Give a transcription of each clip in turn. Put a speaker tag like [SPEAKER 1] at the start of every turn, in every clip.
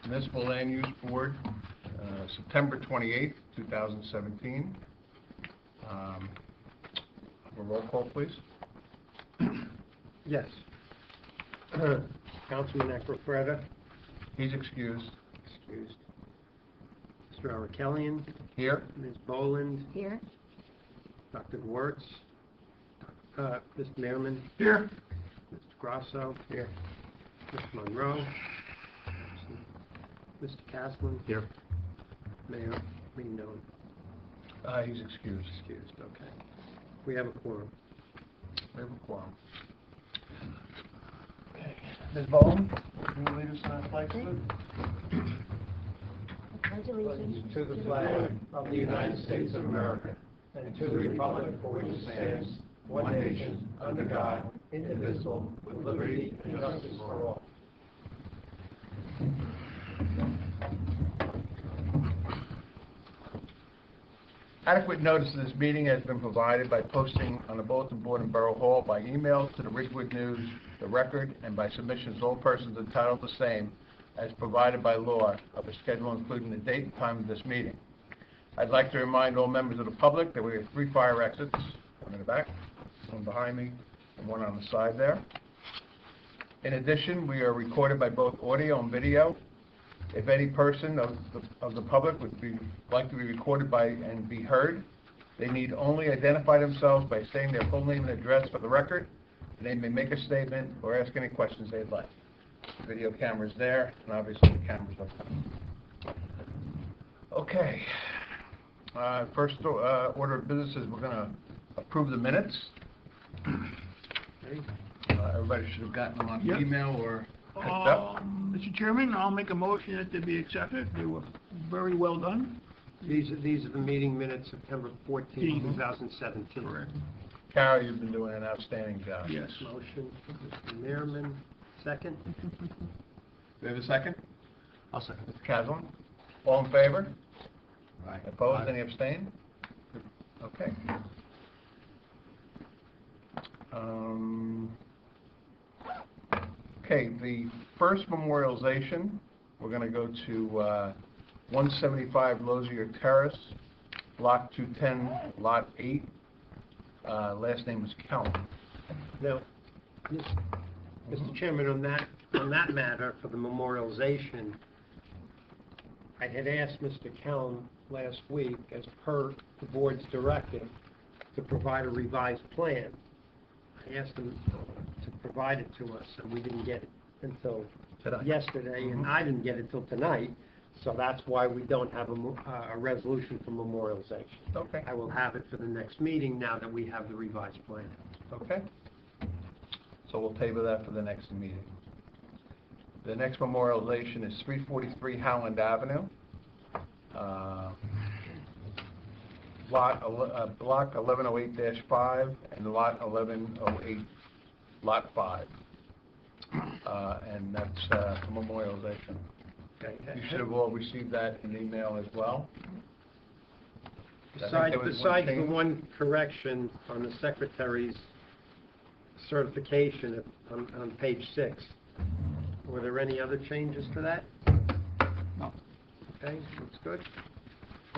[SPEAKER 1] Municipal Land Use Board, September 28th, 2017. A roll call, please.
[SPEAKER 2] Yes. Councilman Eckrofreda.
[SPEAKER 1] He's excused.
[SPEAKER 2] Excused. Mr. Arakelian.
[SPEAKER 1] Here.
[SPEAKER 2] Ms. Boland.
[SPEAKER 3] Here.
[SPEAKER 2] Dr. Wertz. Mr. Mehrman.
[SPEAKER 1] Here.
[SPEAKER 2] Mr. Grasso.
[SPEAKER 1] Here.
[SPEAKER 2] Mr. Monroe. Mr. Caslin.
[SPEAKER 1] Here.
[SPEAKER 2] Mayor Reno.
[SPEAKER 1] He's excused.
[SPEAKER 2] Excused, okay. We have a quorum.
[SPEAKER 1] We have a quorum. Okay. Ms. Bowen, can you lead us in our flag salute?
[SPEAKER 3] Pledge allegiance
[SPEAKER 2] To the flag of the United States of America and to the republic for which it stands, one nation, under God, indivisible, with liberty and justice for all.
[SPEAKER 1] Adequate notice of this meeting has been provided by posting on the bulletin board in Borough Hall, by email to the Ridgewood News, the Record, and by submissions to all persons entitled to same as provided by law of a schedule including the date and time of this meeting. I'd like to remind all members of the public that we have 3 fire exits, one in the back, one behind me, and one on the side there. In addition, we are recorded by both audio and video. If any person of the public would like to be recorded by and be heard, they need only identify themselves by saying their full name and address for the record, and they may make a statement or ask any questions they'd like. The video camera's there, and obviously the camera's up there. Okay. First order of business is we're going to approve the minutes. Everybody should have gotten them on email or picked up.
[SPEAKER 4] Mr. Chairman, I'll make a motion that they be accepted. They were very well done.
[SPEAKER 2] These are the meeting minutes, September 14, 2017.
[SPEAKER 4] Correct.
[SPEAKER 1] Carol, you've been doing an outstanding job.
[SPEAKER 4] Yes.
[SPEAKER 2] Motion, Mr. Mehrman, second.
[SPEAKER 1] Do we have a second?
[SPEAKER 4] I'll second.
[SPEAKER 1] Mr. Caslin? All in favor?
[SPEAKER 4] Aye.
[SPEAKER 1] Opposed?
[SPEAKER 4] Aye.
[SPEAKER 1] Any abstain? Okay. Okay, the first memorialization, we're going to go to 175 Lozier Terrace, Block 210, Lot 8. Last name is Kelm.
[SPEAKER 2] Now, Mr. Chairman, on that matter for the memorialization, I had asked Mr. Kelm last week, as per the board's directive, to provide a revised plan. I asked him to provide it to us, and we didn't get it until yesterday, and I didn't get it till tonight, so that's why we don't have a resolution for memorialization.
[SPEAKER 1] Okay.
[SPEAKER 2] I will have it for the next meeting now that we have the revised plan.
[SPEAKER 1] Okay. So we'll table that for the next meeting. The next memorialization is 343 Highland Avenue, block 1108-5 and lot 1108, lot 5. And that's for memorialization.
[SPEAKER 2] Okay.
[SPEAKER 1] You should have all received that in email as well.
[SPEAKER 2] Besides the one correction on the secretary's certification on page 6, were there any other changes to that?
[SPEAKER 4] No.
[SPEAKER 2] Okay, looks good.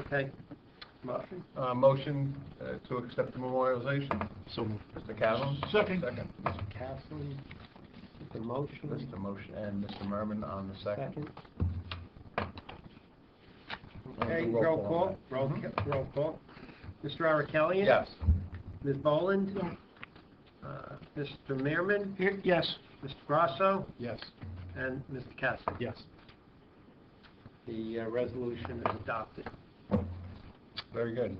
[SPEAKER 2] Okay. Motion?
[SPEAKER 1] Motion to accept the memorialization.
[SPEAKER 4] So moved.
[SPEAKER 1] Mr. Caslin?
[SPEAKER 4] Second.
[SPEAKER 1] Second.
[SPEAKER 2] Mr. Caslin, the motion.
[SPEAKER 1] Mr. Motion and Mr. Merman on the second.
[SPEAKER 2] Okay,
[SPEAKER 1] Roll
[SPEAKER 2] roll
[SPEAKER 1] call on
[SPEAKER 2] call.
[SPEAKER 1] that.
[SPEAKER 2] Roll call. Mr. Arakelian?
[SPEAKER 1] Yes.
[SPEAKER 2] Ms. Boland? Mr. Mehrman?
[SPEAKER 4] Here, yes.
[SPEAKER 2] Mr. Grasso?
[SPEAKER 4] Yes.
[SPEAKER 2] And Mr. Caslin?
[SPEAKER 4] Yes.
[SPEAKER 2] The resolution is adopted.
[SPEAKER 1] Very good.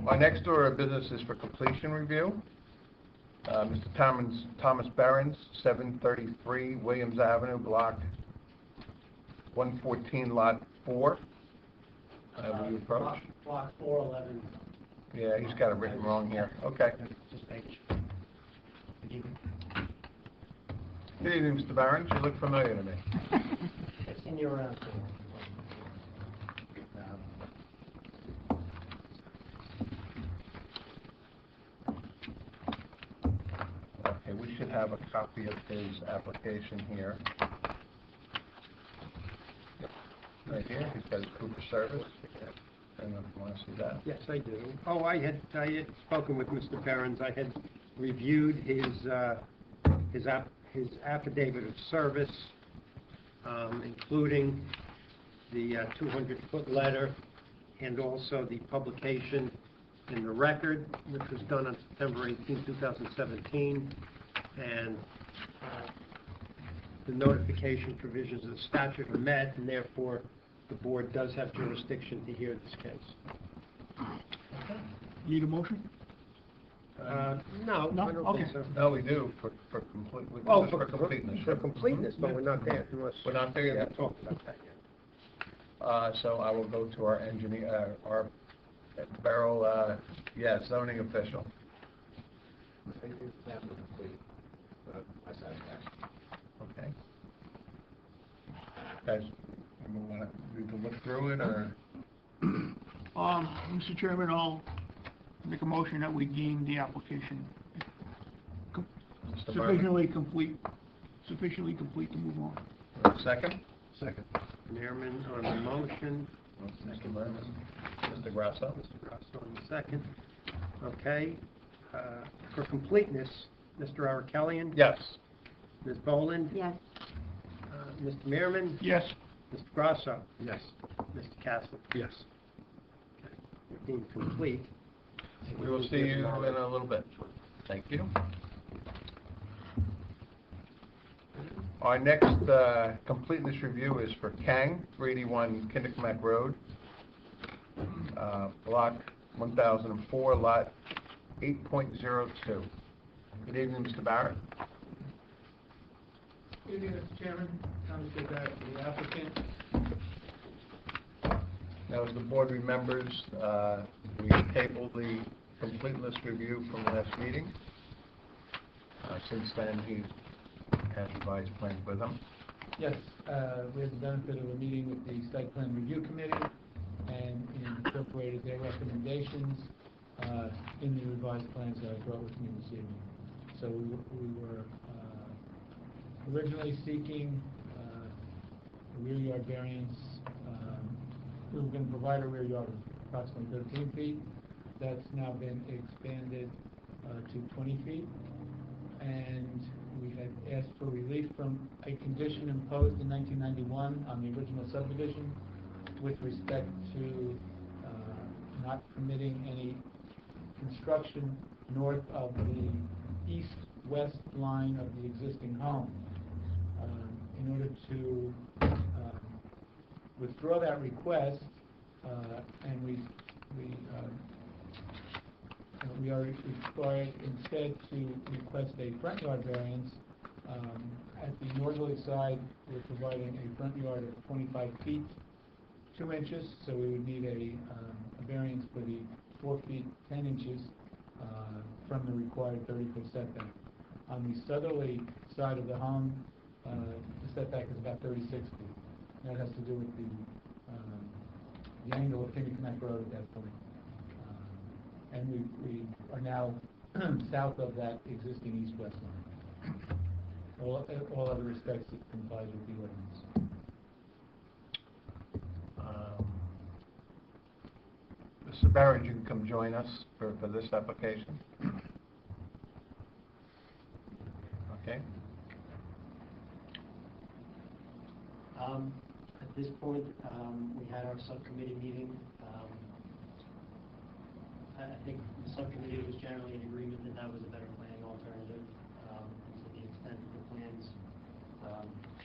[SPEAKER 1] Our next order of business is for completion review. Mr. Thomas Behrens, 733 Williams Avenue, Block 114, Lot 4. Will you approach?
[SPEAKER 2] Block 411.
[SPEAKER 1] Yeah, he's got it written wrong here. Okay.
[SPEAKER 2] Just page.
[SPEAKER 1] Good evening, Mr. Behrens. You look familiar to me.
[SPEAKER 2] It's in your
[SPEAKER 1] Okay, we should have a copy of his application here. right here, he says proof of service. And if you want to see that.
[SPEAKER 2] Yes, I do. Oh, I had spoken with Mr. Behrens. I had reviewed his affidavit of service, including the 200-foot letter and also the publication in the record, which was done on September 18, 2017, and the notification provisions of the statute are met, and therefore the board does have jurisdiction to hear this case.
[SPEAKER 4] Need a motion?
[SPEAKER 2] No,
[SPEAKER 4] No?
[SPEAKER 2] I don't
[SPEAKER 4] Okay.
[SPEAKER 2] think so.
[SPEAKER 1] No, we do, for
[SPEAKER 2] Oh,
[SPEAKER 1] completeness.
[SPEAKER 2] for completeness, but we're not there unless...
[SPEAKER 1] We're not there
[SPEAKER 2] we
[SPEAKER 1] yet.
[SPEAKER 2] haven't talked about that yet.
[SPEAKER 1] So I will go to our engineer, our borough, zoning official. Okay. Guys, we can look through it, or?
[SPEAKER 4] Mr. Chairman, I'll make a motion that we deem the application
[SPEAKER 1] Mr. Berman?
[SPEAKER 4] sufficiently complete to move on.
[SPEAKER 1] Second?
[SPEAKER 2] Second. Merriman on the motion.
[SPEAKER 1] Mr. Berman. Mr. Grasso?
[SPEAKER 2] Mr. Grasso on the second. Okay. For completeness, Mr. Arakellian?
[SPEAKER 1] Yes. Ms.
[SPEAKER 2] Boland?
[SPEAKER 3] Yes.
[SPEAKER 2] Mr. Merriman?
[SPEAKER 4] Yes.
[SPEAKER 2] Mr. Grasso?
[SPEAKER 1] Yes.
[SPEAKER 2] Mr. Castle?
[SPEAKER 1] Yes.
[SPEAKER 2] Deemed complete.
[SPEAKER 1] We will see you in a little bit. Thank you. Our next completeness review is for Kang, 381 Kinnickinnick Road, block 1004, lot 8.02. Good evening, Mr. Barrett.
[SPEAKER 5] Good evening, Mr. Chairman. Thomas J. Barrett for the applicant.
[SPEAKER 1] Now, as the board remembers, we tabled the completeness review from last meeting. Since then, he has revised plans with him.
[SPEAKER 5] Yes, we had the benefit of a meeting with the Site Plan Review Committee and incorporated their recommendations in the revised plans that I brought with me this evening. So we were originally seeking a rear yard variance. We were going to provide a rear yard of approximately 13 feet. That's now been expanded to 20 feet. And we had asked for relief from a condition imposed in 1991 on the original subdivision with respect to not permitting any construction north of the east-west line of the existing home. In order to withdraw that request, and we are required instead to request a front yard variance. At the northerly side, we're providing a front yard of 25 feet 2 inches, so we would need a variance for the 4 feet 10 inches from the required 30-foot setback. On the southerly side of the home, the setback is about 36 feet. That has to do with the angle of Kinnickinnick Road at that point. And we are now south of that existing east-west line. All other respects, it complies with the ordinance.
[SPEAKER 1] Mr. Barrett, you can come join us for this application. Okay.
[SPEAKER 6] At this point, we had our subcommittee meeting. I think the subcommittee was generally in agreement that that was a better planning alternative. To the extent that the plans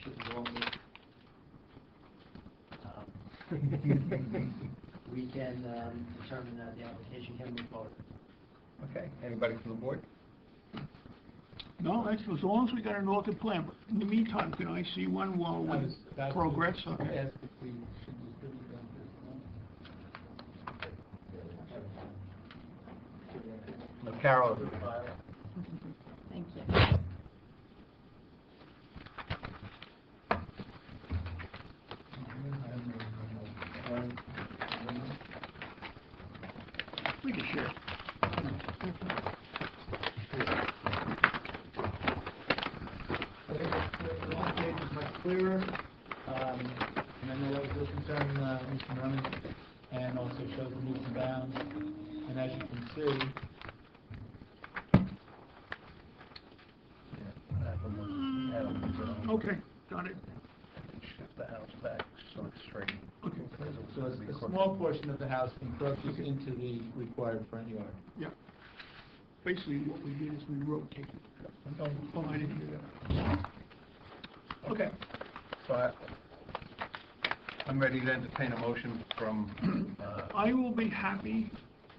[SPEAKER 6] should be altered, we can determine that the application can move forward.
[SPEAKER 1] Okay. Anybody from the board?
[SPEAKER 4] No, that's as long as we got an altered plan. But in the meantime, can I see one while we progress?
[SPEAKER 5] Ask if we should distribute them to
[SPEAKER 1] Carol.
[SPEAKER 3] Thank you.
[SPEAKER 4] We can share.
[SPEAKER 5] I think the one page is much clearer, and then know that was your concern, Mr. Merman, and also shows the meets and bounds. And as you can see,
[SPEAKER 4] Okay, got it.
[SPEAKER 1] Shift the house back so it's straight.
[SPEAKER 4] Okay.
[SPEAKER 5] so a small portion of the house encroaches into the required front yard.
[SPEAKER 4] Yeah. Basically, what we did is we rotated. Oh, I didn't do that. Okay.
[SPEAKER 1] So I'm ready to entertain a motion from,
[SPEAKER 4] I will be happy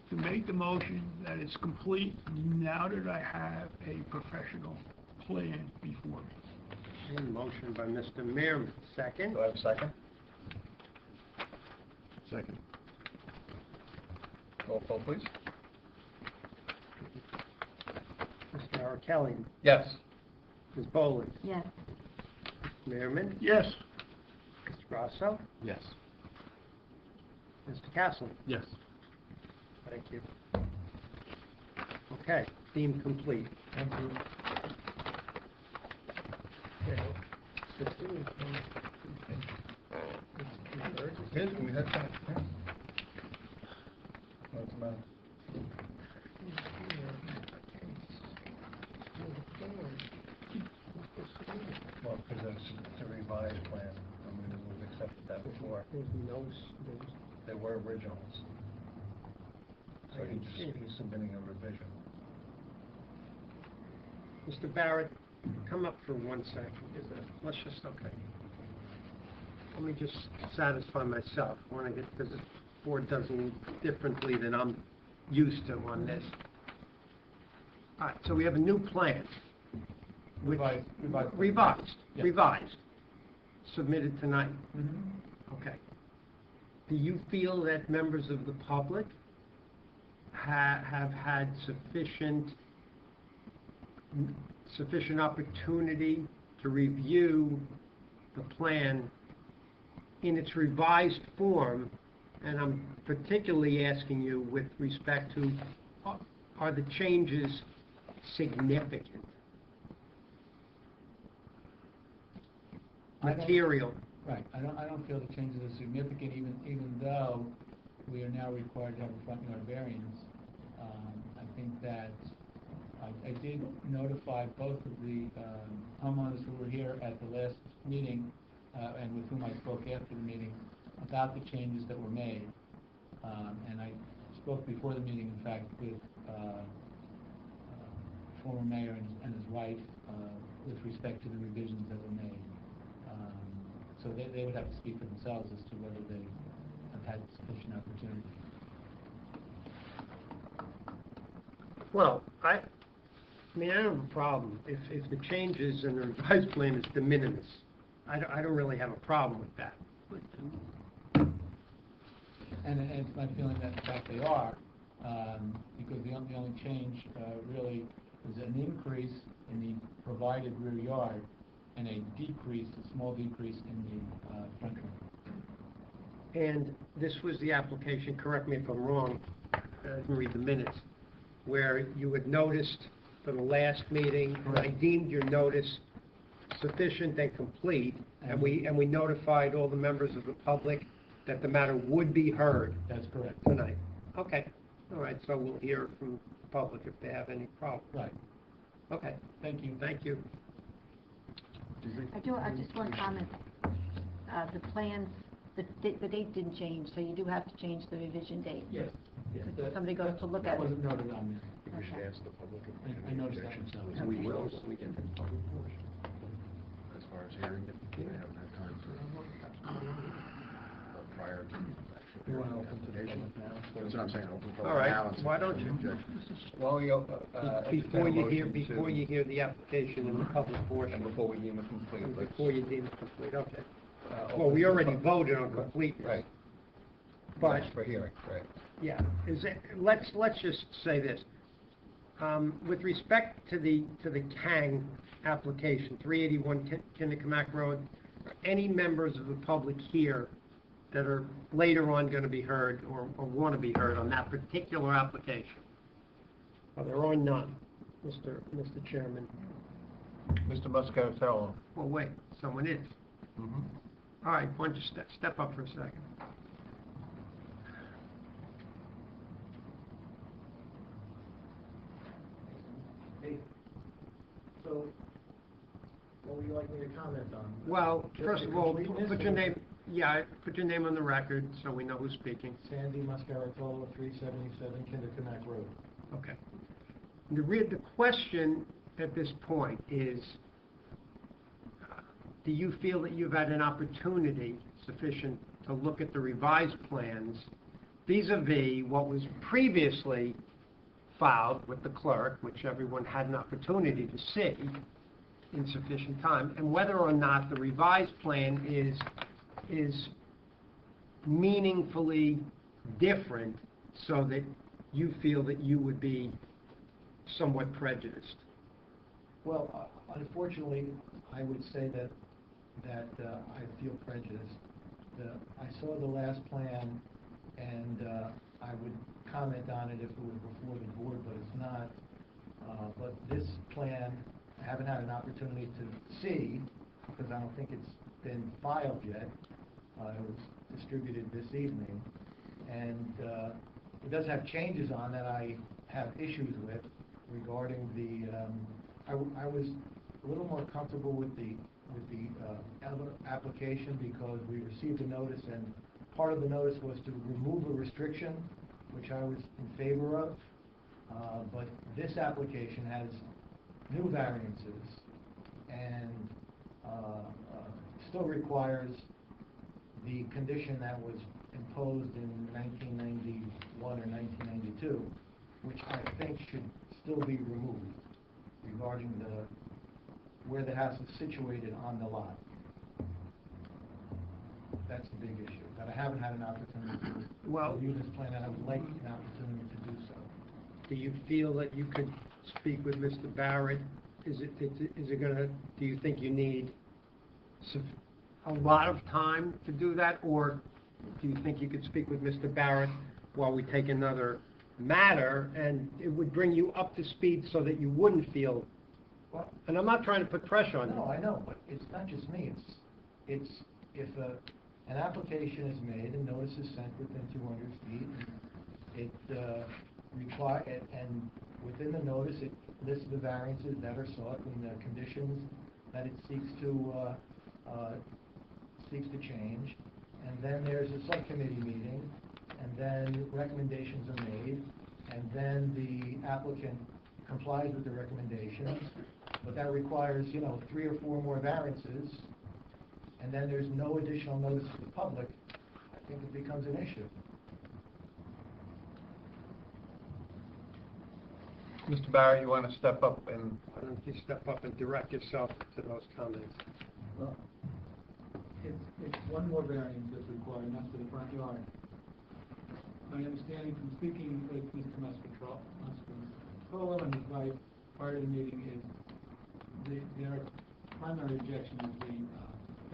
[SPEAKER 4] to make the motion that it's complete now that I have a professional plan before me.
[SPEAKER 2] And motion by Mr. Mearman, second.
[SPEAKER 1] do I have a second?
[SPEAKER 7] Second.
[SPEAKER 1] Roll call, please.
[SPEAKER 2] Mr. Kelly,
[SPEAKER 1] Yes.
[SPEAKER 2] Ms. Boland,
[SPEAKER 3] Yes.
[SPEAKER 2] Mearman,
[SPEAKER 4] Yes.
[SPEAKER 2] Mr. Grasso,
[SPEAKER 7] Yes.
[SPEAKER 2] Mr. Castle.
[SPEAKER 7] Yes.
[SPEAKER 2] Thank you. Okay, deemed complete.
[SPEAKER 5] Thank you.
[SPEAKER 1] Here's, we had that. What's the matter? Well, because it's a revised plan, and we've accepted that before. They were originals. So he's submitting a revision.
[SPEAKER 2] Mr. Barrett, come up for 1 second. Let's just, okay. Let me just satisfy myself when I get, because the board does it differently than I'm used to on this. All right, so we have a new plan. which-
[SPEAKER 5] Revised. Yes.
[SPEAKER 2] Revised. Submitted tonight.
[SPEAKER 5] Mhm.
[SPEAKER 2] Okay. Do you feel that members of the public have had sufficient opportunity to review the plan in its revised form? And I'm particularly asking you with respect to, are the changes significant?
[SPEAKER 5] I don't-
[SPEAKER 2] Material.
[SPEAKER 5] Right, I don't feel the changes are significant, even though we are now required to have a front yard variance. I think that I did notify both of the homeowners who were here at the last meeting, and with whom I spoke after the meeting, about the changes that were made. And I spoke before the meeting, in fact, with former mayor and his wife, with respect to the revisions that were made. So they would have to speak for themselves as to whether they have had sufficient opportunity.
[SPEAKER 2] Well, I mean, I don't have a problem if the changes in the revised plan is de minimis. I don't really have a problem with that.
[SPEAKER 5] And it's my feeling that in fact they are, because the only change really is an increase in the provided rear yard and a small decrease in the front yard.
[SPEAKER 2] And this was the application, correct me if I'm wrong, I didn't read the minutes, where you had noticed for the last meeting, and I deemed your notice sufficient and complete, and we notified all the members of the public that the matter would be heard
[SPEAKER 5] That's correct.
[SPEAKER 2] tonight. Okay, all right, so we'll hear from the public if they have any problem.
[SPEAKER 5] Right.
[SPEAKER 2] Okay,
[SPEAKER 5] Thank you.
[SPEAKER 2] thank you.
[SPEAKER 3] I just want to comment, the plans, the date didn't change, so you do have to change the revision date.
[SPEAKER 5] Yes.
[SPEAKER 3] If somebody goes to look
[SPEAKER 5] That
[SPEAKER 3] at it.
[SPEAKER 5] wasn't noted on
[SPEAKER 7] I think we should
[SPEAKER 3] Okay.
[SPEAKER 7] ask the public if they have
[SPEAKER 5] I
[SPEAKER 7] any
[SPEAKER 5] noticed that
[SPEAKER 7] objections.
[SPEAKER 5] myself.
[SPEAKER 7] And we will when we get to the public portion. As far as hearing it, we haven't had time for, prior to actually.
[SPEAKER 1] You want to open to the public now?
[SPEAKER 7] That's what I'm saying, open for
[SPEAKER 2] All right,
[SPEAKER 7] now. and see
[SPEAKER 2] why
[SPEAKER 7] if
[SPEAKER 2] don't
[SPEAKER 7] there's
[SPEAKER 2] you?
[SPEAKER 7] any objections.
[SPEAKER 1] Well,
[SPEAKER 2] Before you hear the application in the public
[SPEAKER 1] And
[SPEAKER 2] portion,
[SPEAKER 1] before we deem it complete,
[SPEAKER 2] and
[SPEAKER 1] let's,
[SPEAKER 2] before you deem it complete, okay. Well,
[SPEAKER 1] open
[SPEAKER 2] we
[SPEAKER 1] to the
[SPEAKER 2] already
[SPEAKER 1] public.
[SPEAKER 2] voted on completeness.
[SPEAKER 1] Right.
[SPEAKER 2] But,
[SPEAKER 1] Yes, for hearing, right.
[SPEAKER 2] yeah, let's just say this. With respect to the Kang application, 381 Kinnecamack Road, any members of the public here that are later on going to be heard or want to be heard on that particular application? Well, there are none, Mr. Chairman.
[SPEAKER 1] Mr. Muscatello.
[SPEAKER 2] Well, wait, someone is.
[SPEAKER 1] Mm-hmm.
[SPEAKER 2] All right, why don't you step up for a second?
[SPEAKER 8] Hey, so, what would you like me to comment on?
[SPEAKER 2] Well,
[SPEAKER 8] Just
[SPEAKER 2] first
[SPEAKER 8] the
[SPEAKER 2] of all,
[SPEAKER 8] completeness
[SPEAKER 2] put your
[SPEAKER 8] or-
[SPEAKER 2] name, yeah, put your name on the record so we know who's speaking.
[SPEAKER 8] Sandy Mascarotola, 377 Kinderconnect Road.
[SPEAKER 2] Okay. The question at this point is, do you feel that you've had an opportunity sufficient to look at the revised plans vis-à-vis what was previously filed with the clerk, which everyone had an opportunity to see in sufficient time, and whether or not the revised plan is meaningfully different so that you feel that you would be somewhat prejudiced?
[SPEAKER 8] Well, unfortunately, I would say that I feel prejudiced. I saw the last plan, and I would comment on it if it was before the board, but it's not. But this plan, I haven't had an opportunity to see, because I don't think it's been filed yet. It was distributed this evening, and it does have changes on that I have issues with regarding the. I was a little more comfortable with the application because we received a notice, and part of the notice was to remove a restriction, which I was in favor of. But this application has new variances and still requires the condition that was imposed in 1991 or 1992, which I think should still be removed regarding where the house is situated on the lot. That's the big issue, that I haven't had an opportunity to review this plan, and I would like an opportunity to do so.
[SPEAKER 2] Do you feel that you could speak with Mr. Barrett? Is it gonna, do you think you need a lot of time to do that, or do you think you could speak with Mr. Barrett while we take another matter, and it would bring you up to speed so that you wouldn't feel, and I'm not trying to put pressure on you.
[SPEAKER 8] No, I know, but it's not just me, it's if an application is made and notice is sent within 200 feet, and within the notice, it lists the variances that are sought and the conditions that it seeks to change, and then there's a subcommittee meeting, and then recommendations are made, and then the applicant complies with the recommendations, but that requires, 3 or 4 more variances, and then there's no additional notice to the public. I think it becomes an issue.
[SPEAKER 1] Mr. Barrett, you want to step up and...
[SPEAKER 2] Why don't you step up and direct yourself to those comments?
[SPEAKER 5] Well, it's one more variance that's required, and that's for the front yard. My understanding from speaking with Mr. Mascarotola and his wife prior to the meeting is their primary objection is the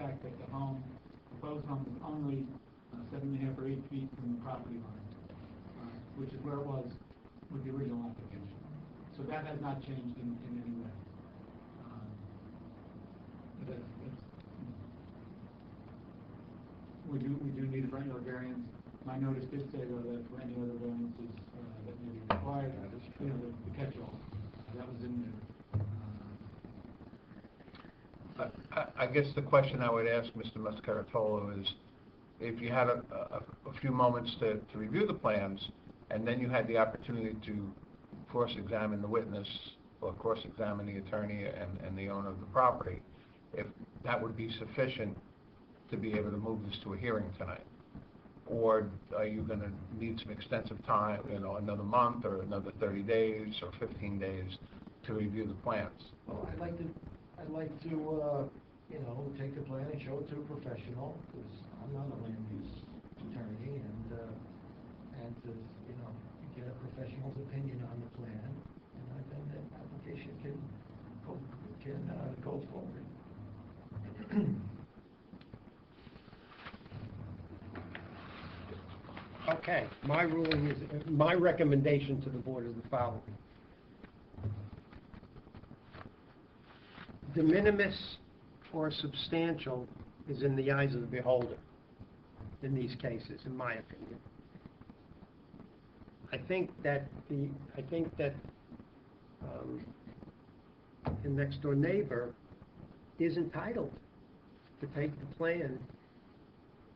[SPEAKER 5] fact that the proposed home is only 7.5 or 8 feet from the property line, which is where it was with the original application. So that has not changed in any way. We do need a front yard variance. My notice did say, though, that for any other variances that may be required, the catch-all, that was in there.
[SPEAKER 1] I guess the question I would ask Mr. Mascarotola is, if you had a few moments to review the plans, and then you had the opportunity to cross-examine the witness, or cross-examine the attorney and the owner of the property, if that would be sufficient to be able to move this to a hearing tonight? Or are you going to need some extensive time, another month, or another 30 days, or 15 days to review the plans?
[SPEAKER 8] Well, I'd like to, take the plan and show it to a professional, because I'm not a land use attorney, and to, get a professional's opinion on the plan, and then the application can go forward.
[SPEAKER 2] Okay, my recommendation to the board is the following. De minimis or substantial is in the eyes of the beholder in these cases, in my opinion. I think that the next door neighbor is entitled to take the plan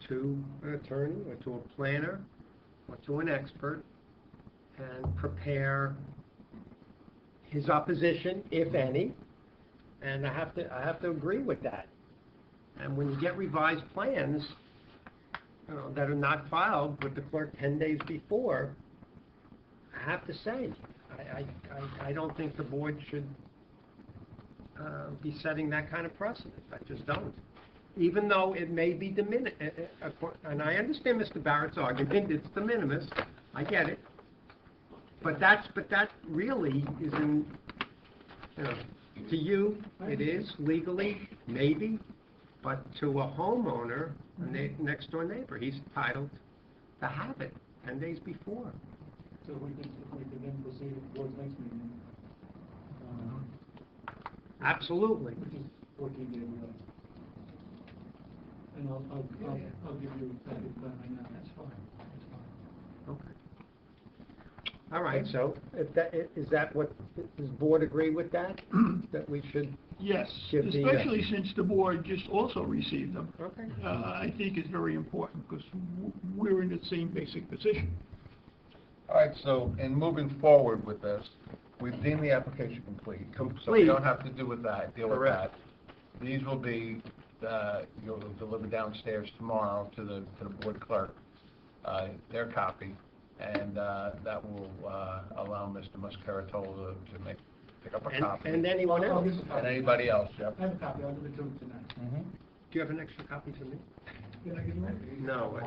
[SPEAKER 2] to an attorney or to a planner or to an expert and prepare his opposition, if any, and I have to agree with that. And when you get revised plans, you know, that are not filed with the clerk 10 days before, I have to say, I don't think the board should be setting that kind of precedent. I just don't. Even though it may be de minimis, and I understand Mr. Barrett's argument, it's de minimis, I get it. But that really isn't, you know, to you, it is legally, maybe, but to a homeowner, a next door neighbor, he's entitled to have it 10 days before.
[SPEAKER 5] So we can then proceed with the board's next meeting.
[SPEAKER 2] Absolutely.
[SPEAKER 5] Which is 14 days away. And I'll give you that plan right now. That's fine.
[SPEAKER 2] Okay. All right, so is that what, does the board agree with that? That we should,
[SPEAKER 4] Yes,
[SPEAKER 2] Give the,
[SPEAKER 4] especially since the board just also received them.
[SPEAKER 2] okay,
[SPEAKER 4] I think it's very important because we're in the same basic position.
[SPEAKER 1] All right, so in moving forward with this, we've deemed the application complete. So we
[SPEAKER 2] Complete.
[SPEAKER 1] don't have to deal with that.
[SPEAKER 2] Correct.
[SPEAKER 1] These will be, you'll deliver downstairs tomorrow to the board clerk, their copy, and that will allow Mr. Muscaritolo to pick up a copy.
[SPEAKER 2] and anyone
[SPEAKER 5] I'll
[SPEAKER 2] else?
[SPEAKER 5] give a
[SPEAKER 1] And anybody else, yep.
[SPEAKER 5] I have a copy. I'll give it to him tonight.
[SPEAKER 1] Mhm.
[SPEAKER 2] Do you have an extra copy for me?
[SPEAKER 5] Did I give you one?
[SPEAKER 2] No.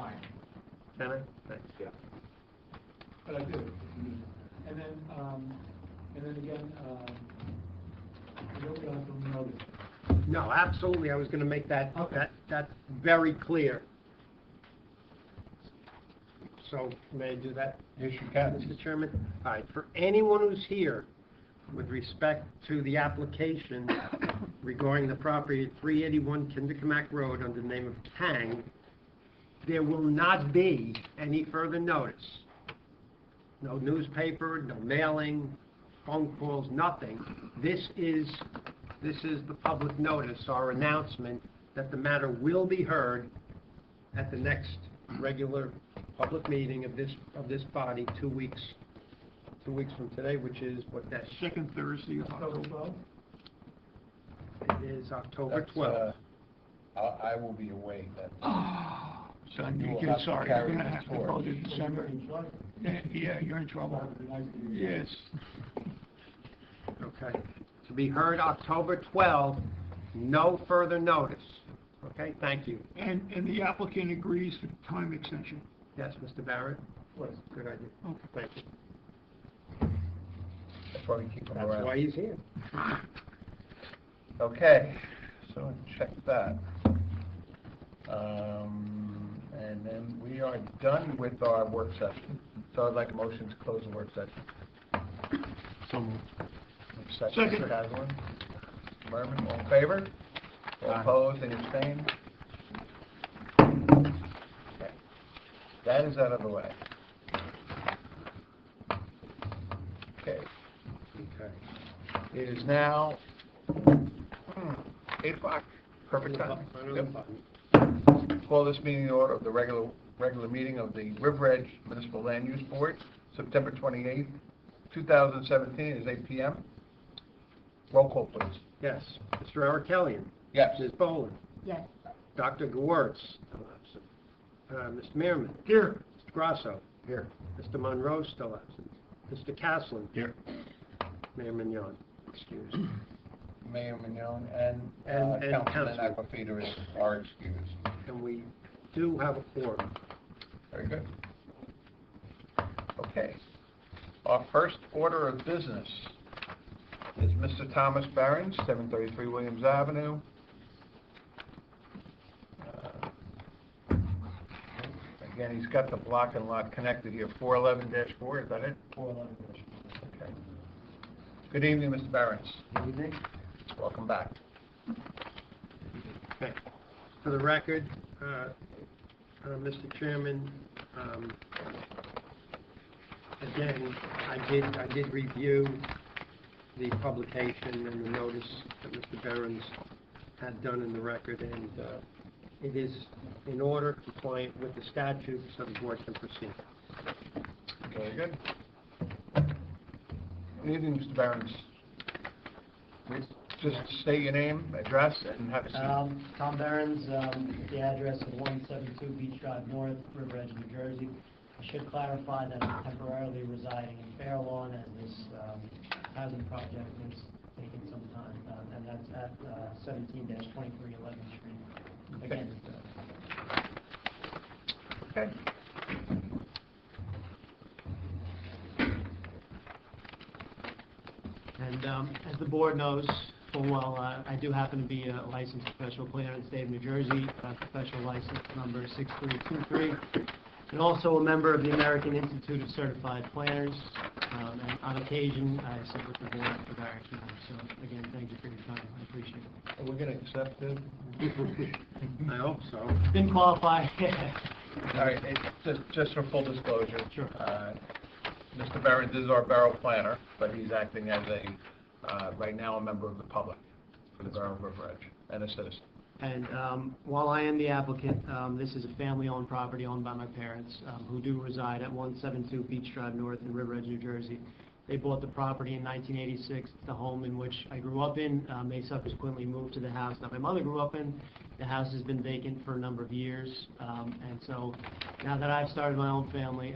[SPEAKER 2] Can I? Thanks. Yeah.
[SPEAKER 5] But I do. And then again, nobody else will notice.
[SPEAKER 2] No, absolutely, I was gonna make that,
[SPEAKER 5] Okay.
[SPEAKER 2] that's very clear. So, may I do that,
[SPEAKER 1] Yes, you can.
[SPEAKER 2] Mr. Chairman? All right, for anyone who's here with respect to the application regarding the property at 381 Kinderkamack Road under the name of Tang, there will not be any further notice. No newspaper, no mailing, phone calls, nothing. This is the public notice, our announcement that the matter will be heard at the next regular public meeting of this body 2 weeks from today, which is what day?
[SPEAKER 4] Second Thursday of
[SPEAKER 5] October
[SPEAKER 4] October.
[SPEAKER 5] 12th?
[SPEAKER 2] It is October
[SPEAKER 1] That's,
[SPEAKER 2] 12th.
[SPEAKER 1] I will be away then.
[SPEAKER 4] Oh, son,
[SPEAKER 1] You will
[SPEAKER 4] you're
[SPEAKER 1] have to
[SPEAKER 4] sorry,
[SPEAKER 1] carry
[SPEAKER 4] you're gonna
[SPEAKER 1] this
[SPEAKER 4] have to
[SPEAKER 1] forward.
[SPEAKER 4] go to December. Yeah, you're in trouble. Yes.
[SPEAKER 2] Okay. To be heard October 12th, no further notice. Okay, thank you.
[SPEAKER 4] And the applicant agrees to time extension.
[SPEAKER 2] Yes, Mr. Barrett?
[SPEAKER 5] Yes.
[SPEAKER 2] Good idea.
[SPEAKER 4] Okay.
[SPEAKER 2] Thank you.
[SPEAKER 1] That's why we keep them
[SPEAKER 2] That's
[SPEAKER 1] around.
[SPEAKER 2] why he's here.
[SPEAKER 1] Okay, so check that. And then we are done with our work session. So I'd like a motion to close the work session.
[SPEAKER 7] So moved.
[SPEAKER 1] Second.
[SPEAKER 4] Second.
[SPEAKER 1] Mr. Haslam. Merman, all in favor? All
[SPEAKER 7] Aye.
[SPEAKER 1] opposed, any abstained? Okay. That is out of the way. Okay.
[SPEAKER 2] Okay.
[SPEAKER 1] It is now 8 o'clock. Perfect time. Yep. Call this meeting in order of the regular meeting of the River Edge Municipal Land Use Board, September 28th, 2017, is 8 p.m. Roll call, please.
[SPEAKER 2] Yes. Mr. Arkelian?
[SPEAKER 1] Yes.
[SPEAKER 2] Ms. Boland?
[SPEAKER 3] Yes.
[SPEAKER 2] Dr. Gewirtz? Mr. Meerman?
[SPEAKER 4] Here.
[SPEAKER 2] Mr. Grasso?
[SPEAKER 1] Here.
[SPEAKER 2] Mr. Monroe still absent. Mr. Caslin?
[SPEAKER 7] Here.
[SPEAKER 2] Mayor Mignon, excused.
[SPEAKER 1] Mayor Mignon and
[SPEAKER 2] And
[SPEAKER 1] Councilman
[SPEAKER 2] Councilman.
[SPEAKER 1] Aquafina are excused.
[SPEAKER 2] And we do have a quorum.
[SPEAKER 1] Very good. Okay. Our first order of business is Mr. Thomas Barron, 733 Williams Avenue. Again, he's got the block and lot connected here, 411-4, is that it? 411-4. Okay. Good evening, Mr. Barron.
[SPEAKER 2] Good evening.
[SPEAKER 1] Welcome back.
[SPEAKER 2] Okay. For the record, Mr. Chairman, again, I did review the publication and the notice that Mr. Behrens had done in the record, and it is in order, compliant with the statute, so the board can proceed.
[SPEAKER 1] Very good. Good evening, Mr. Behrens. Please just state your name, address, and have a seat.
[SPEAKER 6] Tom Behrens, the address of 172 Beach Drive North, River Edge, New Jersey. I should clarify that I'm temporarily residing in Fair Lawn as this housing project is taking some time, and that's at 17-23 11th Street. Again,
[SPEAKER 1] Okay.
[SPEAKER 6] And as the board knows full well, I do happen to be a licensed professional planner in the state of New Jersey, professional license number 6323, and also a member of the American Institute of Certified Planners. And on occasion, I sit with the board for various matters. So again, thank you for your time. I appreciate it.
[SPEAKER 1] Are we going to accept it?
[SPEAKER 2] I hope so.
[SPEAKER 6] Didn't qualify.
[SPEAKER 1] All right, just for full disclosure.
[SPEAKER 6] Sure.
[SPEAKER 1] Mr. Behrens is our borough planner, but he's acting as right now, a member of the public for the Borough of River Edge and a citizen.
[SPEAKER 6] And while I am the applicant, this is a family-owned property owned by my parents who do reside at 172 Beach Drive North in River Edge, New Jersey. They bought the property in 1986, the home in which I grew up in. They subsequently moved to the house that my mother grew up in. The house has been vacant for a number of years, and so now that I've started my own family,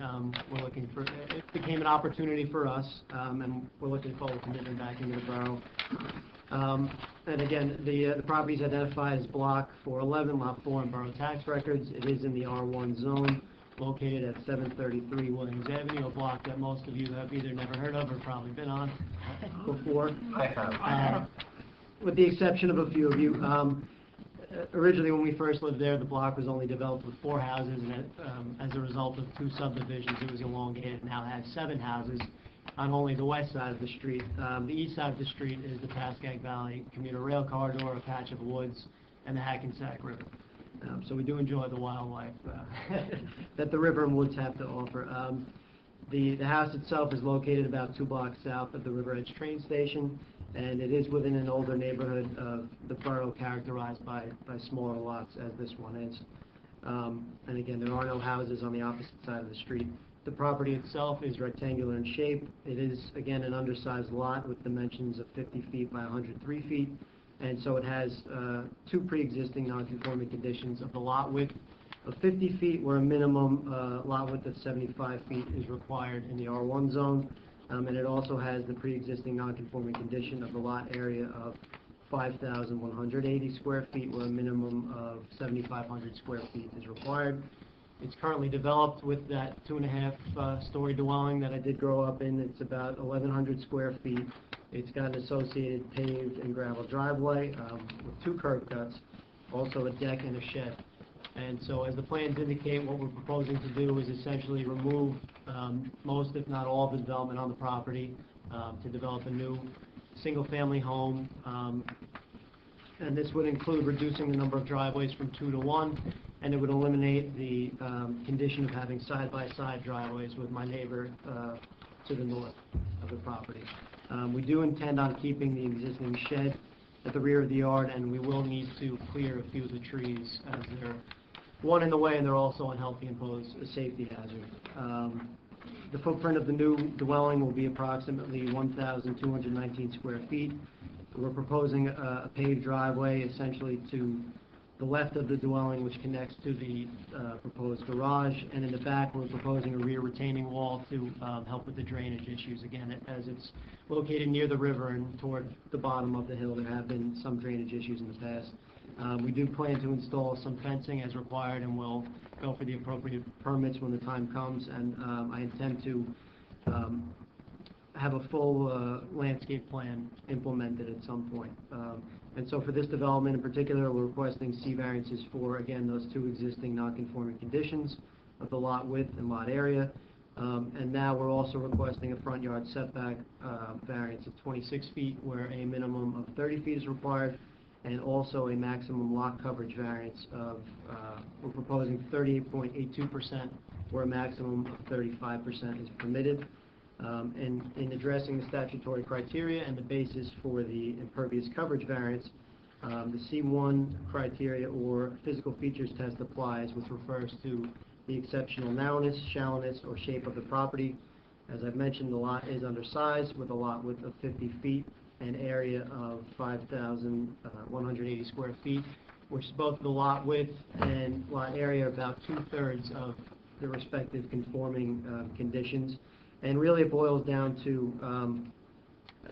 [SPEAKER 6] we're looking for, it became an opportunity for us, and we're looking forward to moving back into the borough. And again, the property is identified as Block 411, Lot 4 in Borough Tax Records. It is in the R1 zone, located at 733 Williams Avenue, a block that most of you have either never heard of or probably been on before.
[SPEAKER 1] I have.
[SPEAKER 6] With the exception of a few of you. Originally, when we first lived there, the block was only developed with 4 houses, and as a result of 2 subdivisions, it was elongated. It now has 7 houses on only the west side of the street. The east side of the street is the Pascack Valley commuter rail corridor, a patch of woods, and the Hackensack River. So we do enjoy the wildlife that the river and woods have to offer. The house itself is located about 2 blocks south of the River Edge train station, and it is within an older neighborhood of the borough characterized by smaller lots, as this one is. And again, there are no houses on the opposite side of the street. The property itself is rectangular in shape. It is, again, an undersized lot with dimensions of 50 feet by 103 feet. And so it has 2 pre-existing non-conforming conditions of the lot width of 50 feet, where a minimum lot width of 75 feet is required in the R1 zone. And it also has the pre-existing non-conforming condition of the lot area of 5,180 square feet, where a minimum of 7,500 square feet is required. It's currently developed with that 2.5 story dwelling that I did grow up in. It's about 1,100 square feet. It's got an associated paved and gravel driveway with 2 curb cuts, also a deck and a shed. And so as the plans indicate, what we're proposing to do is essentially remove most, if not all, of the development on the property to develop a new single-family home. And this would include reducing the number of driveways from 2 to 1, and it would eliminate the condition of having side-by-side driveways with my neighbor to the north of the property. We do intend on keeping the existing shed at the rear of the yard, and we will need to clear a few of the trees as they're one in the way, and they're also unhealthy and pose a safety hazard. The footprint of the new dwelling will be approximately 1,219 square feet. We're proposing a paved driveway essentially to the left of the dwelling, which connects to the proposed garage, and in the back we're proposing a rear retaining wall to help with the drainage issues. Again, as it's located near the river and toward the bottom of the hill, there have been some drainage issues in the past. We do plan to install some fencing as required, and we'll go for the appropriate permits when the time comes, and I intend to have a full landscape plan implemented at some point. And so for this development in particular, we're requesting C variances for, again, those 2 existing non-conforming conditions of the lot width and lot area. And now we're also requesting a front yard setback variance of 26 feet, where a minimum of 30 feet is required, and also a maximum lot coverage variance of, we're proposing 38.82%, where a maximum of 35% is permitted. And in addressing the statutory criteria and the basis for the impervious coverage variance, the C1 criteria or physical features test applies, which refers to the exceptional narrowness, shallowness, or shape of the property. As I've mentioned, the lot is undersized with a lot width of 50 feet and area of 5,180 square feet, which is both the lot width and lot area about 2/3 of the respective conforming conditions. And really it boils down to,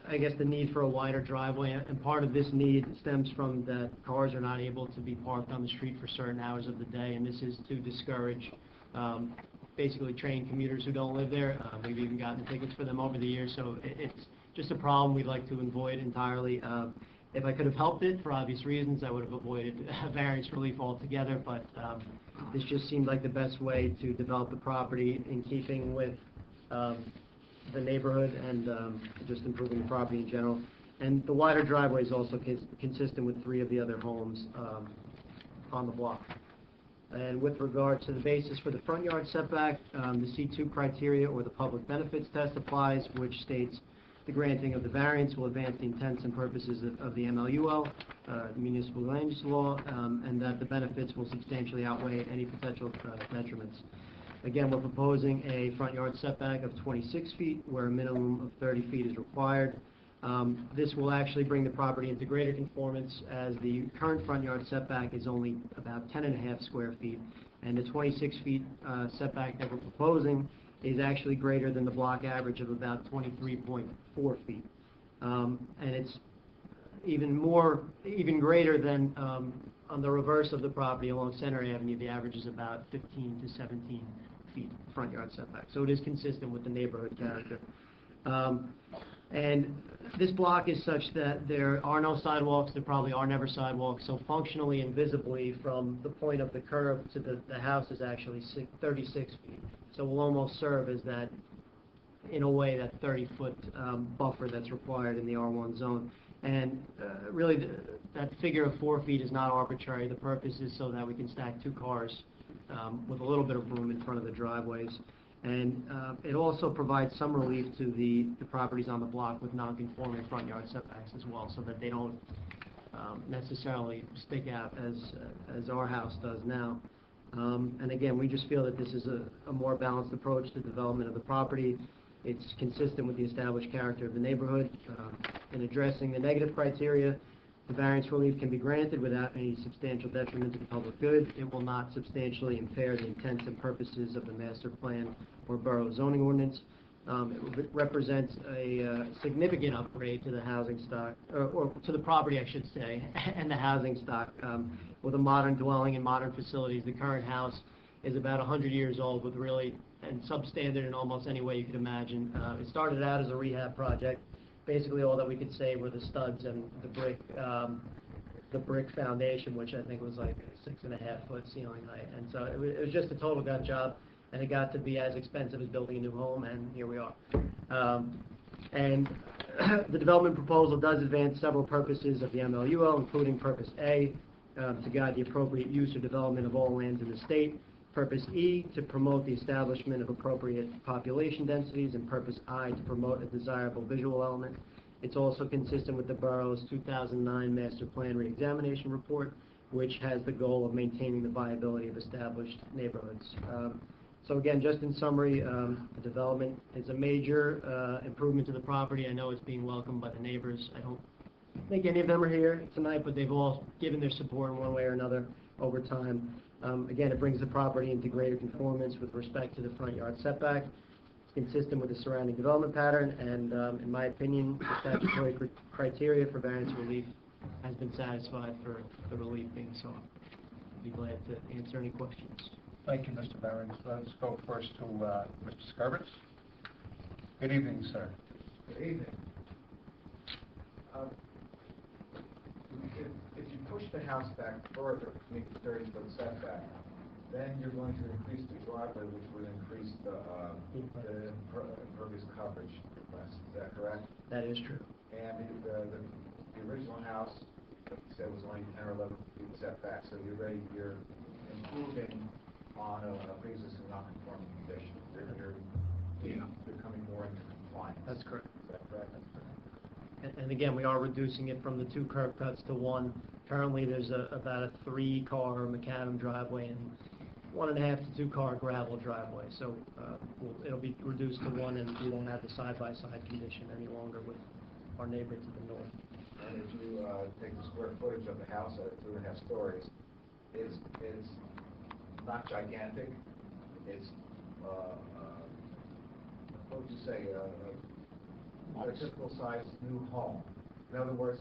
[SPEAKER 6] I guess, the need for a wider driveway, and part of this need stems from that cars are not able to be parked on the street for certain hours of the day, and this is to discourage basically trained commuters who don't live there. We've even gotten tickets for them over the years, so it's just a problem we'd like to avoid entirely. If I could have helped it, for obvious reasons, I would have avoided variance relief altogether, but this just seemed like the best way to develop the property in keeping with the neighborhood and just improving the property in general. And the wider driveway is also consistent with 3 of the other homes on the block. And with regard to the basis for the front yard setback, the C2 criteria or the public benefits test applies, which states the granting of the variance will advance the intents and purposes of the MLUL, the municipal land use law, and that the benefits will substantially outweigh any potential detriments. Again, we're proposing a front yard setback of 26 feet, where a minimum of 30 feet is required. This will actually bring the property into greater conformance, as the current front yard setback is only about 10.5 square feet, and the 26 feet setback that we're proposing is actually greater than the block average of about 23.4 feet. And it's even greater than on the reverse of the property along Center Avenue. The average is about 15 to 17 feet front yard setback. So it is consistent with the neighborhood character. And this block is such that there are no sidewalks, there probably are never sidewalks, so functionally and visibly from the point of the curb to the house is actually 36 feet. So we'll almost serve as that, in a way, that 30-foot buffer that's required in the R1 zone. And really, that figure of 4 feet is not arbitrary. The purpose is so that we can stack 2 cars with a little bit of room in front of the driveways. And it also provides some relief to the properties on the block with non-conforming front yard setbacks as well, so that they don't necessarily stick out as our house does now. And again, we just feel that this is a more balanced approach to development of the property. It's consistent with the established character of the neighborhood. In addressing the negative criteria, the variance relief can be granted without any substantial detriment to the public good. It will not substantially impair the intents and purposes of the master plan or borough zoning ordinance. It represents a significant upgrade to the housing stock, or to the property, I should say, and the housing stock. With a modern dwelling and modern facilities, the current house is about 100 years old with really, and substandard in almost any way you could imagine. It started out as a rehab project. Basically all that we could say were the studs and the brick foundation, which I think was like a 6.5-foot ceiling height. And so it was just a total gut job, and it got to be as expensive as building a new home, and here we are. And the development proposal does advance several purposes of the MLUL, including Purpose A, to guide the appropriate use or development of all lands in the state. Purpose E, to promote the establishment of appropriate population densities, and Purpose I, to promote a desirable visual element. It's also consistent with the borough's 2009 Master Plan Reexamination Report, which has the goal of maintaining the viability of established neighborhoods. So again, just in summary, the development is a major improvement to the property. I know it's being welcomed by the neighbors. I don't think any of them are here tonight, but they've all given their support in one way or another over time. Again, it brings the property into greater conformance with respect to the front yard setback. It's consistent with the surrounding development pattern, and in my opinion, the statutory criteria for variance relief has been satisfied for the relief being sought. I'd be glad to answer any questions.
[SPEAKER 1] Thank you, Mr. Behrens. Let's go first to Mr. Skirvitz. Good evening, sir.
[SPEAKER 8] Good evening. If you push the house back further, make it 30-foot setback, then you're going to increase the driveway, which would increase the impervious coverage request. Is that correct?
[SPEAKER 6] That is true.
[SPEAKER 8] And the original house,
[SPEAKER 9] said it was only 10 or 11 feet setback, so you're improving on a pre-existing non-conforming condition. You're coming more into compliance.
[SPEAKER 6] That's correct.
[SPEAKER 9] Is that correct? That's correct.
[SPEAKER 6] And again, we are reducing it from the 2 curb cuts to 1. Currently, there's about a 3-car macadam driveway and 1.5 to 2-car gravel driveway. So it'll be reduced to 1, and we won't have the side-by-side condition any longer with our neighbor to the north.
[SPEAKER 9] And if you take the square footage of the house at 2.5 stories, it's not gigantic. It's what would you say? A typical size new home. In other words,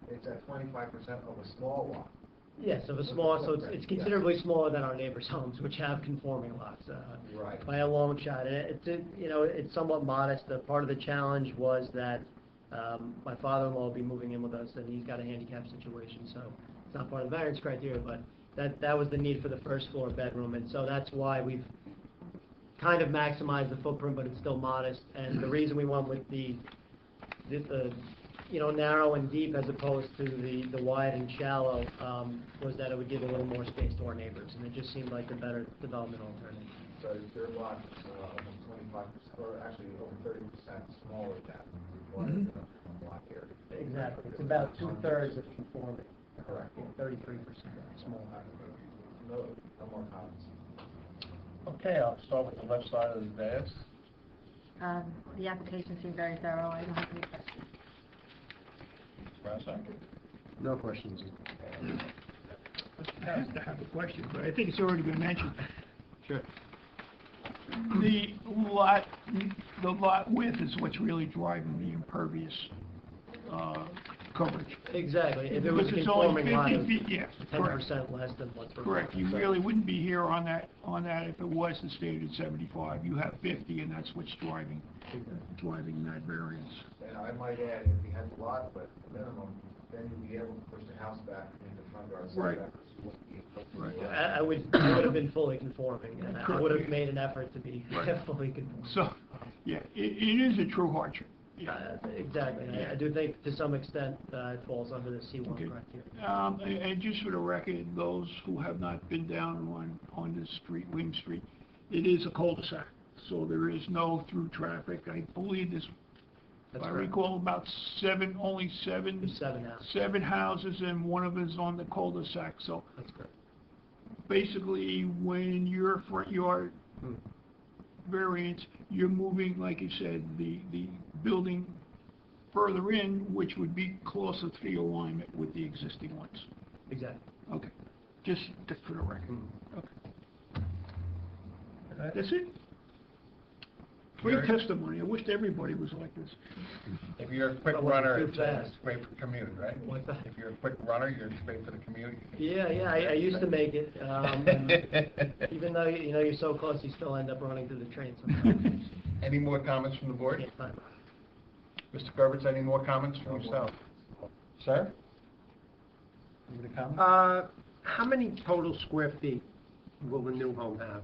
[SPEAKER 9] it's at 25% of a small lot.
[SPEAKER 6] Yes, of a small, so it's considerably smaller than our neighbors' homes, which have conforming lots,
[SPEAKER 9] Right.
[SPEAKER 6] by a long shot. And it's somewhat modest. Part of the challenge was that my father-in-law will be moving in with us, and he's got a handicap situation, so it's not part of the variance criteria, but that was the need for the first floor bedroom, and so that's why we've kind of maximized the footprint, but it's still modest. And the reason we went with the narrow and deep as opposed to the wide and shallow was that it would give a little more space to our neighbors, and it just seemed like a better development alternative.
[SPEAKER 9] So their lot is almost 25%, or actually over 30% smaller than the lot here.
[SPEAKER 6] Exactly. It's about 2/3 of conforming.
[SPEAKER 9] Correct.
[SPEAKER 6] 33% small.
[SPEAKER 9] No more comments.
[SPEAKER 1] Okay, I'll start with the left side of the dais.
[SPEAKER 3] The application seemed very thorough. I don't have any questions.
[SPEAKER 1] Rasa?
[SPEAKER 7] No questions.
[SPEAKER 4] I have a question, but I think it's already been mentioned.
[SPEAKER 6] Sure.
[SPEAKER 4] The lot width is what's really driving the impervious coverage.
[SPEAKER 6] Exactly. If it was a
[SPEAKER 4] Because it's only
[SPEAKER 6] conforming lot,
[SPEAKER 4] 50
[SPEAKER 6] it was
[SPEAKER 4] feet, yes, correct.
[SPEAKER 6] 10% less than what's
[SPEAKER 4] Correct. You really wouldn't be here on that if it was the stated 75. You have 50, and that's what's driving that variance.
[SPEAKER 9] And I might add, if you had a lot, but minimum, then you'd be able to push the house back into the front yard
[SPEAKER 4] Right.
[SPEAKER 9] setback. So you wouldn't be
[SPEAKER 4] Right.
[SPEAKER 6] I would have been fully conforming, and I would have made an effort to be fully conforming.
[SPEAKER 4] So, yeah, it is a true hardship.
[SPEAKER 6] Exactly. I do think to some extent it falls under the C1
[SPEAKER 4] Okay.
[SPEAKER 6] criteria.
[SPEAKER 4] And just for the record, those who have not been down on this street, William Street, it is a cul-de-sac, so there is no through traffic. I believe this, if I recall, about only seven
[SPEAKER 6] There's 7 houses.
[SPEAKER 4] 7 houses, and one of them is on the cul-de-sac. So
[SPEAKER 6] That's correct.
[SPEAKER 4] basically, when your front yard variance, you're moving, like you said, the building further in, which would be closer to the alignment with the existing ones.
[SPEAKER 6] Exactly.
[SPEAKER 4] Okay, just for the record. Okay. That's it. Great testimony. I wish everybody was like this.
[SPEAKER 1] If you're a quick
[SPEAKER 6] That wasn't
[SPEAKER 1] runner,
[SPEAKER 6] too
[SPEAKER 1] it's
[SPEAKER 6] fast.
[SPEAKER 1] great for commute, right?
[SPEAKER 6] What's that?
[SPEAKER 1] If you're a quick runner, you're great for the commute.
[SPEAKER 6] Yeah, I used to make it. Even though you're so close, you still end up running through the train sometimes.
[SPEAKER 1] Any more comments from the board?
[SPEAKER 6] Yeah, fine.
[SPEAKER 1] Mr. Gervitz, any more comments from yourself? Sir? You have any comments?
[SPEAKER 2] How many total square feet will the new home have?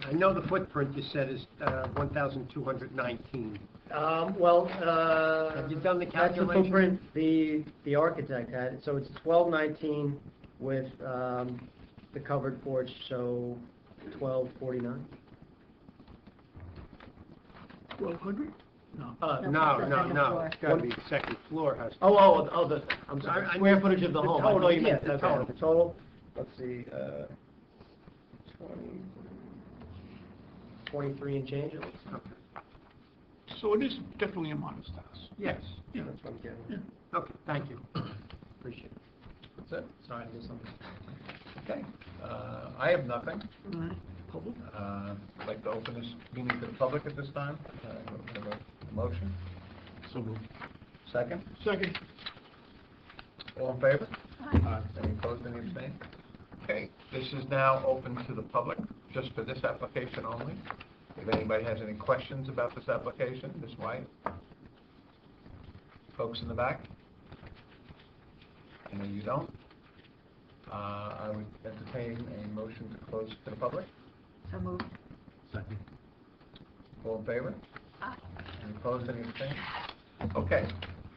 [SPEAKER 2] I know the footprint you said is 1,219. Have you done the
[SPEAKER 6] That's the
[SPEAKER 2] calculation?
[SPEAKER 6] footprint the architect had, so it's 1219 with the covered porch, so 1249.
[SPEAKER 4] 1,200? No.
[SPEAKER 2] No. It's got to be the second floor has to.
[SPEAKER 6] I'm sorry,
[SPEAKER 2] I
[SPEAKER 6] square
[SPEAKER 2] mean,
[SPEAKER 6] footage of the
[SPEAKER 2] the
[SPEAKER 6] home.
[SPEAKER 2] total,
[SPEAKER 6] I thought you
[SPEAKER 2] yeah,
[SPEAKER 6] meant
[SPEAKER 2] the total.
[SPEAKER 6] The total, let's see, 23 and change, it looks like.
[SPEAKER 4] So it is definitely a modest house.
[SPEAKER 2] Yes.
[SPEAKER 4] Yeah.
[SPEAKER 6] That's what I'm getting
[SPEAKER 4] Yeah.
[SPEAKER 6] at.
[SPEAKER 2] Okay, thank you.
[SPEAKER 6] Appreciate it.
[SPEAKER 1] That's it?
[SPEAKER 6] Sorry, I missed something.
[SPEAKER 1] Okay. I have nothing.
[SPEAKER 4] All right. Public?
[SPEAKER 1] I'd like to open this meeting to the public at this time. Have a motion?
[SPEAKER 7] So moved.
[SPEAKER 1] Second?
[SPEAKER 4] Second.
[SPEAKER 1] All in favor? Any opposed, any abstained? Okay, this is now open to the public, just for this application only. If anybody has any questions about this application, Ms. White? Folks in the back? I know you don't. I would entertain a motion to close to the public.
[SPEAKER 3] So moved.
[SPEAKER 7] Second.
[SPEAKER 1] All in favor?
[SPEAKER 3] Aye.
[SPEAKER 1] Any opposed, any abstained? Okay,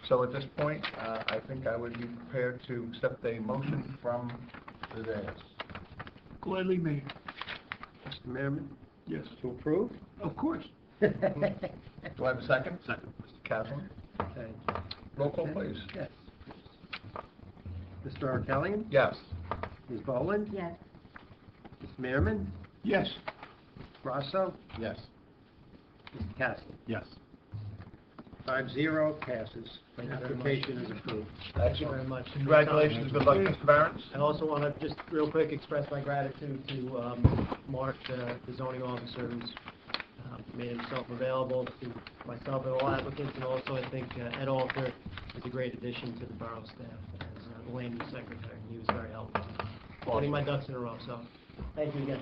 [SPEAKER 1] So at this point, I think I would be prepared to accept a motion from the dais.
[SPEAKER 4] Gladly made.
[SPEAKER 2] Mr. Merriman,
[SPEAKER 4] Yes.
[SPEAKER 2] to approve?
[SPEAKER 4] Of course.
[SPEAKER 1] Do I have a second?
[SPEAKER 2] Second.
[SPEAKER 1] Mr. Kaplan?
[SPEAKER 2] Okay.
[SPEAKER 1] Roll call, please.
[SPEAKER 2] Yes. Mr. Arkelian?
[SPEAKER 1] Yes.
[SPEAKER 2] Ms. Boland?
[SPEAKER 3] Yes.
[SPEAKER 2] Mr. Merriman?
[SPEAKER 4] Yes.
[SPEAKER 2] Rosso?
[SPEAKER 1] Yes.
[SPEAKER 2] Mr. Castle?
[SPEAKER 7] Yes.
[SPEAKER 2] 5-0 passes.
[SPEAKER 6] Thank you very much.
[SPEAKER 2] Application is approved.
[SPEAKER 6] Thank you very much.
[SPEAKER 1] Congratulations, good luck, Mr. Barron's.
[SPEAKER 6] I also want to just real quick express my gratitude to Mark, the zoning officer, who's made himself available to myself and all applicants, and also I think Ed Alter is a great addition to the borough staff as the land use secretary. He was very helpful. Putting my ducks in a row, so thank you again.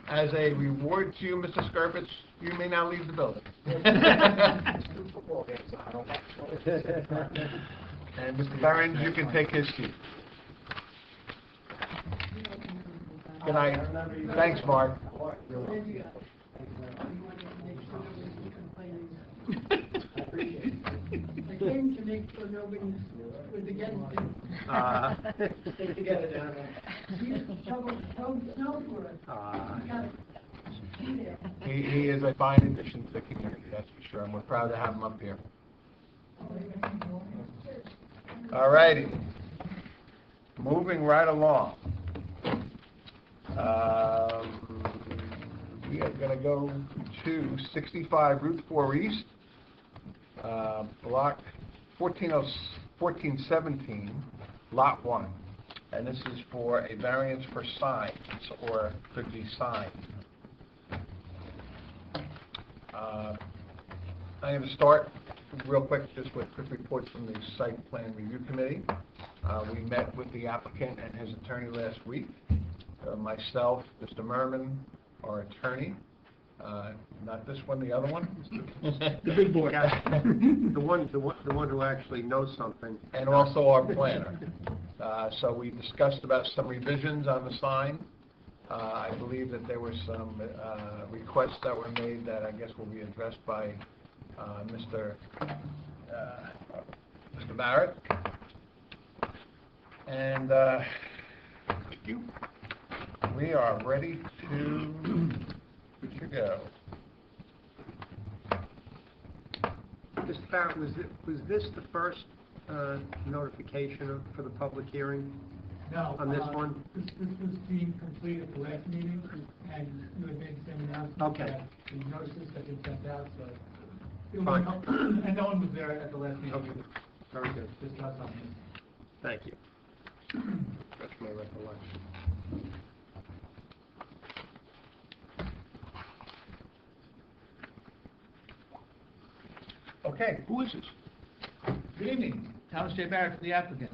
[SPEAKER 1] As a reward to you, Mr. Skirpitz, you may now leave the building. And Mr. Barron, you can take his seat. Good night. Thanks, Mark.
[SPEAKER 10] Again, to make sure nobody was against it.
[SPEAKER 6] Stick together down there.
[SPEAKER 10] You don't snow for us. You gotta be there.
[SPEAKER 1] He is a fine addition to the community, that's for sure, and we're proud to have him up here. All righty. Moving right along. We are going to go to 65 Route 4 East, block 1417, Lot 1. And this is for a variance for signs, or could be signs. I'm going to start real quick just with quick reports from the Site Plan Review Committee. We met with the applicant and his attorney last week. Myself, Mr. Merman, our attorney, not this one, the other one.
[SPEAKER 4] The big boy.
[SPEAKER 2] The one who actually knows something.
[SPEAKER 1] And also our planner. So we discussed about some revisions on the sign. I believe that there were some requests that were made that I guess will be addressed by Mr. Barrett. And
[SPEAKER 4] Thank you.
[SPEAKER 1] we are ready to go.
[SPEAKER 2] Mr. Barrett, was this the first notification for the public hearing?
[SPEAKER 5] No.
[SPEAKER 2] On this one?
[SPEAKER 5] This was being completed at the last meeting, and you had made the same announcement.
[SPEAKER 2] Okay.
[SPEAKER 5] That the notices had been sent out, so.
[SPEAKER 2] Fine.
[SPEAKER 5] And no one was there at the last meeting.
[SPEAKER 2] Okay. Very good.
[SPEAKER 5] Just not something.
[SPEAKER 2] Thank you. That's my recollection.
[SPEAKER 1] Okay.
[SPEAKER 4] Who is this?
[SPEAKER 5] Good evening, Thomas J. Barrett for the applicant.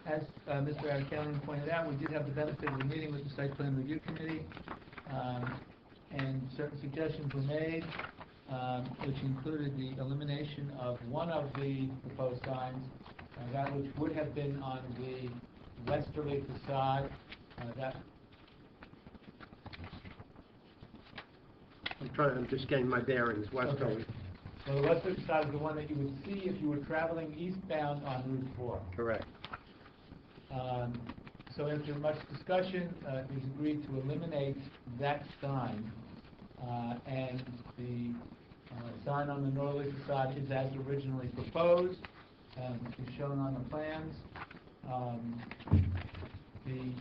[SPEAKER 5] As Mr. Arkelian pointed out, we did have the benefit of a meeting with the Site Plan Review Committee, and certain suggestions were made, which included the elimination of one of the proposed signs, that which would have been on the westerly facade.
[SPEAKER 2] I'm just getting my bearings, westerly.
[SPEAKER 5] Okay. So the westerly facade is the one that you would see if you were traveling eastbound on Route 4.
[SPEAKER 2] Correct.
[SPEAKER 5] So after much discussion, it was agreed to eliminate that sign, and the sign on the northerly facade is as originally proposed, which is shown on the plans. The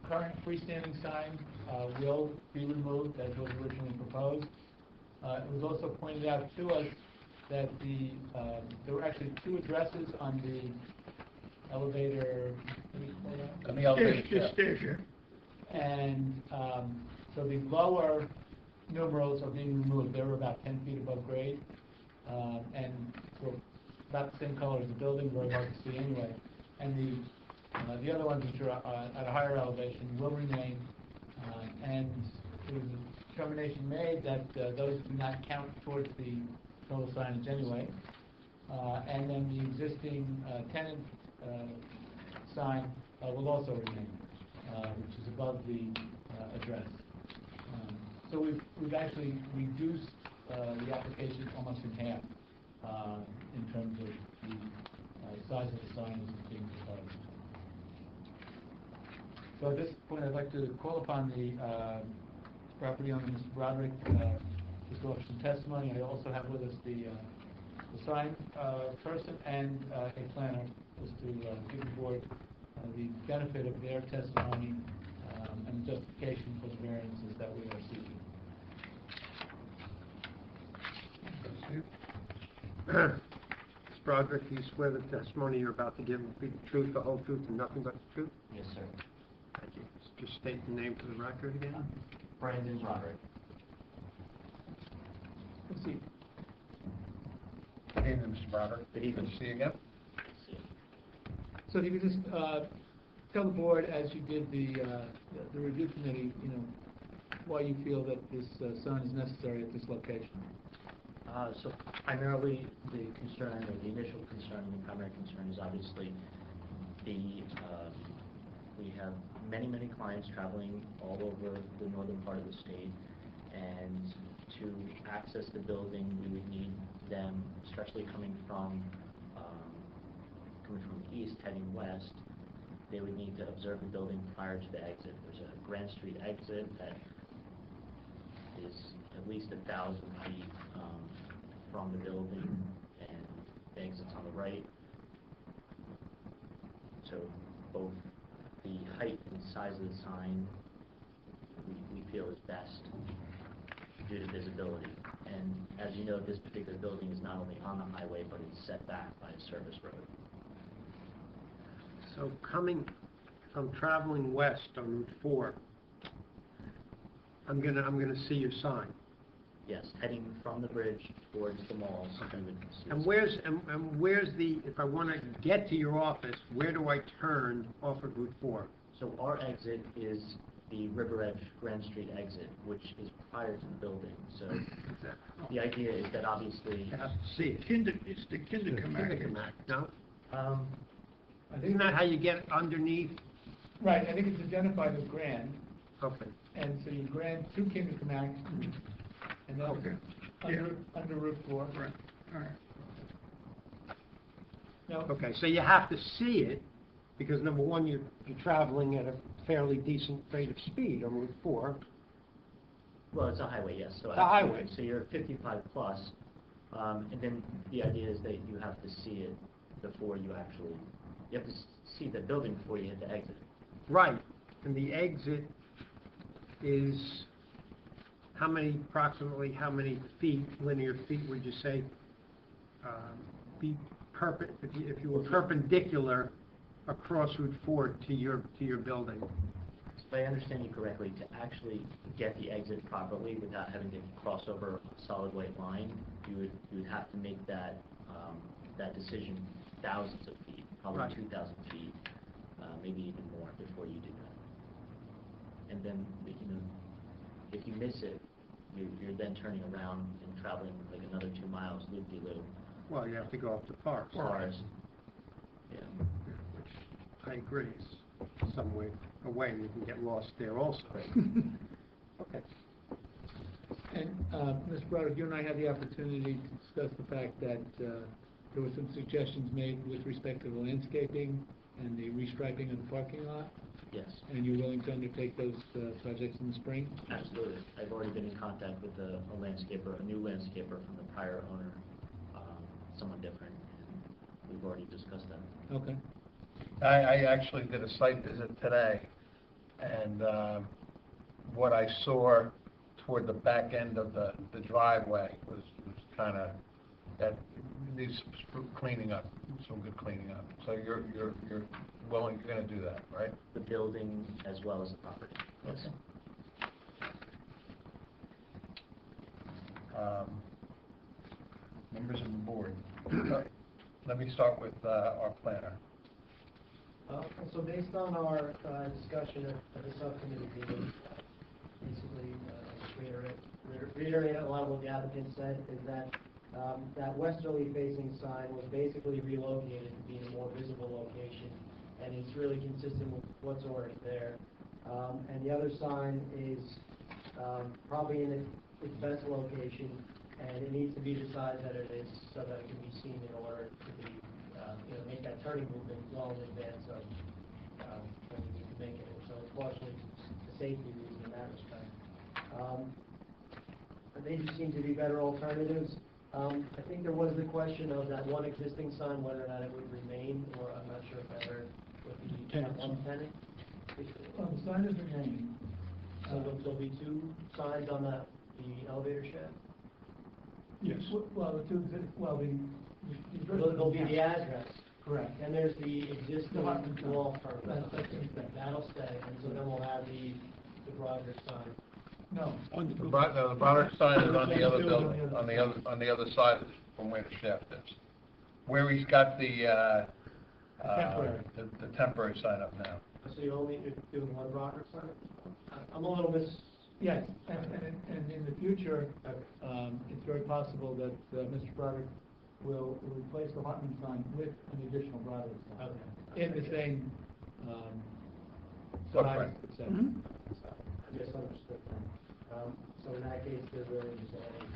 [SPEAKER 5] current freestanding sign will be removed as was originally proposed. It was also pointed out to us that there were actually two addresses on the elevator.
[SPEAKER 1] On the elevator.
[SPEAKER 4] Just stairs here.
[SPEAKER 5] And so the lower numerals are being removed. They were about 10 feet above grade, and so about the same color as the building, very hard to see anyway. And the other ones, which are at a higher elevation, will remain. And there was a determination made that those do not count towards the total signage anyway. And then the existing tenant sign will also remain, which is above the address. So we've actually reduced the application almost in half in terms of the size of the sign as being proposed. So at this point, I'd like to call upon the property owner, Mr. Broderick, to go over some testimony. I also have with us the sign person and a planner, just to give the board the benefit of their testimony and justification for the variances that we are seeking.
[SPEAKER 2] Mr. Broderick, do you swear the testimony you're about to give will be the truth, the whole truth, and nothing but the truth?
[SPEAKER 11] Yes, sir.
[SPEAKER 2] Thank you. Just state the name for the record again.
[SPEAKER 11] Brandon Broderick.
[SPEAKER 5] Proceed.
[SPEAKER 1] Good evening, Mr. Broderick.
[SPEAKER 11] Good evening.
[SPEAKER 1] Good to see you again.
[SPEAKER 5] So if you could just tell the board, as you did the review committee, why you feel that this sign is necessary at this location.
[SPEAKER 11] So primarily the concern, or the initial concern, the primary concern is obviously we have many clients traveling all over the northern part of the state, and to access the building, we would need them, especially coming from the east heading west, they would need to observe the building prior to the exit. There's a Grand Street exit that is at least 1,000 feet from the building, and the exit's on the right. So both the height and size of the sign we feel is best due to visibility. And as you know, this particular building is not only on the highway, but it's set back by a service road.
[SPEAKER 2] So I'm traveling west on Route 4. I'm gonna see your sign.
[SPEAKER 11] Yes, heading from the bridge towards the malls.
[SPEAKER 2] Okay.
[SPEAKER 11] You would see
[SPEAKER 2] And
[SPEAKER 11] the
[SPEAKER 2] where's the, if I want to get to your office, where do I turn off of Route 4?
[SPEAKER 11] So our exit is the River Edge Grand Street exit, which is prior to the building. So the idea is that obviously...
[SPEAKER 2] You have to see it.
[SPEAKER 4] It's the Kinderkamak.
[SPEAKER 2] No?
[SPEAKER 5] I think
[SPEAKER 2] Isn't that how you get underneath?
[SPEAKER 5] right. I think it's identified as Grand,
[SPEAKER 2] Okay.
[SPEAKER 5] and so you Grand to Kinderkamak, and then
[SPEAKER 4] Okay. Yeah.
[SPEAKER 5] under Route 4.
[SPEAKER 4] Right, all right.
[SPEAKER 5] No.
[SPEAKER 2] Okay, so you have to see it, because number one, you're traveling at a fairly decent rate of speed on Route 4.
[SPEAKER 11] Well, it's a highway, yes. So
[SPEAKER 2] It's a highway.
[SPEAKER 11] So you're 55 plus, and then the idea is that you have to see it before you actually... You have to see the building before you hit the exit.
[SPEAKER 2] Right, and the exit is approximately how many feet, linear feet, would you say, be if you were perpendicular across Route 4 to your building?
[SPEAKER 11] If I understand you correctly, to actually get the exit properly without having to cross over a solid white line, you would have to make that decision thousands of feet, probably
[SPEAKER 2] Right.
[SPEAKER 11] 2,000 feet, maybe even more before you do that. And then, if you miss it, you're then turning around and traveling like another 2 miles loop-de-loop.
[SPEAKER 2] Well, you have to go up to Park.
[SPEAKER 11] Cars. Yeah.
[SPEAKER 2] Which I agree is some way away, and you can get lost there also. Okay.
[SPEAKER 5] And Mr. Broderick, you and I had the opportunity to discuss the fact that there were some suggestions made with respect to the landscaping and the restriping of the parking lot,
[SPEAKER 11] Yes.
[SPEAKER 5] and you're willing to undertake those projects in the spring?
[SPEAKER 11] Absolutely. I've already been in contact with a new landscaper from the prior owner, someone different, and we've already discussed that.
[SPEAKER 5] Okay.
[SPEAKER 1] I actually did a site visit today, and what I saw toward the back end of the driveway was kind of, that needs cleaning up, some good cleaning up. So you're going to do that, right?
[SPEAKER 11] The building as well as the property. Yes.
[SPEAKER 1] Members of the board, let me start with our planner.
[SPEAKER 6] So based on our discussion at the subcommittee meeting, basically, reiterate a lot of what the applicant said, is that that westerly facing sign was basically relocated to be in a more visible location, and it's really consistent with what's already there. And the other sign is probably in its best location, and it needs to be the size that it is so that it can be seen in order to be, make that turning movement well in advance of when you need to make it. And so it's partially a safety reason in that respect. They just seem to be better alternatives. I think there was the question of that one existing sign, whether or not it would remain, or I'm not sure if I heard what the one tenant.
[SPEAKER 5] Well, the sign is remaining.
[SPEAKER 6] So there'll be two signs on the elevator shaft?
[SPEAKER 5] Yes. Well, the two, well,
[SPEAKER 6] There'll be the address.
[SPEAKER 5] Correct.
[SPEAKER 6] And there's the existing wall for
[SPEAKER 5] That's instead.
[SPEAKER 6] that'll stay, and so then we'll have the Broderick sign.
[SPEAKER 5] No.
[SPEAKER 1] The Broderick sign is on the other building, on the other side from where the shaft is. Where he's got the temporary sign up now.
[SPEAKER 6] So you're only doing one Broderick sign? I'm a little
[SPEAKER 5] Yes, and in the future, it's very possible that Mr. Broderick will replace the Hartman sign with an additional Broderick sign.
[SPEAKER 6] Okay.
[SPEAKER 5] In the same,
[SPEAKER 1] Footprint.
[SPEAKER 5] size, et cetera.
[SPEAKER 6] I misunderstood then. So in that case, they're really just adding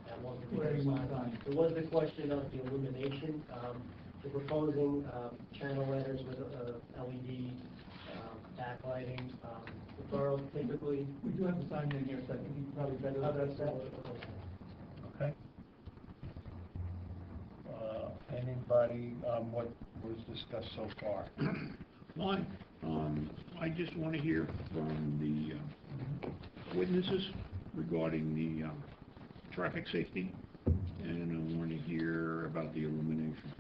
[SPEAKER 6] that one particular sign. There was the question of the illumination. We're proposing channel letters with LED backlighting. The borough typically...
[SPEAKER 5] We do have the sign in here, so I think you can probably better address that.
[SPEAKER 1] Okay. Anybody, what was discussed so far?
[SPEAKER 4] Fine. I just want to hear from the witnesses regarding the traffic safety, and I want to hear about the illumination.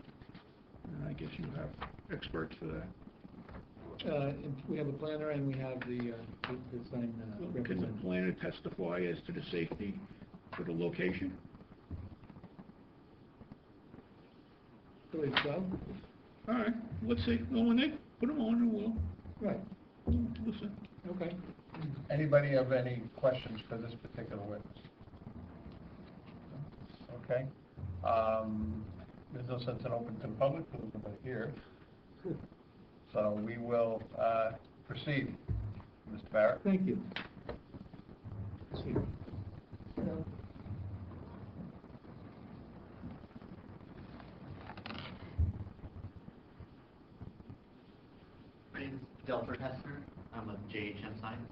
[SPEAKER 4] And I guess you have experts for that.
[SPEAKER 5] We have a planner and we have the sign
[SPEAKER 4] Can the
[SPEAKER 5] representative.
[SPEAKER 4] planner testify as to the safety for the location?
[SPEAKER 5] I believe so.
[SPEAKER 4] All right, let's see. Well, when they put them on, we'll
[SPEAKER 5] Right.
[SPEAKER 4] listen.
[SPEAKER 5] Okay.
[SPEAKER 1] Anybody have any questions for this particular witness? Okay. There's no sense in open to the public, because there's nobody here. So we will proceed. Mr. Barrett?
[SPEAKER 5] Thank you. See.
[SPEAKER 11] My name is Delbert Hessner. I'm of JHM Science.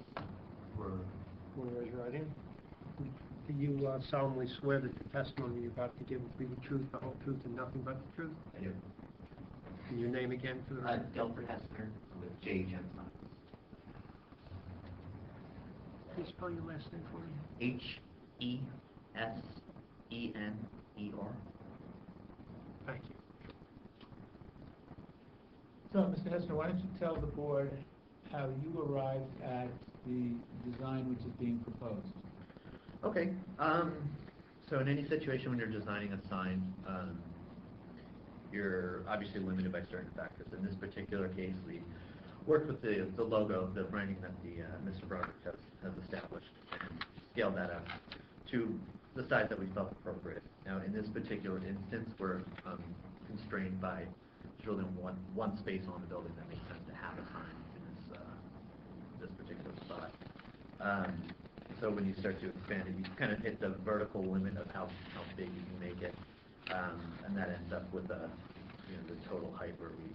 [SPEAKER 2] Will you raise your right hand? Do you solemnly swear that the testimony you're about to give will be the truth, the whole truth, and nothing but the truth?
[SPEAKER 11] I do.
[SPEAKER 2] And your name again for the record?
[SPEAKER 11] Delbert Hessner with JHM Science.
[SPEAKER 2] Can you spell your last name for me?
[SPEAKER 11] H-E-S-E-N-E-R.
[SPEAKER 2] Thank you.
[SPEAKER 5] So, Mr. Hessner, why don't you tell the board how you arrived at the design which is being proposed?
[SPEAKER 11] Okay. So in any situation when you're designing a sign, you're obviously limited by certain factors. In this particular case, we worked with the logo, the branding that Mr. Broderick has established, and scaled that up to the size that we felt appropriate. Now, in this particular instance, we're constrained by really one space on the building that makes sense to have a sign in this particular spot. So when you start to expand it, you kind of hit the vertical limit of how big you can make it, and that ends up with the total height where we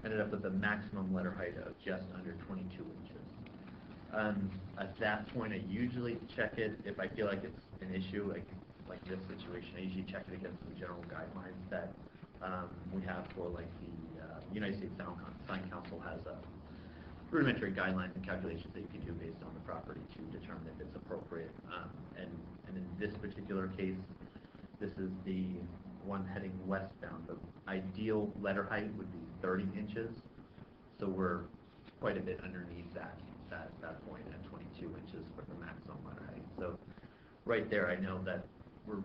[SPEAKER 11] ended up with a maximum letter height of just under 22 inches. At that point, I usually check it if I feel like it's an issue, like this situation. I usually check it against the general guidelines that we have for like the United States Sign Council has rudimentary guidelines and calculations that you can do based on the property to determine if it's appropriate. And in this particular case, this is the one heading westbound. The ideal letter height would be 30 inches, so we're quite a bit underneath that point at 22 inches for the maximum letter height. So right there, I know that we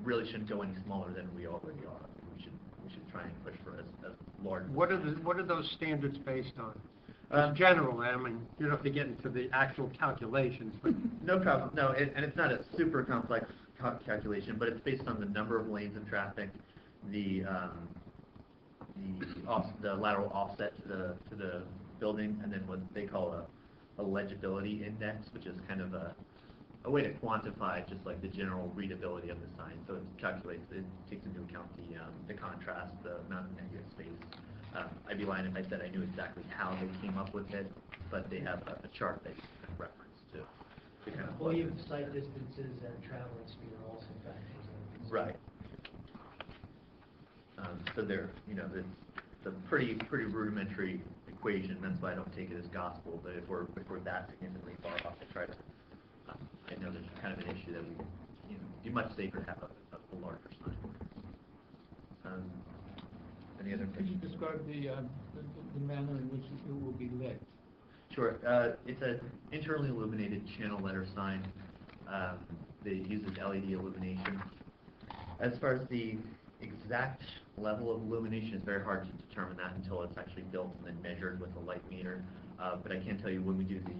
[SPEAKER 11] really shouldn't go any smaller than we already are. We should try and push for as large.
[SPEAKER 2] What are those standards based on? General, I mean, you don't have to get into the actual calculations, but...
[SPEAKER 11] No problem. No, and it's not a super complex calculation, but it's based on the number of lanes of traffic, the lateral offset to the building, and then what they call a legibility index, which is kind of a way to quantify just like the general readability of the sign. So it calculates, it takes into account the contrast, the amount of negative space. I'd be lying if I said I knew exactly how they came up with it, but they have a chart that you can reference to kind
[SPEAKER 6] I
[SPEAKER 11] of
[SPEAKER 6] believe site distances and traveling speed are also factors in.
[SPEAKER 11] right. So they're, you know, it's a pretty rudimentary equation. That's why I don't take it as gospel. But if we're that significantly far off, I try to. I know there's kind of an issue that we, you know, be much safer to have a larger sign. Any other
[SPEAKER 5] Could you
[SPEAKER 11] questions?
[SPEAKER 5] describe the manner in which it will be lit?
[SPEAKER 11] Sure. It's an internally illuminated channel letter sign. It uses LED illumination. As far as the exact level of illumination, it's very hard to determine that until it's actually built and then measured with a light meter. But I can tell you when we do the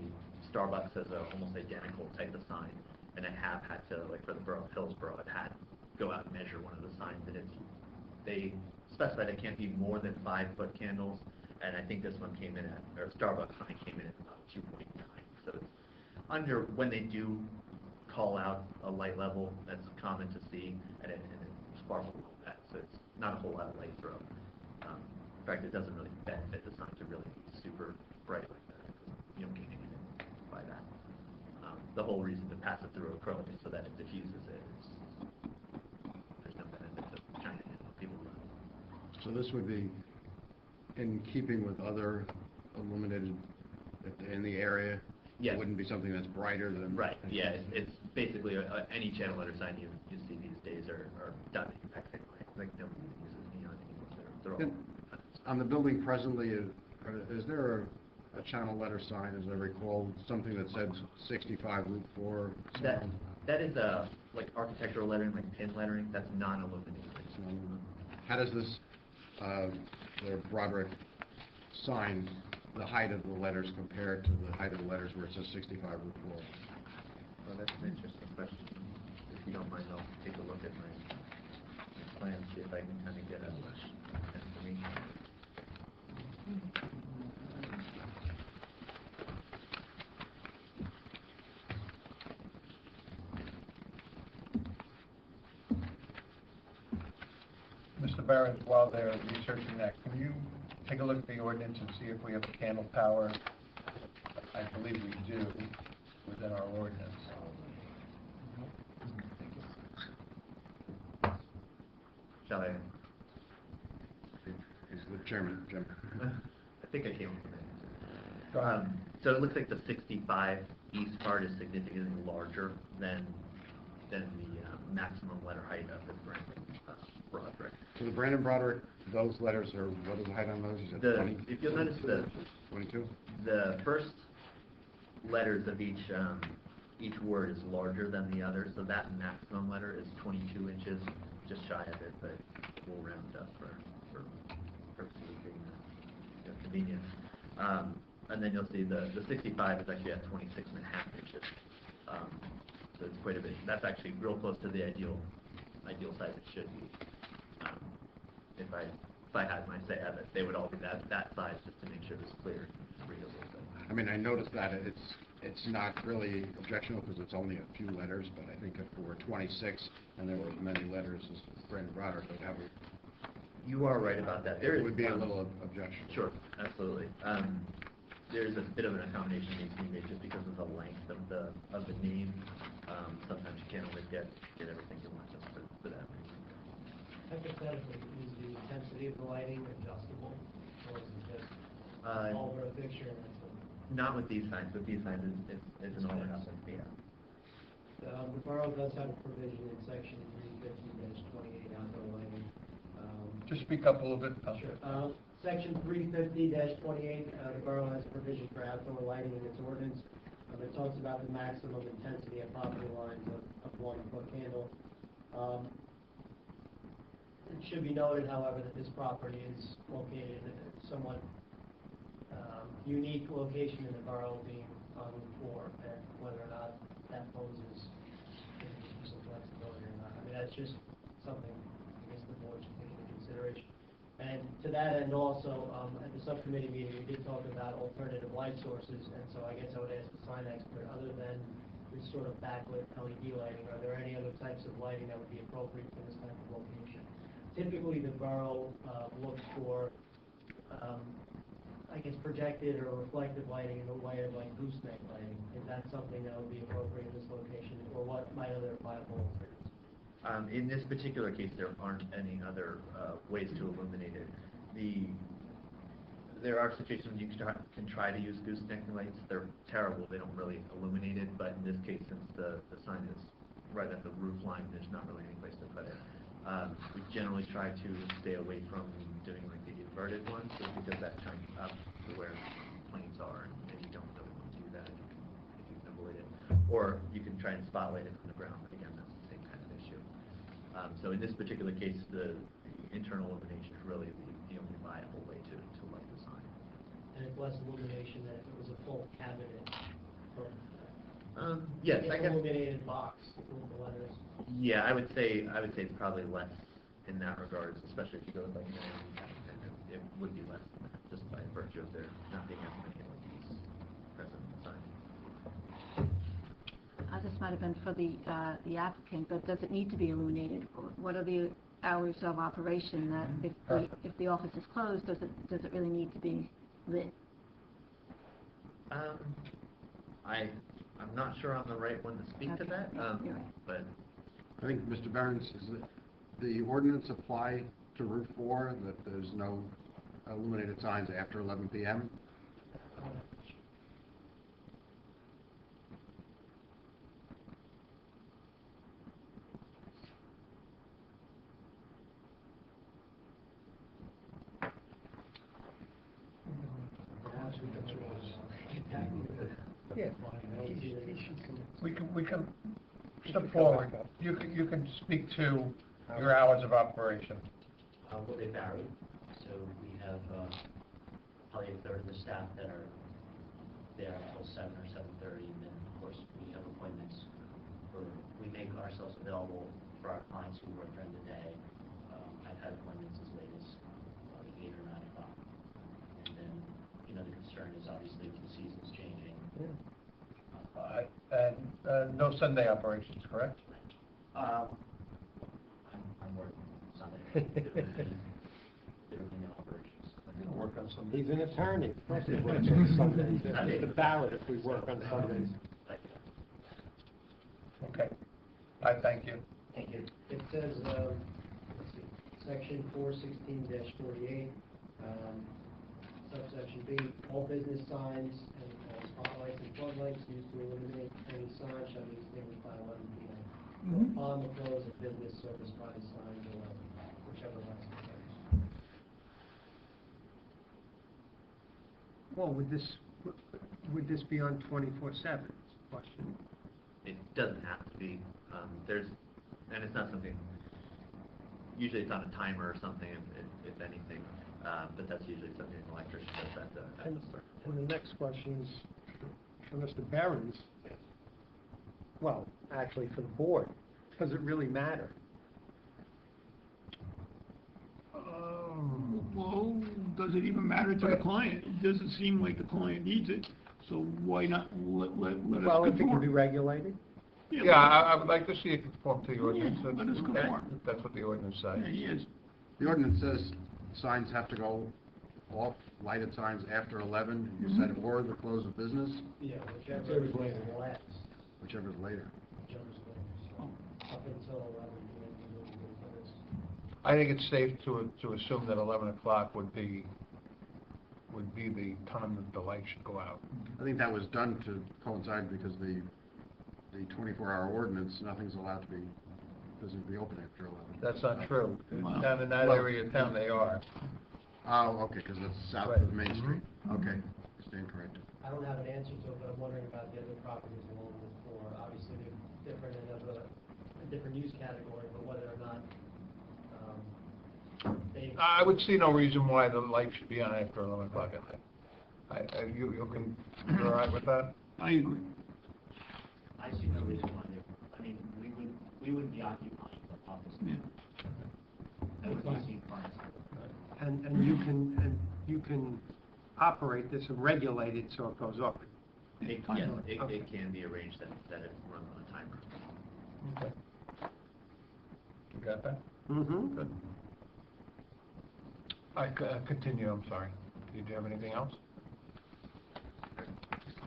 [SPEAKER 11] Starbucks as a almost identical type of sign, and I have had to, like for the Borough of Hillsborough, I've had to go out and measure one of the signs, and they specified it can't be more than 5-foot candles, and I think this one came in at, or Starbucks sign came in at about 2.9. So it's under, when they do call out a light level, that's common to see, and it's far below that, so it's not a whole lot of light throw. In fact, it doesn't really benefit the sign to really be super bright like that. You don't gain anything by that. The whole reason to pass it through acrylic is so that it diffuses it. There's no benefit to shining it on people.
[SPEAKER 7] So this would be in keeping with other illuminated in the area?
[SPEAKER 11] Yes.
[SPEAKER 7] It wouldn't be something that's brighter than...
[SPEAKER 11] Right, yeah, it's basically any channel letter sign you see these days are done exactly like nobody uses neon anymore. They're all...
[SPEAKER 7] On the building presently, is there a channel letter sign, as I recall, something that said 65 Route 4?
[SPEAKER 11] That is like architectural lettering, like pin lettering. That's non-illuminated.
[SPEAKER 7] How does this, the Broderick sign, the height of the letters compare to the height of the letters where it says 65 Route 4?
[SPEAKER 11] Well, that's an interesting question. If you don't mind, I'll take a look at my plan, see if I can kind of get a information.
[SPEAKER 1] Mr. Barron, while they're researching that, can you take a look at the ordinance and see if we have the candle power? I believe we do within our ordinance.
[SPEAKER 11] Shall I?
[SPEAKER 7] He's the chairman, Jim.
[SPEAKER 11] I think I came up with that. So it looks like the 65 east part is significantly larger than the maximum letter height of the Brandon Broderick.
[SPEAKER 7] So the Brandon Broderick, those letters are, what is the height on those? Is it 20?
[SPEAKER 11] If you'll notice
[SPEAKER 7] 22?
[SPEAKER 11] The first letters of each word is larger than the other, so that maximum letter is 22 inches, just shy of it, but we'll round up for purposes of being convenient. And then you'll see the 65 is actually at 26.5 inches. So it's quite a bit. That's actually real close to the ideal size it should be. If I had my say of it, they would all be that size just to make sure it's clear and readable.
[SPEAKER 7] I mean, I noticed that it's not really objectionable because it's only a few letters, but I think if it were 26 and there were as many letters as Brandon Broderick would have,
[SPEAKER 11] you are right about that.
[SPEAKER 7] There would be a little objection.
[SPEAKER 11] Sure, absolutely. There's a bit of an accommodation needs to be made just because of the length of the name. Sometimes you can't always get everything you want just for that reason.
[SPEAKER 6] Hypothetically, is the intensity of the lighting adjustable, or is it just all over a fixture and that's it?
[SPEAKER 11] Not with these signs. With these signs, it's an all-around. Yeah.
[SPEAKER 6] The borough does have a provision in section 350-28 outdoor lighting.
[SPEAKER 1] Just speak up a little bit.
[SPEAKER 6] Sure. Section 350-28, the borough has a provision for outdoor lighting in its ordinance. It talks about the maximum intensity at property lines of 1-foot candle. It should be noted, however, that this property is located in a somewhat unique location in the borough, being on Route 4, and whether or not that poses some flexibility or not. I mean, that's just something I guess the board should take into consideration. And to that end also, at the subcommittee meeting, we did talk about alternative light sources, and so I guess I would ask the sign expert, other than this sort of backlit LED lighting, are there any other types of lighting that would be appropriate for this type of location? Typically, the borough looks for, I guess, projected or reflective lighting in the way of like gooseneck lighting. Is that something that would be appropriate in this location, or what might other viable alternatives?
[SPEAKER 11] In this particular case, there aren't any other ways to illuminate it. There are situations when you can try to use gooseneck lights. They're terrible. They don't really illuminate it. But in this case, since the sign is right at the roof line, there's not really any place to put it. We generally try to stay away from doing like the inverted ones, just because that shines up to where planes are, and you don't really want to do that if you can avoid it. Or you can try and spotlight it from the ground, but again, that's the same kind of issue. So in this particular case, the internal illumination is really the only viable way to light the sign.
[SPEAKER 6] And it's less illumination than if it was a full cabinet or
[SPEAKER 11] Yes, I guess.
[SPEAKER 6] illuminated box with the letters.
[SPEAKER 11] Yeah, I would say it's probably less in that regard, especially if you go with like an LED cabinet. It would be less than that, just by virtue of there not being as many LEDs present in the sign.
[SPEAKER 3] This might have been for the applicant, but does it need to be illuminated? What are the hours of operation that if the office is closed, does it really need to be lit?
[SPEAKER 11] I'm not sure I'm the right one to speak to that,
[SPEAKER 3] You're right.
[SPEAKER 11] but
[SPEAKER 7] I think, Mr. Behrens, is that the ordinance apply to Route 4, that there's no illuminated signs after 11 p.m.?
[SPEAKER 1] Yeah. We can step forward. You can speak to your hours of operation.
[SPEAKER 11] well, they vary. So we have probably a third of the staff that are there until 7 or 7:30, and then of course we have appointments we make ourselves available for our clients who work during the day. I've had appointments as late as 8 or 9 o'clock. And then, the concern is obviously with the seasons changing.
[SPEAKER 1] And no Sunday operations, correct?
[SPEAKER 11] I'm working Sunday. There will be no operations.
[SPEAKER 1] I'm gonna work on Sunday.
[SPEAKER 2] He's an attorney. Of course he works on Sundays. It's the ballot if we work on Sundays.
[SPEAKER 1] Okay. I thank you.
[SPEAKER 11] Thank you.
[SPEAKER 6] It says, let's see, section 416-48, subsection B, all business signs and spotlights and floodlights used to illuminate any sign shall be extinguished by 11 p.m. On the close of business, service by signs 11, whichever last occurs.
[SPEAKER 2] Well, would this be on 24/7? Question.
[SPEAKER 11] It doesn't have to be. And it's not something, usually it's on a timer or something, if anything, but that's usually something an electrician does at the start.
[SPEAKER 2] And the next question is for Mr. Behrens. Well, actually for the board. Does it really matter?
[SPEAKER 4] Well, does it even matter to the client? It doesn't seem like the client needs it, so why not let us
[SPEAKER 2] Well, if it can be
[SPEAKER 4] conform?
[SPEAKER 2] regulated?
[SPEAKER 1] Yeah, I would like to see it conform to the ordinance.
[SPEAKER 4] Yeah, let us conform.
[SPEAKER 1] That's what the ordinance says.
[SPEAKER 4] Yeah, he is.
[SPEAKER 7] The ordinance says signs have to go off, lighted signs after 11, you said, or the close of business,
[SPEAKER 6] Yeah, whichever is last,
[SPEAKER 7] whichever's later.
[SPEAKER 6] whichever's last. Up until 11 p.m.
[SPEAKER 1] I think it's safe to assume that 11 o'clock would be the time that the light should go out.
[SPEAKER 7] I think that was done to coincide because the 24-hour ordinance, nothing's allowed to be, doesn't be open after 11.
[SPEAKER 1] That's not true.
[SPEAKER 4] Wow.
[SPEAKER 1] Down in that area of town, they are.
[SPEAKER 7] Oh, okay, because it's south
[SPEAKER 1] Right.
[SPEAKER 7] of Main Street. Okay, stand corrected.
[SPEAKER 6] I don't have an answer to it, but I'm wondering about the other properties along the four. Obviously, they're different and of a different use category, but whether or not they...
[SPEAKER 1] I would see no reason why the light should be on after 11 o'clock at night. You're all right with that?
[SPEAKER 4] I agree.
[SPEAKER 11] I see no reason why we wouldn't be occupying the office.
[SPEAKER 4] Yeah.
[SPEAKER 11] That would be seen clients.
[SPEAKER 2] And you can operate this and regulate it so it goes up
[SPEAKER 11] It can be arranged that it runs on a timer.
[SPEAKER 1] Okay. You got that?
[SPEAKER 2] Mm-hmm.
[SPEAKER 1] Good. I continue, I'm sorry. Did you have anything else?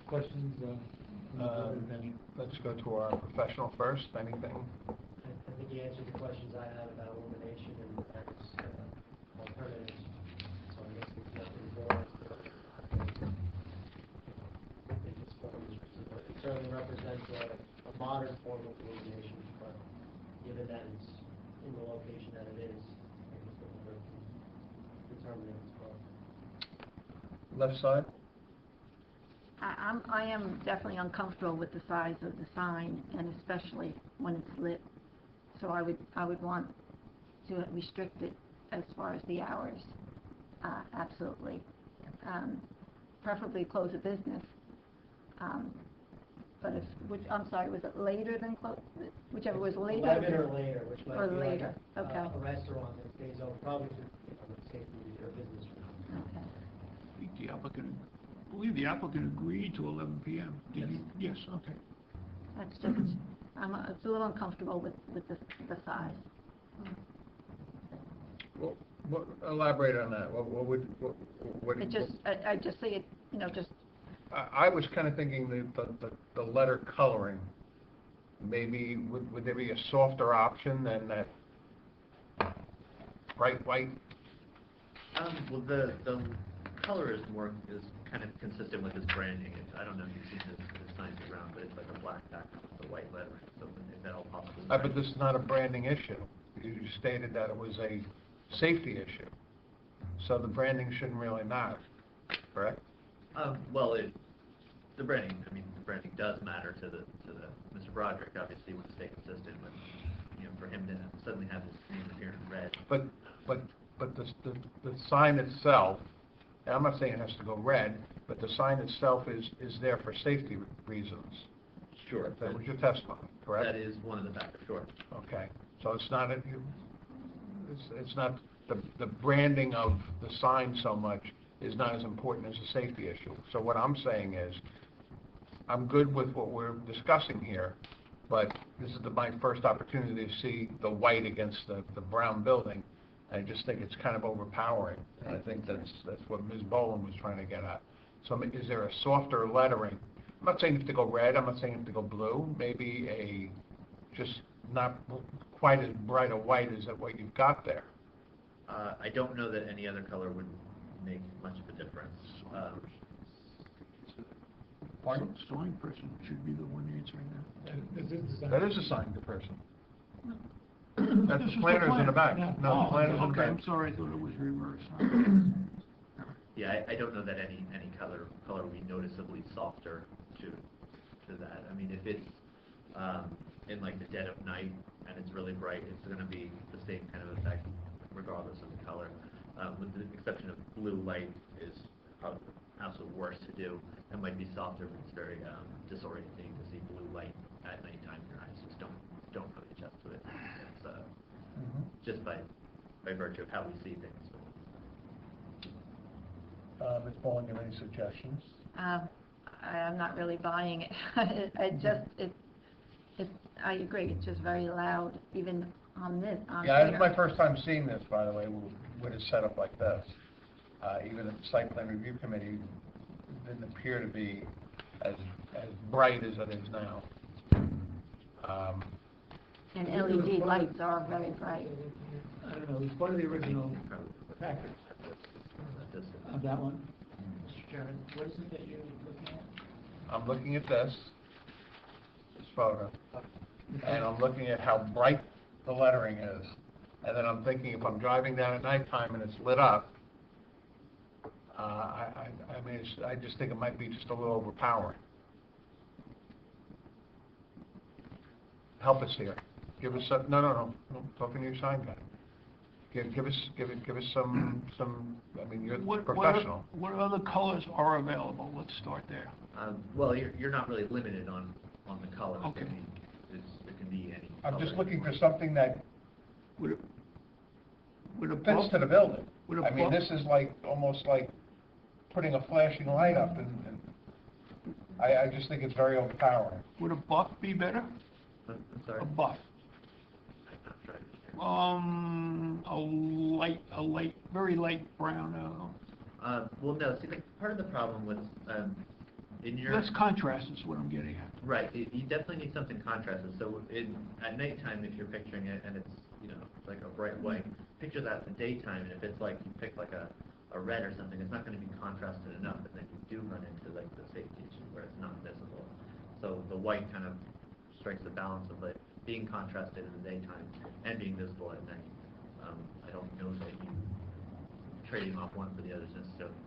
[SPEAKER 5] Questions, from the board, if any?
[SPEAKER 1] Let's go to our professional first. Anything?
[SPEAKER 6] I think you answered the questions I had about illumination and alternatives. So I guess it's up to the board. It certainly represents a modern form of illumination, but given that it's in the location that it is, I guess the board can determine it as well.
[SPEAKER 1] Left side?
[SPEAKER 3] I am definitely uncomfortable with the size of the sign, and especially when it's lit. So I would want to restrict it as far as the hours, absolutely. Preferably close a business. But I'm sorry, was it later than close? Whichever was later.
[SPEAKER 6] 11 or later, which might
[SPEAKER 3] Or
[SPEAKER 6] be
[SPEAKER 3] later,
[SPEAKER 6] like
[SPEAKER 3] okay.
[SPEAKER 6] a restaurant that stays open, probably to safety or business.
[SPEAKER 3] Okay.
[SPEAKER 4] I believe the applicant agreed to 11 p.m. Did you? Yes, okay.
[SPEAKER 3] That's just, it's a little uncomfortable with the size.
[SPEAKER 1] Well, elaborate on that. What
[SPEAKER 3] It just, I just see it, just,
[SPEAKER 1] I was kind of thinking the letter coloring. Maybe, would there be a softer option than that bright white?
[SPEAKER 11] Well, the color is kind of consistent with his branding. I don't know if you've seen his signs around, but it's like a black background with the white lettering, so if that'll possibly...
[SPEAKER 1] But this is not a branding issue. You stated that it was a safety issue. So the branding shouldn't really matter, correct?
[SPEAKER 11] Well, the branding does matter to Mr. Broderick, obviously, wants to stay consistent with, for him to suddenly have his name appear in red.
[SPEAKER 1] But the sign itself, and I'm not saying it has to go red, but the sign itself is there for safety reasons.
[SPEAKER 11] Sure.
[SPEAKER 1] That was your testimony, correct?
[SPEAKER 11] That is one of the factors, sure.
[SPEAKER 1] Okay, so it's not the branding of the sign so much is not as important as a safety issue. So what I'm saying is, I'm good with what we're discussing here, but this is my first opportunity to see the white against the brown building. I just think it's kind of overpowering, and I think that's what Ms. Boland was trying to get at. So is there a softer lettering? I'm not saying you have to go red, I'm not saying you have to go blue, maybe just not quite as bright a white as what you've got there.
[SPEAKER 11] I don't know that any other color would make much of a difference.
[SPEAKER 1] Pardon?
[SPEAKER 4] Sign person should be the one answering that.
[SPEAKER 1] That is assigned to person. That's
[SPEAKER 4] This
[SPEAKER 1] the
[SPEAKER 4] is
[SPEAKER 1] planners in the back.
[SPEAKER 4] Yeah.
[SPEAKER 1] No, the planners in the
[SPEAKER 4] Okay,
[SPEAKER 1] back.
[SPEAKER 4] I'm sorry, I thought it was reversed.
[SPEAKER 11] Yeah, I don't know that any color would be noticeably softer to that. I mean, if it's in like the dead of night and it's really bright, it's going to be the same kind of effect regardless of the color. With the exception of blue light is probably absolute worst to do. It might be softer, but it's very disorienting to see blue light at nighttime. Your eyes just don't really adjust to it. It's just by virtue of how we see things.
[SPEAKER 1] Ms. Boland, you have any suggestions?
[SPEAKER 3] I'm not really buying it. I agree, it's just very loud, even on this,
[SPEAKER 1] Yeah, it's my first time seeing this, by the way, when it's set up like this. Even at the site plan review committee, it didn't appear to be as bright as it is now.
[SPEAKER 3] And LED lights are very bright.
[SPEAKER 5] I don't know, it was part of the original package of that one. Mr. Chairman, what is it that you're looking at?
[SPEAKER 1] I'm looking at this photo, and I'm looking at how bright the lettering is. And then I'm thinking, if I'm driving down at nighttime and it's lit up, I just think it might be just a little overpowering. Help us here. Give us some. No. Talking to your sign guy. Give us some. I mean, you're the professional.
[SPEAKER 4] What other colors are available? Let's start there.
[SPEAKER 11] Well, you're not really limited on the color.
[SPEAKER 4] Okay.
[SPEAKER 11] It can be any.
[SPEAKER 1] I'm
[SPEAKER 11] color.
[SPEAKER 1] just looking for something that
[SPEAKER 4] Would a
[SPEAKER 1] fits
[SPEAKER 4] bulb-
[SPEAKER 1] to the building.
[SPEAKER 4] would a
[SPEAKER 1] I mean,
[SPEAKER 4] bulb-
[SPEAKER 1] this is like almost like putting a flashing light up, and I just think it's very overpowering.
[SPEAKER 4] Would a buff be better?
[SPEAKER 11] I'm sorry?
[SPEAKER 4] A buff?
[SPEAKER 11] I'm not sure.
[SPEAKER 4] A light, very light brown, I don't know.
[SPEAKER 11] Well, no, see, part of the problem with, in your...
[SPEAKER 4] Less contrast is what I'm getting at.
[SPEAKER 11] Right, you definitely need something contrasted, so at nighttime, if you're picturing it, and it's, you know, like a bright white, picture that in the daytime, and if it's like, you pick like a red or something, it's not gonna be contrasted enough, and then you do run into like the safety issue where it's not visible. So the white kind of strikes the balance of like being contrasted in the daytime and being visible at night. I don't know that you trading off one for the other is necessarily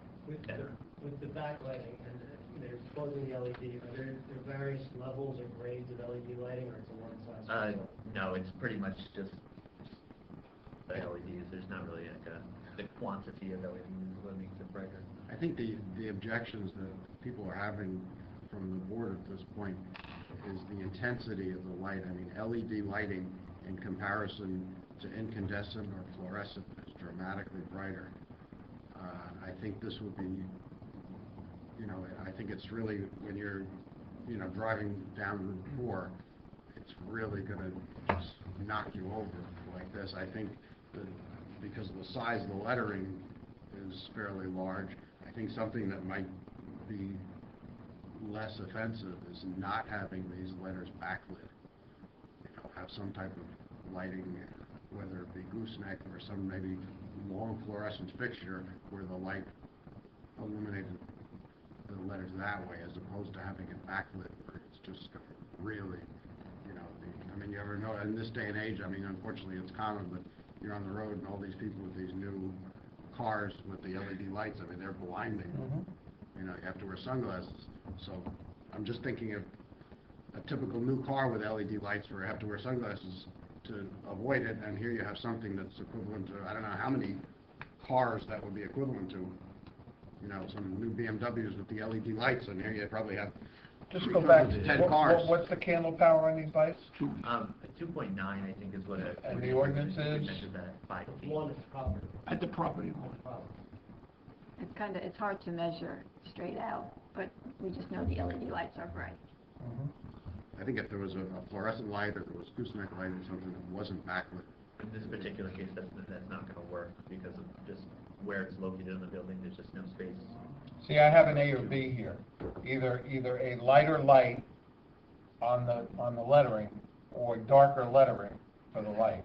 [SPEAKER 11] better.
[SPEAKER 6] With the backlighting, and they're exposing the LED, are there various levels or grades of LED lighting, or it's a one-size-fits-all?
[SPEAKER 11] No, it's pretty much just the LEDs. There's not really like the quantity of LEDs is what makes it brighter.
[SPEAKER 7] I think the objections that people are having from the board at this point is the intensity of the light. I mean, LED lighting in comparison to incandescent or fluorescent is dramatically brighter. I think this would be, you know, I think it's really, when you're, you know, driving down Route 4, it's really going to just knock you over like this. I think that because of the size of the lettering is fairly large, I think something that might be less offensive is not having these letters backlit. You know, have some type of lighting, whether it be gooseneck or some maybe long fluorescent fixture where the light illuminated the letters that way, as opposed to having it backlit where it's just really, you know, I mean, you ever know, in this day and age, I mean, unfortunately it's common, but you're on the road and all these people with these new cars with the LED lights, I mean, they're blinding. You know, you have to wear sunglasses. So I'm just thinking of a typical new car with LED lights where you have to wear sunglasses to avoid it, and here you have something that's equivalent to, I don't know how many cars that would be equivalent to, you know, some new BMWs with the LED lights, and here you probably have
[SPEAKER 1] Just go back,
[SPEAKER 7] 10 cars.
[SPEAKER 1] what's the candle power on these lights?
[SPEAKER 11] 2.9, I think, is what it.
[SPEAKER 1] And the ordinance is?
[SPEAKER 11] Measured that 5 feet.
[SPEAKER 6] One is property.
[SPEAKER 4] At the property line.
[SPEAKER 3] It's hard to measure straight out, but we just know the LED lights are bright.
[SPEAKER 7] I think if there was a fluorescent light or there was gooseneck light or something that wasn't backlit.
[SPEAKER 11] In this particular case, that's not going to work because of just where it's located in the building. There's just no space.
[SPEAKER 1] See, I have an A or B here. Either a lighter light on the lettering or darker lettering for the light.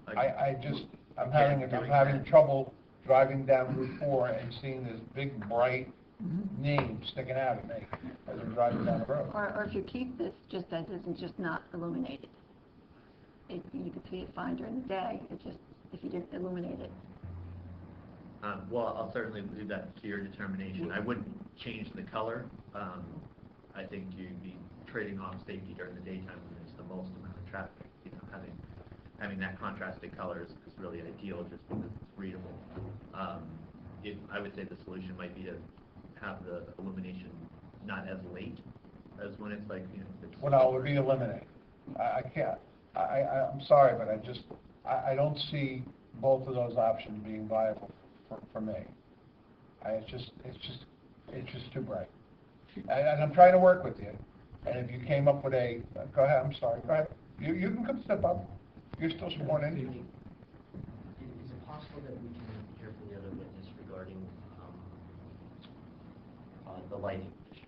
[SPEAKER 1] I'm having trouble driving down Route 4 and seeing this big bright name sticking out at me as I'm driving down the road.
[SPEAKER 3] Or if you keep this just as is and just not illuminated. You could see it fine during the day, if you didn't illuminate it.
[SPEAKER 11] Well, I'll certainly leave that to your determination. I wouldn't change the color. I think you'd be trading off safety during the daytime when there's the most amount of traffic. You know, having that contrasted color is really ideal just because it's readable. I would say the solution might be to have the illumination not as late as when it's like, you know, it's...
[SPEAKER 1] Well, no, it would be eliminated. I can't. I'm sorry, but I don't see both of those options being viable for me. It's just too bright. And I'm trying to work with you. And if you came up with go ahead, I'm sorry, go ahead. You can come step up. You're still sworn in.
[SPEAKER 11] Is it possible that we can hear from the other witness regarding the lighting issue?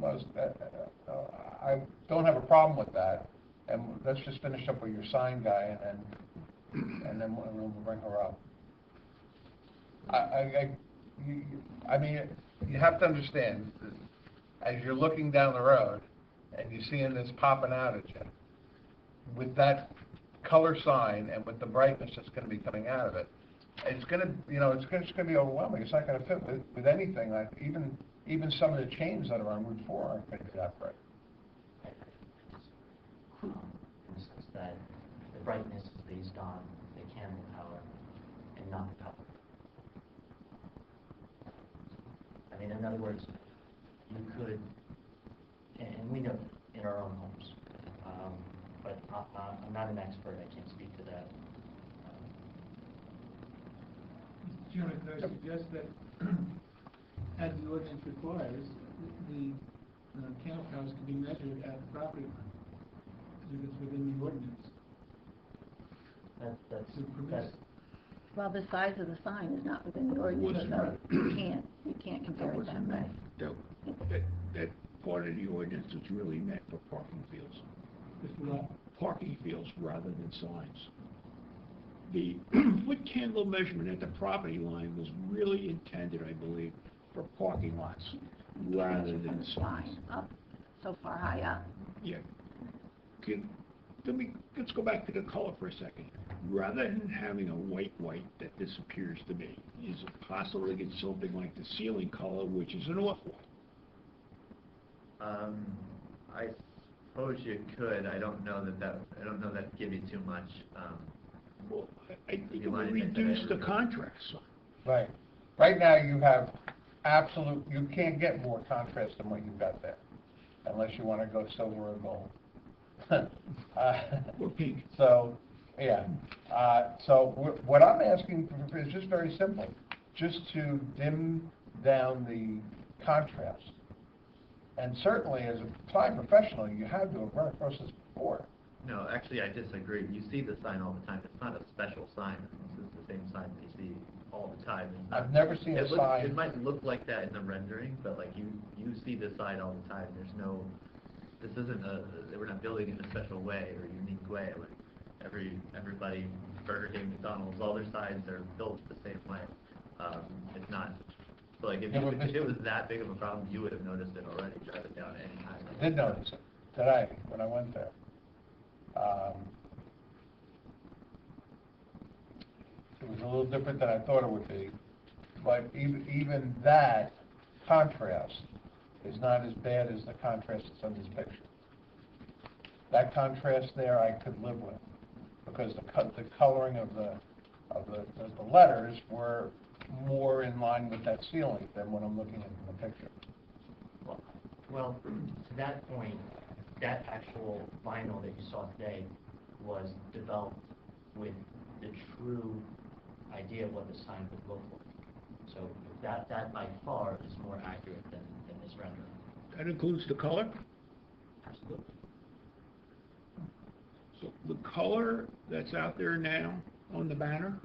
[SPEAKER 1] Well, I don't have a problem with that. And let's just finish up with your sign guy, and then we'll bring her up. I mean, you have to understand, as you're looking down the road, and you're seeing this popping out at you, with that color sign and with the brightness that's going to be coming out of it, it's going to, you know, it's just going to be overwhelming. It's not going to fit with anything. Like even some of the chains that are on Route 4 aren't going to be that bright.
[SPEAKER 11] In the sense that the brightness is based on the candle power and not the color. I mean, in other words, you could, and we know in our own homes, but I'm not an expert, I can't speak to that.
[SPEAKER 5] Mr. Chairman, could I suggest that as the ordinance requires, the candle towers can be measured at the property line, if it's within the ordinance.
[SPEAKER 11] That's,
[SPEAKER 3] Well, the size of the sign is not within the ordinance, so you can't compare it that way.
[SPEAKER 4] That part of the ordinance is really meant for parking fields. Parking fields rather than signs. The foot candle measurement at the property line was really intended, I believe, for parking lots rather
[SPEAKER 3] From
[SPEAKER 4] than
[SPEAKER 3] the
[SPEAKER 4] signs.
[SPEAKER 3] sign up, so far high up.
[SPEAKER 4] Yeah. Let's go back to the color for a second. Rather than having a white that this appears to be, is it possible to get something like the ceiling color, which is an off-white?
[SPEAKER 11] I suppose you could. I don't know that'd give you too much.
[SPEAKER 4] Well, I think
[SPEAKER 11] you
[SPEAKER 4] it would
[SPEAKER 11] mind if I
[SPEAKER 4] reduce
[SPEAKER 11] said
[SPEAKER 4] the
[SPEAKER 11] that?
[SPEAKER 4] contrast.
[SPEAKER 1] Right. Right now, you have you can't get more contrast than what you've got there, unless you want to go silver or gold.
[SPEAKER 4] Or pink.
[SPEAKER 1] So, yeah. What I'm asking for is just very simple, just to dim down the contrast. And certainly, as a sign professional, you have to have run across this before.
[SPEAKER 11] No, actually, I disagree. You see the sign all the time. It's not a special sign. This is the same sign that you see all the time. It's not,
[SPEAKER 1] I've never seen a sign.
[SPEAKER 11] It might look like that in the rendering, but like you see this sign all the time. There's no. This isn't we're not building it in a special way or unique way. Like everybody, Burger King, McDonald's, all their signs are built the same way. It's not. So like if it was that big of a problem, you would have noticed it already. Drive it down any time.
[SPEAKER 1] I did notice it today when I went there. It was a little different than I thought it would be, but even that contrast is not as bad as the contrast that's on this picture. That contrast there I could live with, because the coloring of the letters were more in line with that ceiling than what I'm looking at in the picture.
[SPEAKER 11] Well, to that point, that actual vinyl that you saw today was developed with the true idea of what the sign would look like. So that by far is more accurate than this rendering.
[SPEAKER 4] That includes the color?
[SPEAKER 11] Absolutely.
[SPEAKER 4] So the color that's out there now on the banner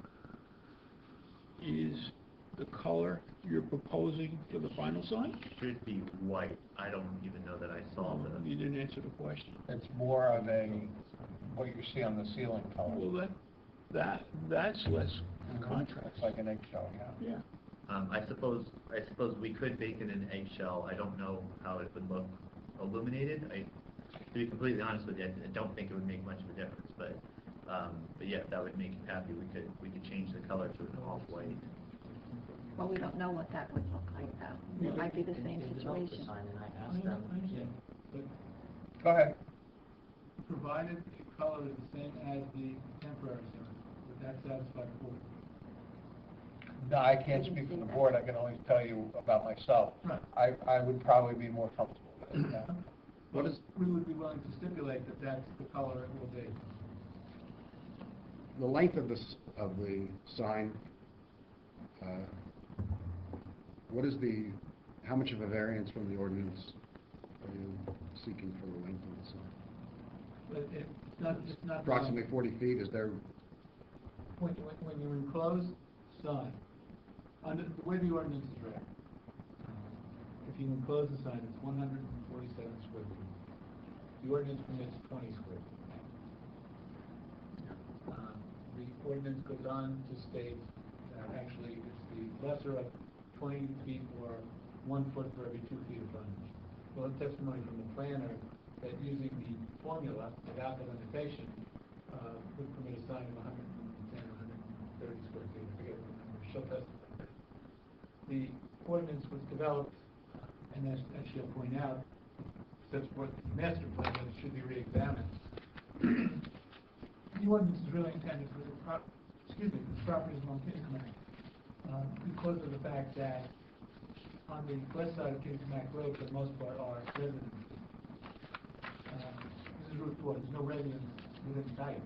[SPEAKER 4] is the color you're proposing for the final sign?
[SPEAKER 11] Should be white. I don't even know that I saw the.
[SPEAKER 4] You didn't answer the question.
[SPEAKER 1] It's more of what you see on the ceiling color.
[SPEAKER 4] Well, that's less contrast.
[SPEAKER 1] It's like an eggshell, yeah.
[SPEAKER 4] Yeah.
[SPEAKER 11] I suppose we could bake it in eggshell. I don't know how it would look illuminated. To be completely honest with you, I don't think it would make much of a difference. But yeah, if that would make you happy, we could change the color to an off-white.
[SPEAKER 3] Well, we don't know what that would look like, though. It might be the same
[SPEAKER 11] They developed the
[SPEAKER 3] situation.
[SPEAKER 11] sign, and I asked them.
[SPEAKER 1] Go ahead.
[SPEAKER 5] Provided the color is the same as the temporary sign, would that satisfy the board?
[SPEAKER 1] No, I can't speak for the board, I can only tell you about myself.
[SPEAKER 5] Right.
[SPEAKER 1] I would probably be more comfortable with it, yeah.
[SPEAKER 5] We would be willing to stipulate that that's the color it will be.
[SPEAKER 7] The length of the sign, how much of a variance from the ordinance are you seeking for the length of the sign?
[SPEAKER 5] But it's not.
[SPEAKER 7] Approximately 40 feet, is there?
[SPEAKER 5] When you enclose sign, under the way the ordinance is read, if you enclose the sign, it's 147 square feet. The ordinance permits 20 square feet. The ordinance goes on to state that actually it's the lesser of 20 feet or 1 foot for every 2 feet of frontage. Well, the testimony from the planner that using the formula without the limitation would permit a sign of 110, 130 square feet. I forget what number she'll testify. The ordinance was developed, and as she'll point out, that's what the master plan is, should be re-examined. The ordinance is really intended for the properties along Kingsmack, because of the fact that on the west side of Kingsmack Road, for the most part, are residences. This is Route 4. There's no residence within sight.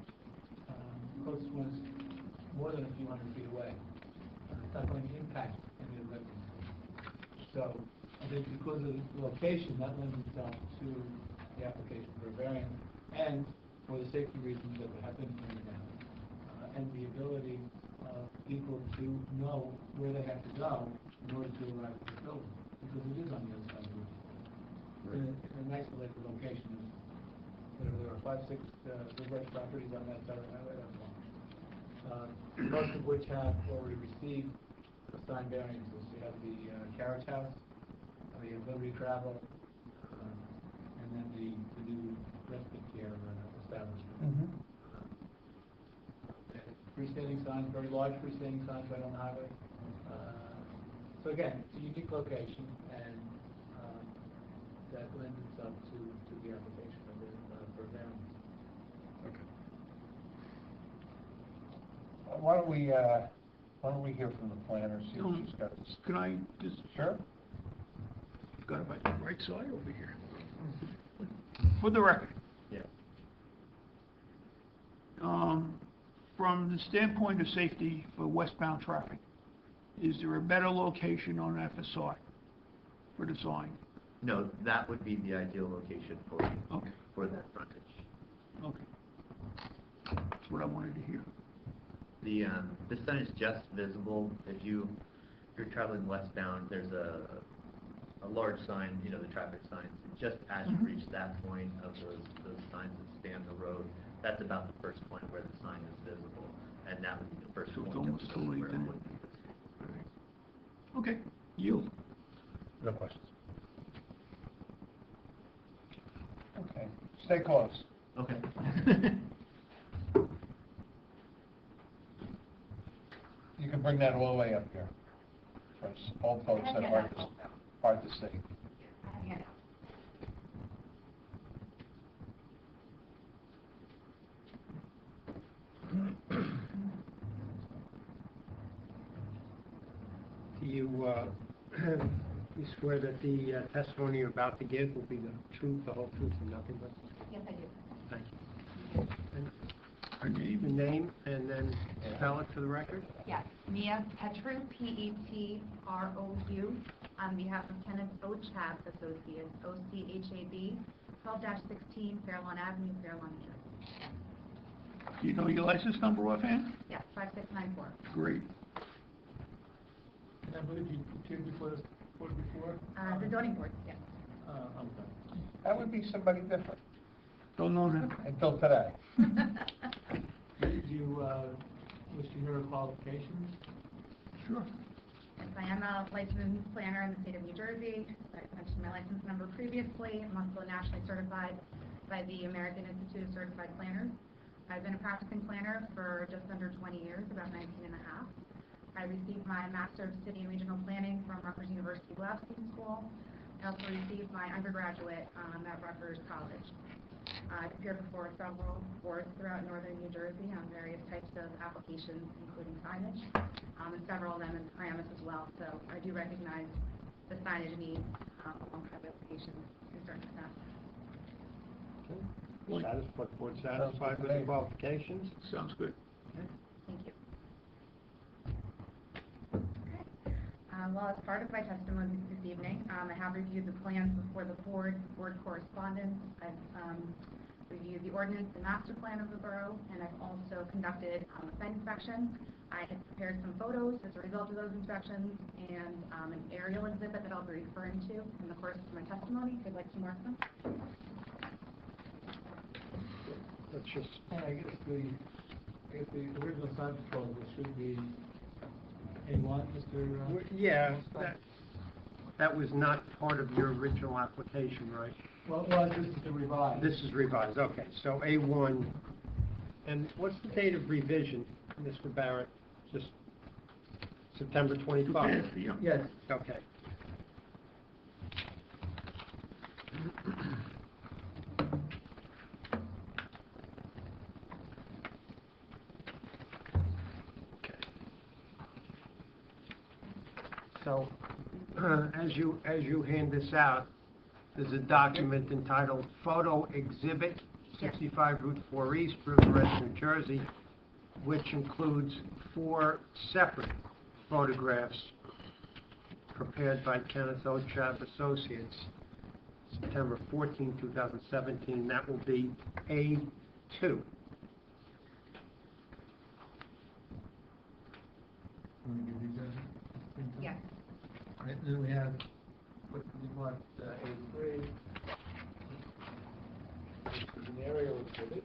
[SPEAKER 5] Closest one is more than a few hundred feet away. It's not going to impact any of the residences. So I think because of the location, that lends itself to the application for a variance, and for the safety reasons that have been pointed out, and the ability of people to know where they have to go in order to arrive at the building, because it is on the other side of the road. In an isolated location. There are 5, 6 reverse properties on that side of the highway, that's one. Most of which have already received assigned variances. You have the Carriage House, the Liberty Travel, and then the new respite care establishment. Freestanding signs, very large freestanding signs right on the highway. So again, it's a unique location, and that lends itself to the application for variance.
[SPEAKER 1] Okay. Why don't we hear from the planner, see if she's got this?
[SPEAKER 4] Can I just,
[SPEAKER 1] Sure.
[SPEAKER 4] got it by the right side over here. For the record.
[SPEAKER 11] Yeah.
[SPEAKER 4] From the standpoint of safety for westbound traffic, is there a better location on that facade for the sign?
[SPEAKER 11] No, that would be the ideal location
[SPEAKER 4] Okay.
[SPEAKER 11] for that frontage.
[SPEAKER 4] Okay. That's what I wanted to hear.
[SPEAKER 11] The sign is just visible if you're traveling westbound. There's a large sign, the traffic signs. Just as you reach that point of those signs that span the road, that's about the first point where the sign is visible, and that would be the first
[SPEAKER 4] So it's
[SPEAKER 11] point
[SPEAKER 4] almost
[SPEAKER 11] of
[SPEAKER 4] totally
[SPEAKER 11] where it
[SPEAKER 4] done.
[SPEAKER 11] would be visible.
[SPEAKER 4] Okay, yield.
[SPEAKER 1] No questions. Okay, stay close.
[SPEAKER 11] Okay.
[SPEAKER 1] You can bring that all the way up here. For us, all folks that are hard to see.
[SPEAKER 2] Do you swear that the testimony you're about to give will be the truth, the whole truth, and nothing but?
[SPEAKER 3] Yes, I do.
[SPEAKER 2] Thank you. And
[SPEAKER 4] Her name?
[SPEAKER 2] the name, and then spell it for the record?
[SPEAKER 12] Yes, Mia Petrou, P-E-T-R-O-U, on behalf of tenants OCHAB Associates, O-C-H-A-B, 12-16 Fairlawn Avenue, Fairlawn, New Jersey.
[SPEAKER 4] Do you know your license number offhand?
[SPEAKER 12] Yes, 5694.
[SPEAKER 4] Great.
[SPEAKER 5] And I believe you appeared before this board before?
[SPEAKER 12] The zoning board, yes.
[SPEAKER 5] Okay.
[SPEAKER 1] That would be somebody different
[SPEAKER 4] Don't know that.
[SPEAKER 1] until today.
[SPEAKER 5] Did you wish to hear qualifications?
[SPEAKER 4] Sure.
[SPEAKER 12] Yes, I am a licensed planner in the state of New Jersey. I mentioned my license number previously. I'm also nationally certified by the American Institute of Certified Planners. I've been a practicing planner for just under 20 years, about 19 and a half. I received my Master of City and Regional Planning from Rutgers University Blasting School. I also received my undergraduate at Rutgers College. I've appeared before several boards throughout northern New Jersey on various types of applications, including signage, and several of them in Paramus as well. So I do recognize the signage needs alongside the applications concerning that.
[SPEAKER 2] Board satisfied with the qualifications?
[SPEAKER 4] Sounds good.
[SPEAKER 12] Thank you. Well, as part of my testimony this evening, I have reviewed the plans before the board correspondence. I've reviewed the ordinance and master plan of the borough, and I've also conducted a site inspection. I have prepared some photos as a result of those inspections, and an aerial exhibit that I'll be referring to in the course of my testimony, if you'd like to mark them.
[SPEAKER 2] Let's just,
[SPEAKER 5] I guess the original sign proposal should be A1, Mr.
[SPEAKER 2] yeah, that was not part of your original application, right?
[SPEAKER 5] Well, this is the revised.
[SPEAKER 2] This is revised, okay, so A1, and what's the date of revision, Mr. Barrett? Just September 25?
[SPEAKER 4] Yeah.
[SPEAKER 5] Yes.
[SPEAKER 2] Okay. So, as you hand this out, there's a document entitled Photo Exhibit, 65 Route 4 East, River Rest, New Jersey, which includes 4 separate photographs prepared prepared by Kenneth O. Chapp Associates, September 14, 2017. That will be A2.
[SPEAKER 12] Yes.
[SPEAKER 8] All right, then we have, what we want, A3. This is an aerial exhibit.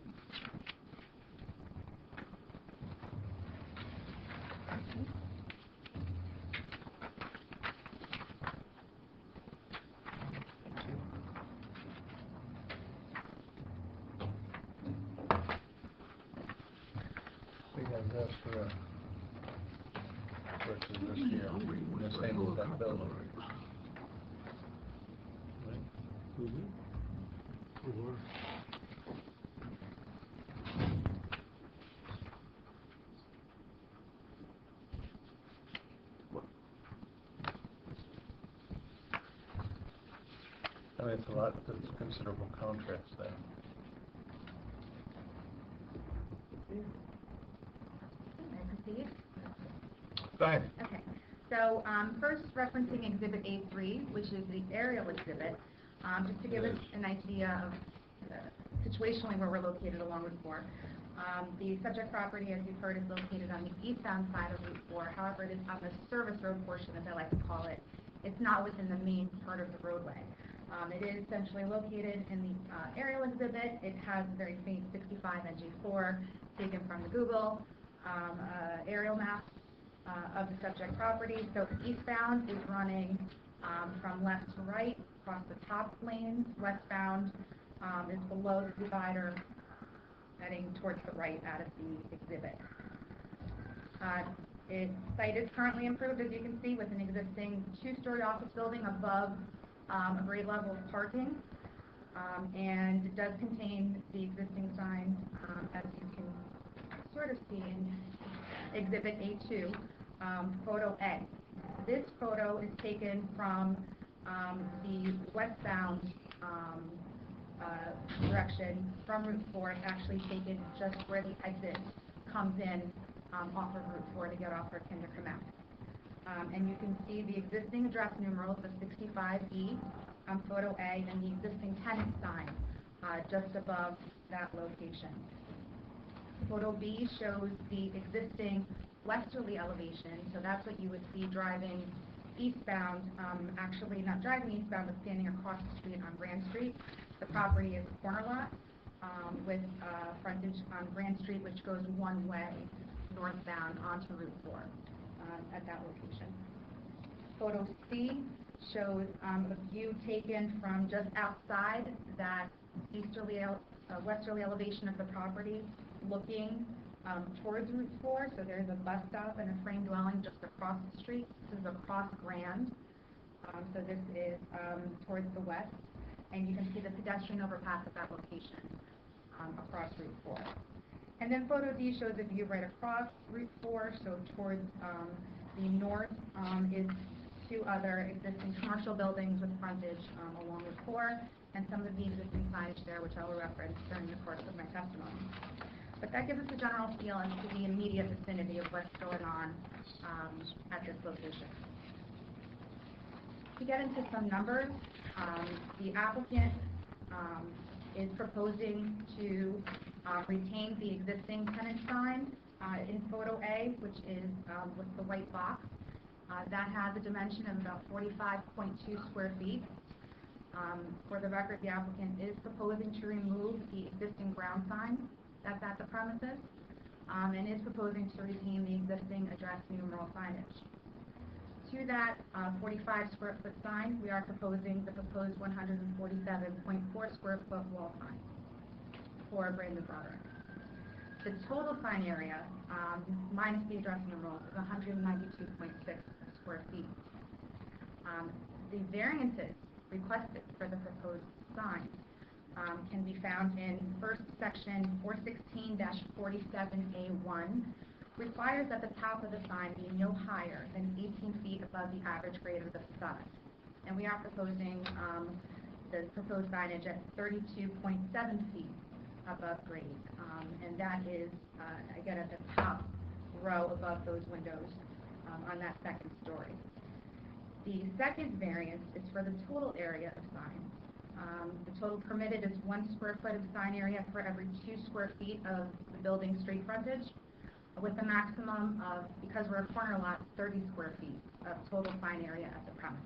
[SPEAKER 1] We have this for, versus this here, and the same with that building. I mean, it's a lot, it's considerable contrast there.
[SPEAKER 12] May I proceed?
[SPEAKER 1] Go ahead.
[SPEAKER 12] Okay, so first referencing Exhibit A3, which is the aerial exhibit, just to give us an idea of situationally where we're located along Route 4. The subject property, as you've heard, is located on the eastbound side of Route 4. However, it is on the service road portion, as I like to call it. It's not within the main part of the roadway. It is centrally located in the aerial exhibit. It has a very faint 65 NG4 taken from the Google aerial map of the subject property. So eastbound is running from left to right across the top lanes. Westbound is below the divider, heading towards the right out of the exhibit. Its site is currently improved, as you can see, with an existing two-story office building above a grade level of parking, and it does contain the existing signs, as you can sort of see in Exhibit A2, Photo A. This photo is taken from the westbound direction from Route 4. It's actually taken just where the exit comes in off of Route 4 to get off our Kinder Command. And you can see the existing address numerals of 65E on Photo A and the existing tenant sign just above that location. Photo B shows the existing westerly elevation, so that's what you would see driving eastbound, actually not driving eastbound, but standing across the street on Grand Street. The property is a corner lot with frontage on Grand Street, which goes one way northbound onto Route 4 at that location. Photo C shows a view taken from just outside that westerly elevation of the property, looking towards Route 4. So there's a bus stop and a frame dwelling just across the street. This is across Grand. So this is towards the west. And you can see the pedestrian overpass at that location across Route 4. And then Photo D shows a view right across Route 4, so towards the north is two other existing commercial buildings with frontage along Route 4, and some of the existing signage there, which I will reference during the course of my testimony. But that gives us a general feel as to the immediate vicinity of what's going on at this location. To get into some numbers, the applicant is proposing to retain the existing tenant sign in Photo A, which is with the white box. That has a dimension of about 45.2 square feet. For the record, the applicant is proposing to remove the existing ground sign that's at the premises, and is proposing to retain the existing address numeral signage. To that 45 square foot sign, we are proposing the proposed 147.4 square foot wall sign for Brandon Broderick. The total sign area, minus the address numerals, is 192.6 square feet. The variances requested for the proposed sign can be found in first section 416-47A1, requires that the top of the sign be no higher than 18 feet above the average grade of the facade. And we are proposing the proposed signage at 32.7 feet above grade. And that is, again, at the top row above those windows on that second story. The second variance is for the total area of signs. The total permitted is 1 square foot of sign area for every 2 square feet of the building street frontage, with a maximum of, because we're a corner lot, 30 square feet of total sign area at the premises.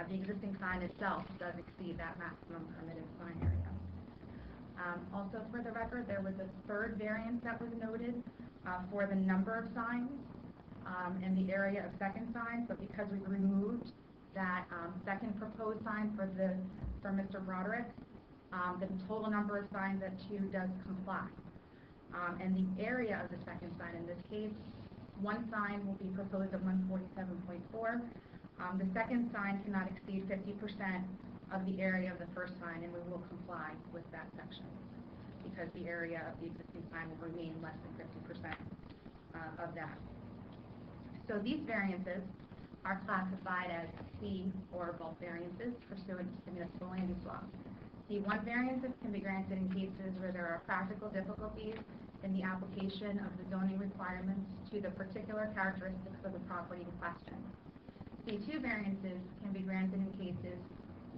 [SPEAKER 12] The existing sign itself does exceed that maximum permitted sign area. Also, for the record, there was a third variance that was noted for the number of signs and the area of second signs, but because we removed that second proposed sign for Mr. Broderick, the total number of signs at 2 does comply. And the area of the second sign in this case, one sign will be proposed at 147.4. The second sign cannot exceed 50% of the area of the first sign, and we will comply with that section because the area of the existing sign will remain less than 50% of that. So these variances are classified as C or bulk variances pursuant to the municipal land use law. C1 variances can be granted in cases where there are practical difficulties in the application of the zoning requirements to the particular characteristics of the property in question. C2 variances can be granted in cases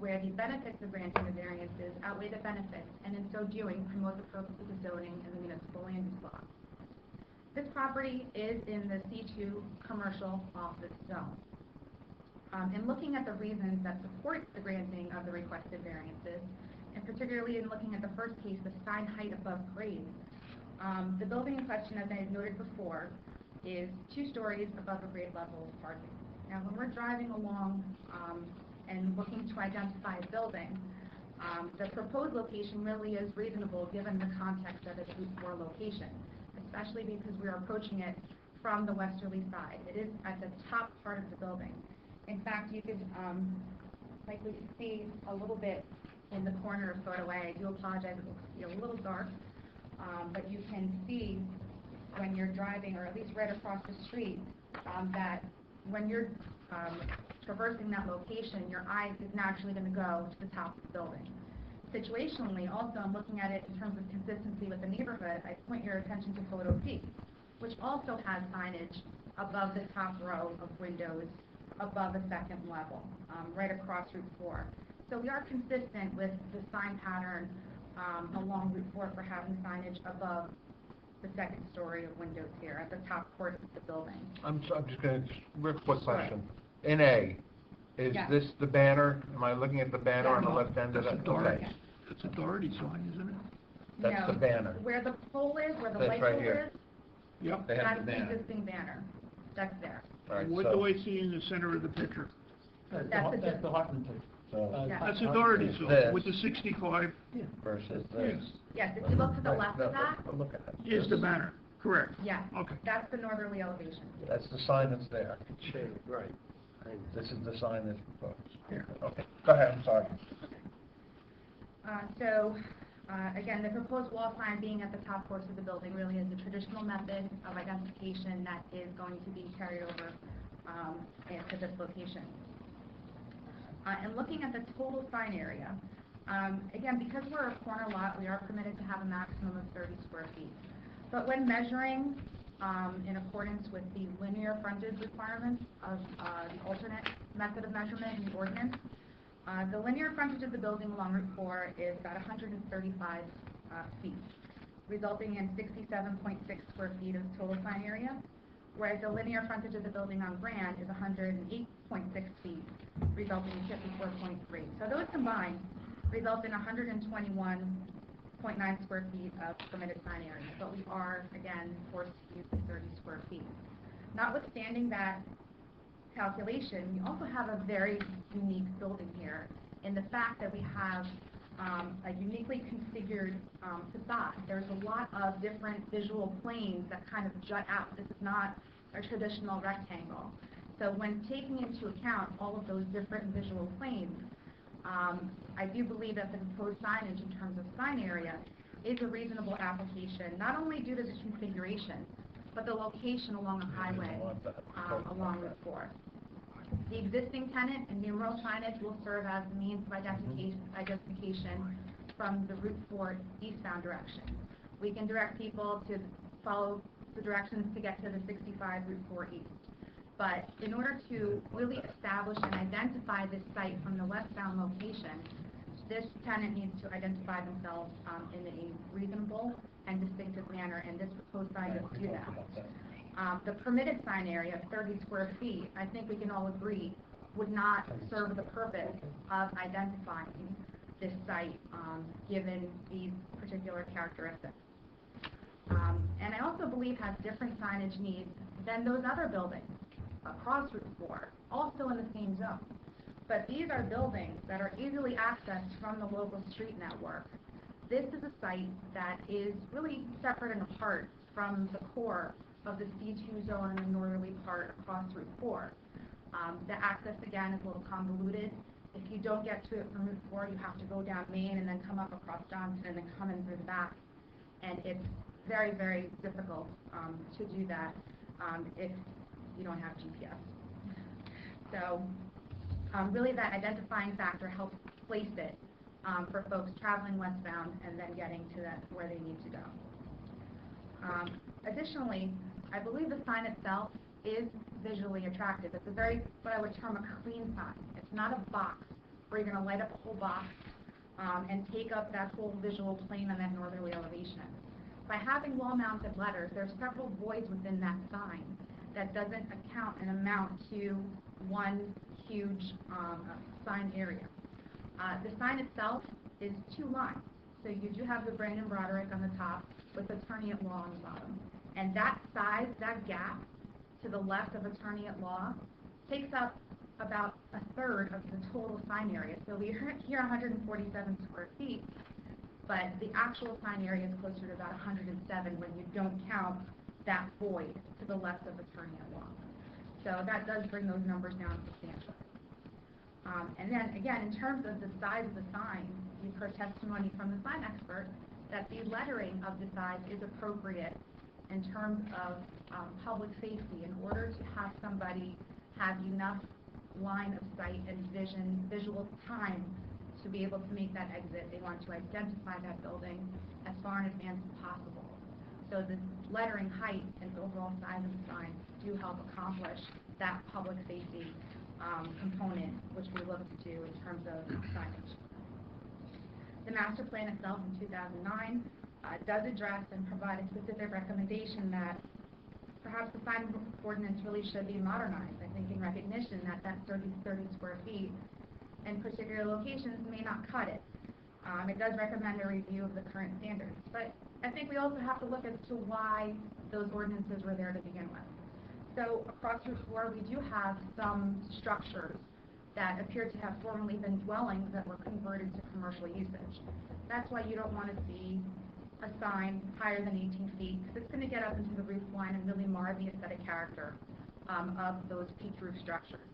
[SPEAKER 12] where the benefits of granting the variances outweigh the benefits, and in so doing, promote the purposes of zoning and the municipal land use law. This property is in the C2 commercial office zone. In looking at the reasons that support the granting of the requested variances, and particularly in looking at the first case, the sign height above grade, the building in question, as I had noted before, is 2 stories above the grade level of parking. Now, when we're driving along and looking to identify a building, the proposed location really is reasonable given the context of its Route 4 location, especially because we're approaching it from the westerly side. It is at the top part of the building. In fact, you could likely see a little bit in the corner of photo A. I do apologize, it looks a little dark, but you can see when you're driving, or at least right across the street, that when you're traversing that location, your eye is naturally going to go to the top of the building. Situationally, also, I'm looking at it in terms of consistency with the neighborhood. I point your attention to photo B, which also has signage above the top row of windows, above the second level, right across Route 4. So we are consistent with the sign pattern along Route 4 for having signage above the second story of windows here at the top court of the building.
[SPEAKER 1] I'm just going to, real quick question. In A, is this the banner? Am I looking at the banner on the left end of that? Okay.
[SPEAKER 4] It's a Doherty sign, isn't it?
[SPEAKER 1] That's the banner.
[SPEAKER 12] Where the pole is, where the
[SPEAKER 1] That's
[SPEAKER 12] light
[SPEAKER 1] right
[SPEAKER 12] pole
[SPEAKER 1] here.
[SPEAKER 12] is,
[SPEAKER 4] Yep.
[SPEAKER 1] They have
[SPEAKER 12] that's
[SPEAKER 1] the
[SPEAKER 12] the
[SPEAKER 1] banner.
[SPEAKER 12] existing banner. That's there.
[SPEAKER 1] All right,
[SPEAKER 4] What
[SPEAKER 1] so-
[SPEAKER 4] do I see in the center of the picture?
[SPEAKER 5] That's
[SPEAKER 12] That's
[SPEAKER 5] the Hartman picture.
[SPEAKER 1] So,
[SPEAKER 12] Yeah.
[SPEAKER 4] That's a Doherty
[SPEAKER 1] This.
[SPEAKER 4] sign with the 65
[SPEAKER 1] versus this.
[SPEAKER 12] Yes, if you look to the left of that,
[SPEAKER 1] Look at that.
[SPEAKER 4] is the banner, correct?
[SPEAKER 12] yeah,
[SPEAKER 4] Okay.
[SPEAKER 12] that's the northerly elevation.
[SPEAKER 1] That's the sign that's there.
[SPEAKER 2] Right.
[SPEAKER 1] This is the sign that's proposed. Here. Okay, go ahead, I'm sorry.
[SPEAKER 12] Again, the proposed wall sign being at the top course of the building really is the traditional method of identification that is going to be carried over into this location. And looking at the total sign area, again, because we're a corner lot, we are permitted to have a maximum of 30 square feet. But when measuring in accordance with the linear frontage requirements of the alternate method of measurement in the ordinance, the linear frontage of the building along Route 4 is about 135 feet, resulting in 67.6 square feet of total sign area, whereas the linear frontage of the building on Grand is 108.6 feet, resulting in 54.3. So those combined result in 121.9 square feet of permitted sign area, but we are, again, forced to use the 30 square feet. Notwithstanding that calculation, we also have a very unique building here in the fact that we have a uniquely configured facade. There's a lot of different visual planes that kind of jut out. This is not a traditional rectangle. So when taking into account all of those different visual planes, I do believe that the proposed signage in terms of sign area is a reasonable application, not only due to the configuration, but the location along the highway along Route 4. The existing tenant and numeral signage will serve as the means of identification from the Route 4 eastbound direction. We can direct people to follow the directions to get to the 65 Route 4 east. But in order to really establish and identify this site from the westbound location, this tenant needs to identify themselves in a reasonable and distinctive manner, and this proposed sign does do that. The permitted sign area of 30 square feet, I think we can all agree, would not serve the purpose of identifying this site, given these particular characteristics. And I also believe has different signage needs than those other buildings across Route 4, also in the same zone. But these are buildings that are easily accessed from the local street network. This is a site that is really separate and apart from the core of the C2 zone in the northerly part across Route 4. The access, again, is a little convoluted. If you don't get to it from Route 4, you have to go down Main and then come up across Johnson and then come in through the back. And it's very, very difficult to do that if you don't have GPS. So really that identifying factor helps place it for folks traveling westbound and then getting to that where they need to go. Additionally, I believe the sign itself is visually attractive. It's a very, what I would term a clean sign. It's not a box where you're going to light up a whole box and take up that whole visual plane on that northerly elevation. By having wall-mounted letters, there are several voids within that sign that doesn't account and amount to one huge sign area. The sign itself is 2 lines. So you do have the Brandon Broderick on the top with attorney at law on the bottom. And that size, that gap to the left of attorney at law takes up about 1/3 of the total sign area. So we here 147 square feet, but the actual sign area is closer to about 107 when you don't count that void to the left of attorney at law. So that does bring those numbers down substantially. And then again, in terms of the size of the sign, you've heard testimony from the sign expert that the lettering of the size is appropriate in terms of public safety in order to have somebody have enough line of sight and visual time to be able to make that exit. They want to identify that building as far in advance as possible. So the lettering height and overall size of the sign do help accomplish that public safety component, which we look to do in terms of signage. The master plan itself in 2009 does address and provide a specific recommendation that perhaps the sign ordinance really should be modernized. I think in recognition that that 30 square feet in particular locations may not cut it. It does recommend a review of the current standards, but I think we also have to look as to why those ordinances were there to begin with. So across Route 4, we do have some structures that appear to have formerly been dwellings that were converted to commercial usage. That's why you don't want to see a sign higher than 18 feet, because it's going to get up into the roof line and really mar the aesthetic character of those peaked roof structures.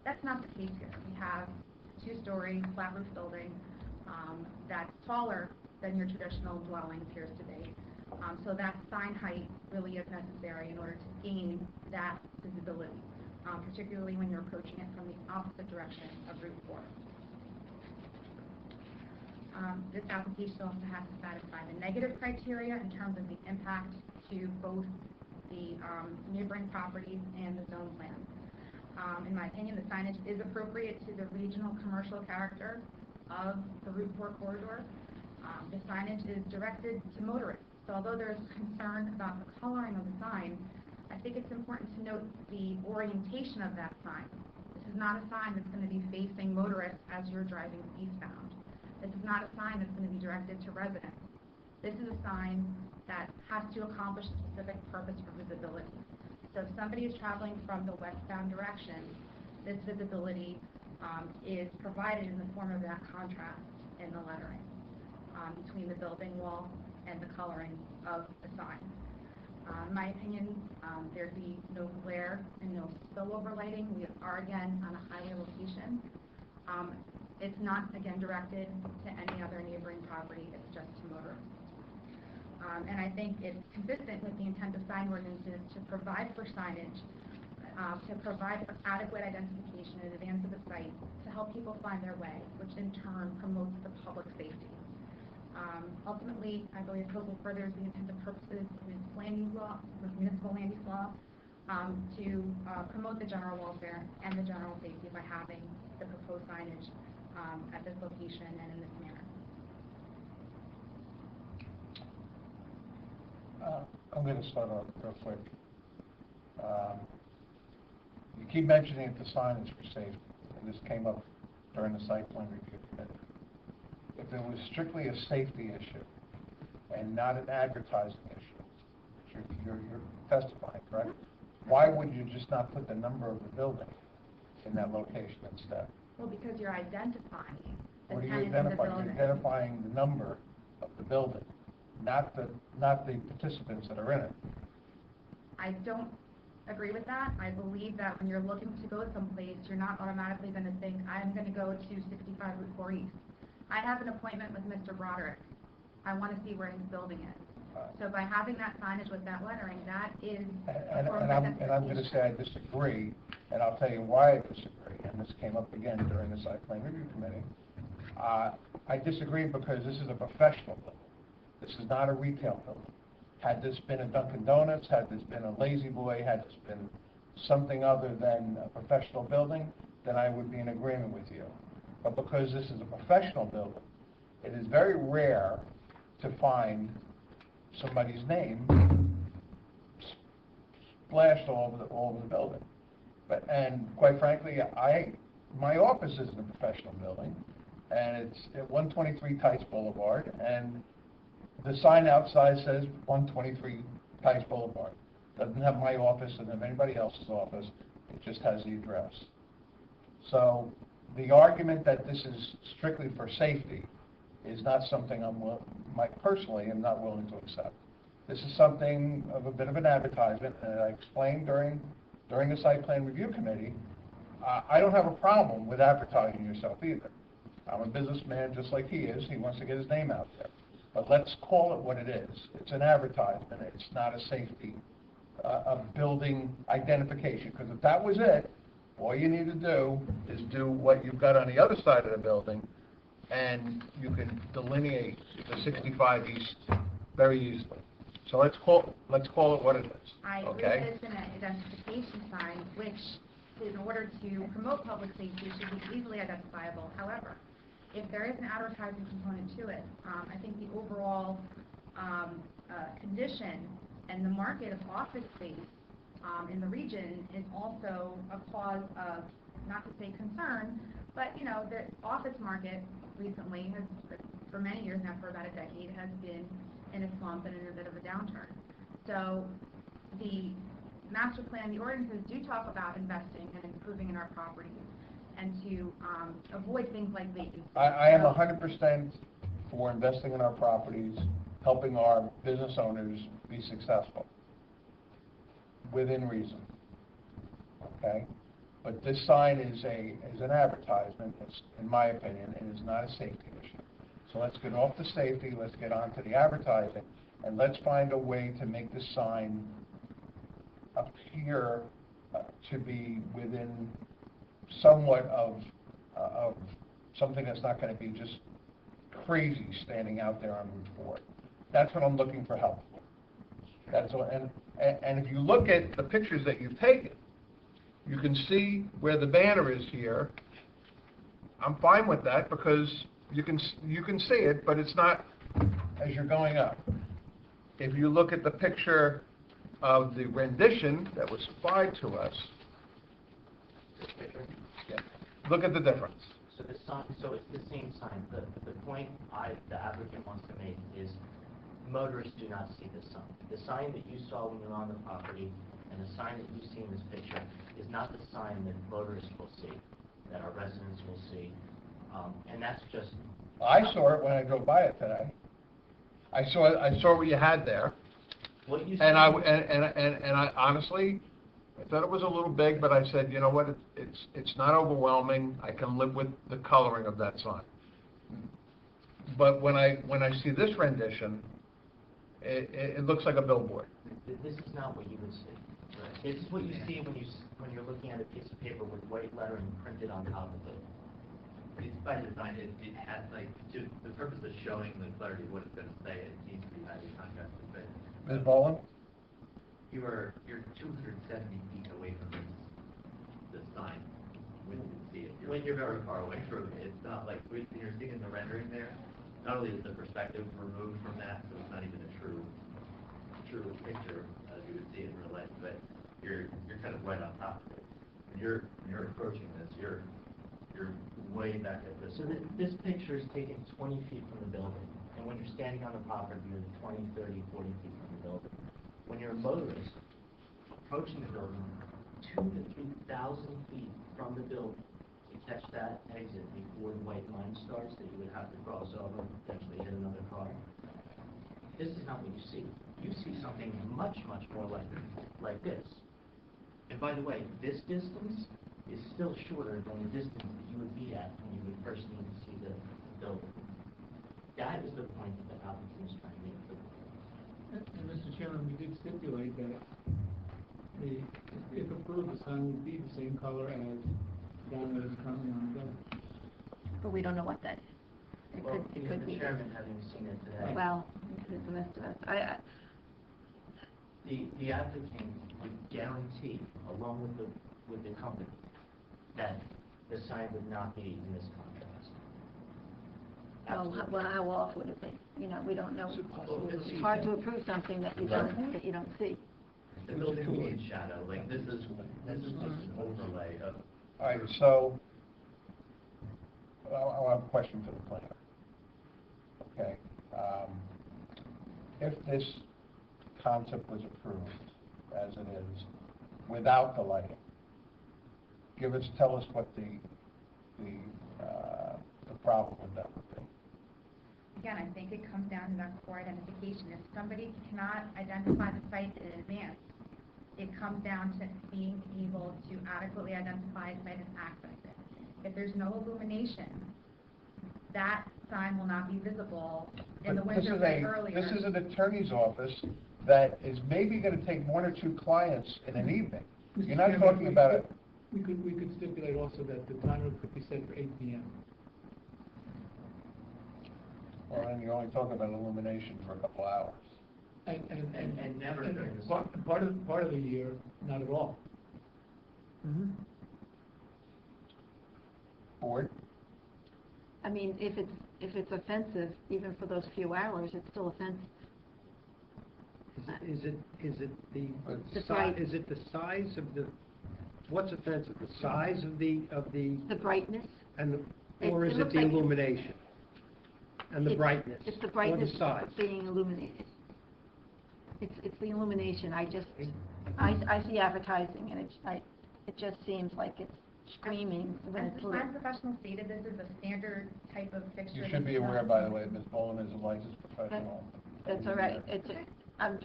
[SPEAKER 12] That's not the case here. We have a 2-story flat roof building that's taller than your traditional dwelling appears to be. So that sign height really is necessary in order to gain that visibility, particularly when you're approaching it from the opposite direction of Route 4. This application also has to satisfy the negative criteria in terms of the impact to both the neighboring properties and the zone plan. In my opinion, the signage is appropriate to the regional commercial character of the Route 4 corridor. The signage is directed to motorists. So although there is concern about the coloring of the sign, I think it's important to note the orientation of that sign. This is not a sign that's going to be facing motorists as you're driving eastbound. This is not a sign that's going to be directed to residents. This is a sign that has to accomplish a specific purpose for visibility. So if somebody is traveling from the westbound direction, this visibility is provided in the form of that contrast in the lettering between the building wall and the coloring of the sign. In my opinion, there'd be no glare and no spillover lighting. We are, again, on a highway location. It's not, again, directed to any other neighboring property. It's just to motorists. And I think it's consistent with the intent of sign ordinances to provide for signage, to provide for adequate identification in advance of the site to help people find their way, which in turn promotes the public safety. Ultimately, I believe proposal furthers the intended purposes of municipal land use law, to promote the general welfare and the general safety by having the proposed signage at this location and in this manner.
[SPEAKER 1] I'm going to start off real quick. You keep mentioning the signage for safety, and this came up during the site plan review committee. If it was strictly a safety issue and not an advertising issue, which you're testifying, correct? Why would you just not put the number of the building in that location instead?
[SPEAKER 12] Well, because you're identifying the
[SPEAKER 1] What are you
[SPEAKER 12] tenant in the
[SPEAKER 1] identifying?
[SPEAKER 12] building.
[SPEAKER 1] You're identifying the number of the building, not the participants that are in it.
[SPEAKER 12] I don't agree with that. I believe that when you're looking to go someplace, you're not automatically going to think, I'm going to go to 65 Route 4 East. I have an appointment with Mr. Broderick. I want to see where his building is. So by having that signage with that lettering, that is a form of
[SPEAKER 1] And I'm going to say I disagree, and I'll tell you why I disagree, and this came up again during the site plan review committee. I disagree because this is a professional building. This is not a retail building. Had this been a Dunkin' Donuts, had this been a Lazy Boy, had this been something other than a professional building, then I would be in agreement with you. But because this is a professional building, it is very rare to find somebody's name splashed all over the building. And quite frankly, my office isn't a professional building, and it's at 123 Tice Boulevard, and the sign outside says 123 Tice Boulevard. Doesn't have my office, doesn't have anybody else's office, it just has the address. So the argument that this is strictly for safety is not something personally am not willing to accept. This is something of a bit of an advertisement, and I explained during the site plan review committee, I don't have a problem with advertising yourself either. I'm a businessman just like he is. He wants to get his name out there. But let's call it what it is. It's an advertisement. It's not a safety, a building identification. Because if that was it, all you need to do is do what you've got on the other side of the building, and you can delineate the 65 East very easily. So let's call it what it is.
[SPEAKER 12] I agree that it's an identification sign, which, in order to promote public safety, should be easily identifiable. However, if there is an advertising component to it, I think the overall condition and the market of office space in the region is also a cause of, not to say concern, but the office market recently has, for many years now, for about a decade, has been in a slump and in a bit of a downturn. So the master plan, the ordinances do talk about investing and improving in our properties and to avoid things like vacancy.
[SPEAKER 1] I am 100% for investing in our properties, helping our business owners be successful, within reason, okay? But this sign is an advertisement, it's, in my opinion, and is not a safety issue. So let's get off the safety, let's get on to the advertising, and let's find a way to make this sign appear to be within somewhat of something that's not going to be just crazy standing out there on Route 4. That's what I'm looking for help for. That's what, and if you look at the pictures that you've taken, you can see where the banner is here. I'm fine with that because you can see it, but it's not as you're going up. If you look at the picture of the rendition that was supplied to us, look at the difference.
[SPEAKER 11] So the sign, so it's the same sign. The point the applicant wants to make is motorists do not see this sign. The sign that you saw when you were on the property and the sign that you see in this picture is not the sign that motorists will see, that our residents will see. And that's just...
[SPEAKER 1] I saw it when I drove by it today. I saw what you had there.
[SPEAKER 11] What you
[SPEAKER 1] and I honestly, I thought it was a little big, but I said, you know what, it's not overwhelming. I can live with the coloring of that sign. But when I see this rendition, it looks like a billboard.
[SPEAKER 11] This is not what you would see. Right. This is what you see when you're looking at a piece of paper with white lettering printed on top of it.
[SPEAKER 13] It's by design. It has, like, to the purpose of showing the clarity of what it's going to say, it needs to be highly contrasted.
[SPEAKER 1] Ms. Boland?
[SPEAKER 13] you're 270 feet away from the sign when you see it. When you're very far away from it, it's not like, when you're seeing the rendering there, not only is the perspective removed from that, so it's not even a true picture as you would see it in real life, but you're kind of right on top of it. When you're approaching this, you're way back at this.
[SPEAKER 11] So this picture is taken 20 feet from the building, and when you're standing on the property, you're 20, 30, 40 feet from the building. When you're a motorist approaching the building, 2,000 to 3,000 feet from the building to catch that exit before the white line starts that you would have to cross over and potentially hit another car. This is not what you see. You see something much, much more like this. And by the way, this distance is still shorter than the distance that you would be at when you would first need to see the building. That is the point that the applicant is trying to make.
[SPEAKER 5] And Mr. Chairman, we did stipulate that if approved, the sign would be the same color as the one that is currently on the building.
[SPEAKER 3] But we don't know what that is. It
[SPEAKER 11] Well,
[SPEAKER 3] could, it could be.
[SPEAKER 11] the chairman having seen it today.
[SPEAKER 3] Well, include the rest of us.
[SPEAKER 11] The applicant would guarantee, along with the company, that the sign would not be in this contrast.
[SPEAKER 3] Well, how off would it be? You know, we don't know. It's hard to approve something that you don't see.
[SPEAKER 13] The building will be in shadow, like this is just an overlay of.
[SPEAKER 1] All right, so, I'll have a question for the planner. Okay, if this concept was approved as it is, without the lighting, tell us what the problem with that would be.
[SPEAKER 12] Again, I think it comes down to that core identification. If somebody cannot identify the site in advance, it comes down to being able to adequately identify a site and access it. If there's no illumination, that sign will not be visible in the winter earlier.
[SPEAKER 1] This is an attorney's office that is maybe going to take one or two clients in an evening. You're not talking about it.
[SPEAKER 5] We could stipulate also that the timer could be set for 8 p.m.
[SPEAKER 1] Well, then you're only talking about illumination for a couple hours.
[SPEAKER 11] And never during the summer.
[SPEAKER 5] Part of the year, not at all.
[SPEAKER 1] Board?
[SPEAKER 3] I mean, if it's offensive, even for those few hours, it's still offensive.
[SPEAKER 2] Is it the
[SPEAKER 3] bright-
[SPEAKER 2] is it the size of the, what's offensive, the size of the?
[SPEAKER 3] The brightness.
[SPEAKER 2] And
[SPEAKER 3] It
[SPEAKER 2] or is it
[SPEAKER 3] looks
[SPEAKER 2] the
[SPEAKER 3] like
[SPEAKER 2] illumination? And the brightness?
[SPEAKER 3] It's the brightness
[SPEAKER 2] or the size?
[SPEAKER 3] being illuminated. It's the illumination. I see advertising, and it just seems like it's screaming when
[SPEAKER 12] As
[SPEAKER 3] it's
[SPEAKER 12] the
[SPEAKER 3] lit.
[SPEAKER 12] sign professional stated, this is a standard type of fixture.
[SPEAKER 1] You
[SPEAKER 12] that
[SPEAKER 1] should be
[SPEAKER 12] is
[SPEAKER 1] aware,
[SPEAKER 12] not-
[SPEAKER 1] by the way, Ms. Boland is a licensed professional.
[SPEAKER 3] That's all right.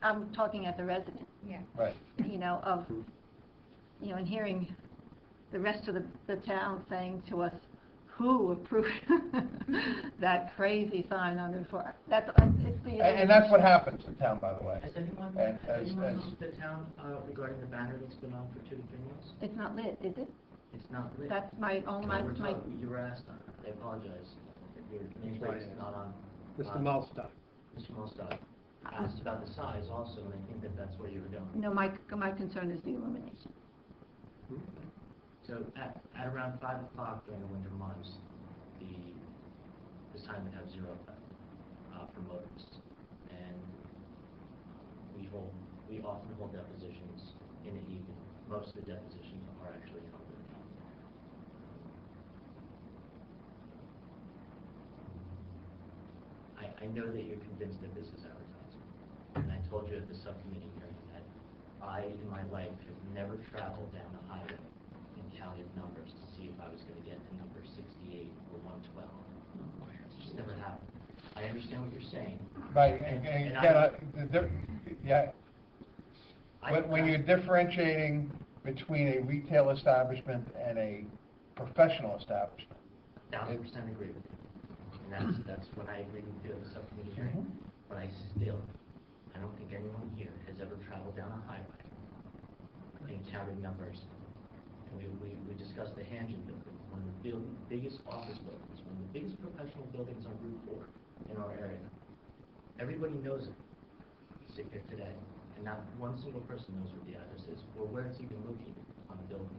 [SPEAKER 3] I'm talking as a resident,
[SPEAKER 12] Yeah.
[SPEAKER 1] Right.
[SPEAKER 3] you know, and hearing the rest of the town saying to us, who approved that crazy sign on the floor? It's the.
[SPEAKER 1] And that's what happens in town, by the way.
[SPEAKER 11] Has anyone
[SPEAKER 1] As
[SPEAKER 11] looked at the town regarding the banner that's been on for 2 to 3 months?
[SPEAKER 3] It's not lit, is it?
[SPEAKER 11] It's not lit.
[SPEAKER 3] That's my
[SPEAKER 11] You were asked on it. I apologize. Your name plate is not on.
[SPEAKER 2] Mr. Malstock.
[SPEAKER 11] Mr. Malstock asked about the size also, and I think that's where you were going.
[SPEAKER 3] No, my concern is the illumination.
[SPEAKER 11] So at around 5 o'clock during the winter months, the sign would have zero effect for motorists. And we often hold depositions in the evening. Most of the depositions are actually held in the evening. I know that you're convinced that this is advertising. And I told you at the subcommittee hearing that I, in my life, have never traveled down the highway and counted numbers to see if I was going to get to number 68 or 112. It's just never happened. I understand what you're saying.
[SPEAKER 1] Right, when you're differentiating between a retail establishment and a professional establishment.
[SPEAKER 11] 1,000% agree with you. And that's when I agreed with you at the subcommittee hearing. But I don't think anyone here has ever traveled down a highway and counted numbers. And we discussed the Hangen building, one of the biggest office buildings, one of the biggest professional buildings on Route 4 in our area. Everybody knows it. Sit here today. and not one single person knows where the address is, or where it's even located on the building.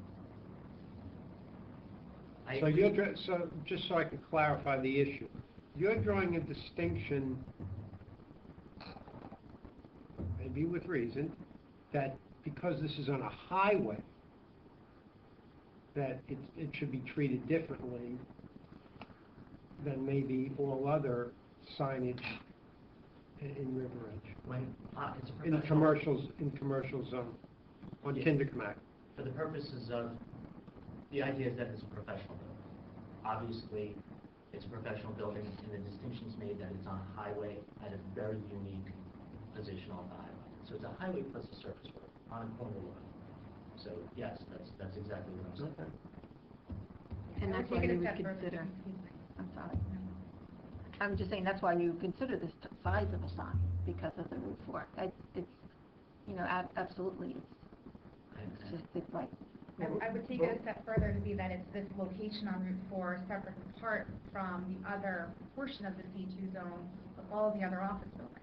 [SPEAKER 11] I
[SPEAKER 2] So
[SPEAKER 11] agree.
[SPEAKER 2] so just so I can clarify the issue, you're drawing a distinction, maybe with reason, that because this is on a highway, that it should be treated differently than maybe all other signage in River Edge.
[SPEAKER 11] When it's a
[SPEAKER 2] In commercial zone, on
[SPEAKER 11] Yeah.
[SPEAKER 2] Kinderkmack.
[SPEAKER 11] For the purposes of, the idea is that it's a professional building. Obviously, it's a professional building, and the distinction's made that it's on a highway at a very unique position on the highway. So it's a highway plus a surface road on a corner lot. So yes, that's exactly what I'm saying.
[SPEAKER 3] And
[SPEAKER 12] I
[SPEAKER 3] that's
[SPEAKER 12] would
[SPEAKER 3] why
[SPEAKER 12] take it
[SPEAKER 3] you
[SPEAKER 12] a
[SPEAKER 3] would
[SPEAKER 12] step further.
[SPEAKER 3] consider,
[SPEAKER 12] Excuse me.
[SPEAKER 3] I'm sorry. I'm just saying, that's why you consider this size of a sign, because of the roof work. It's, you know, absolutely, it's just, it's like,
[SPEAKER 12] I would take it a step further to be that it's this location on Route 4, separate and apart from the other portion of the C2 zone of all the other office buildings.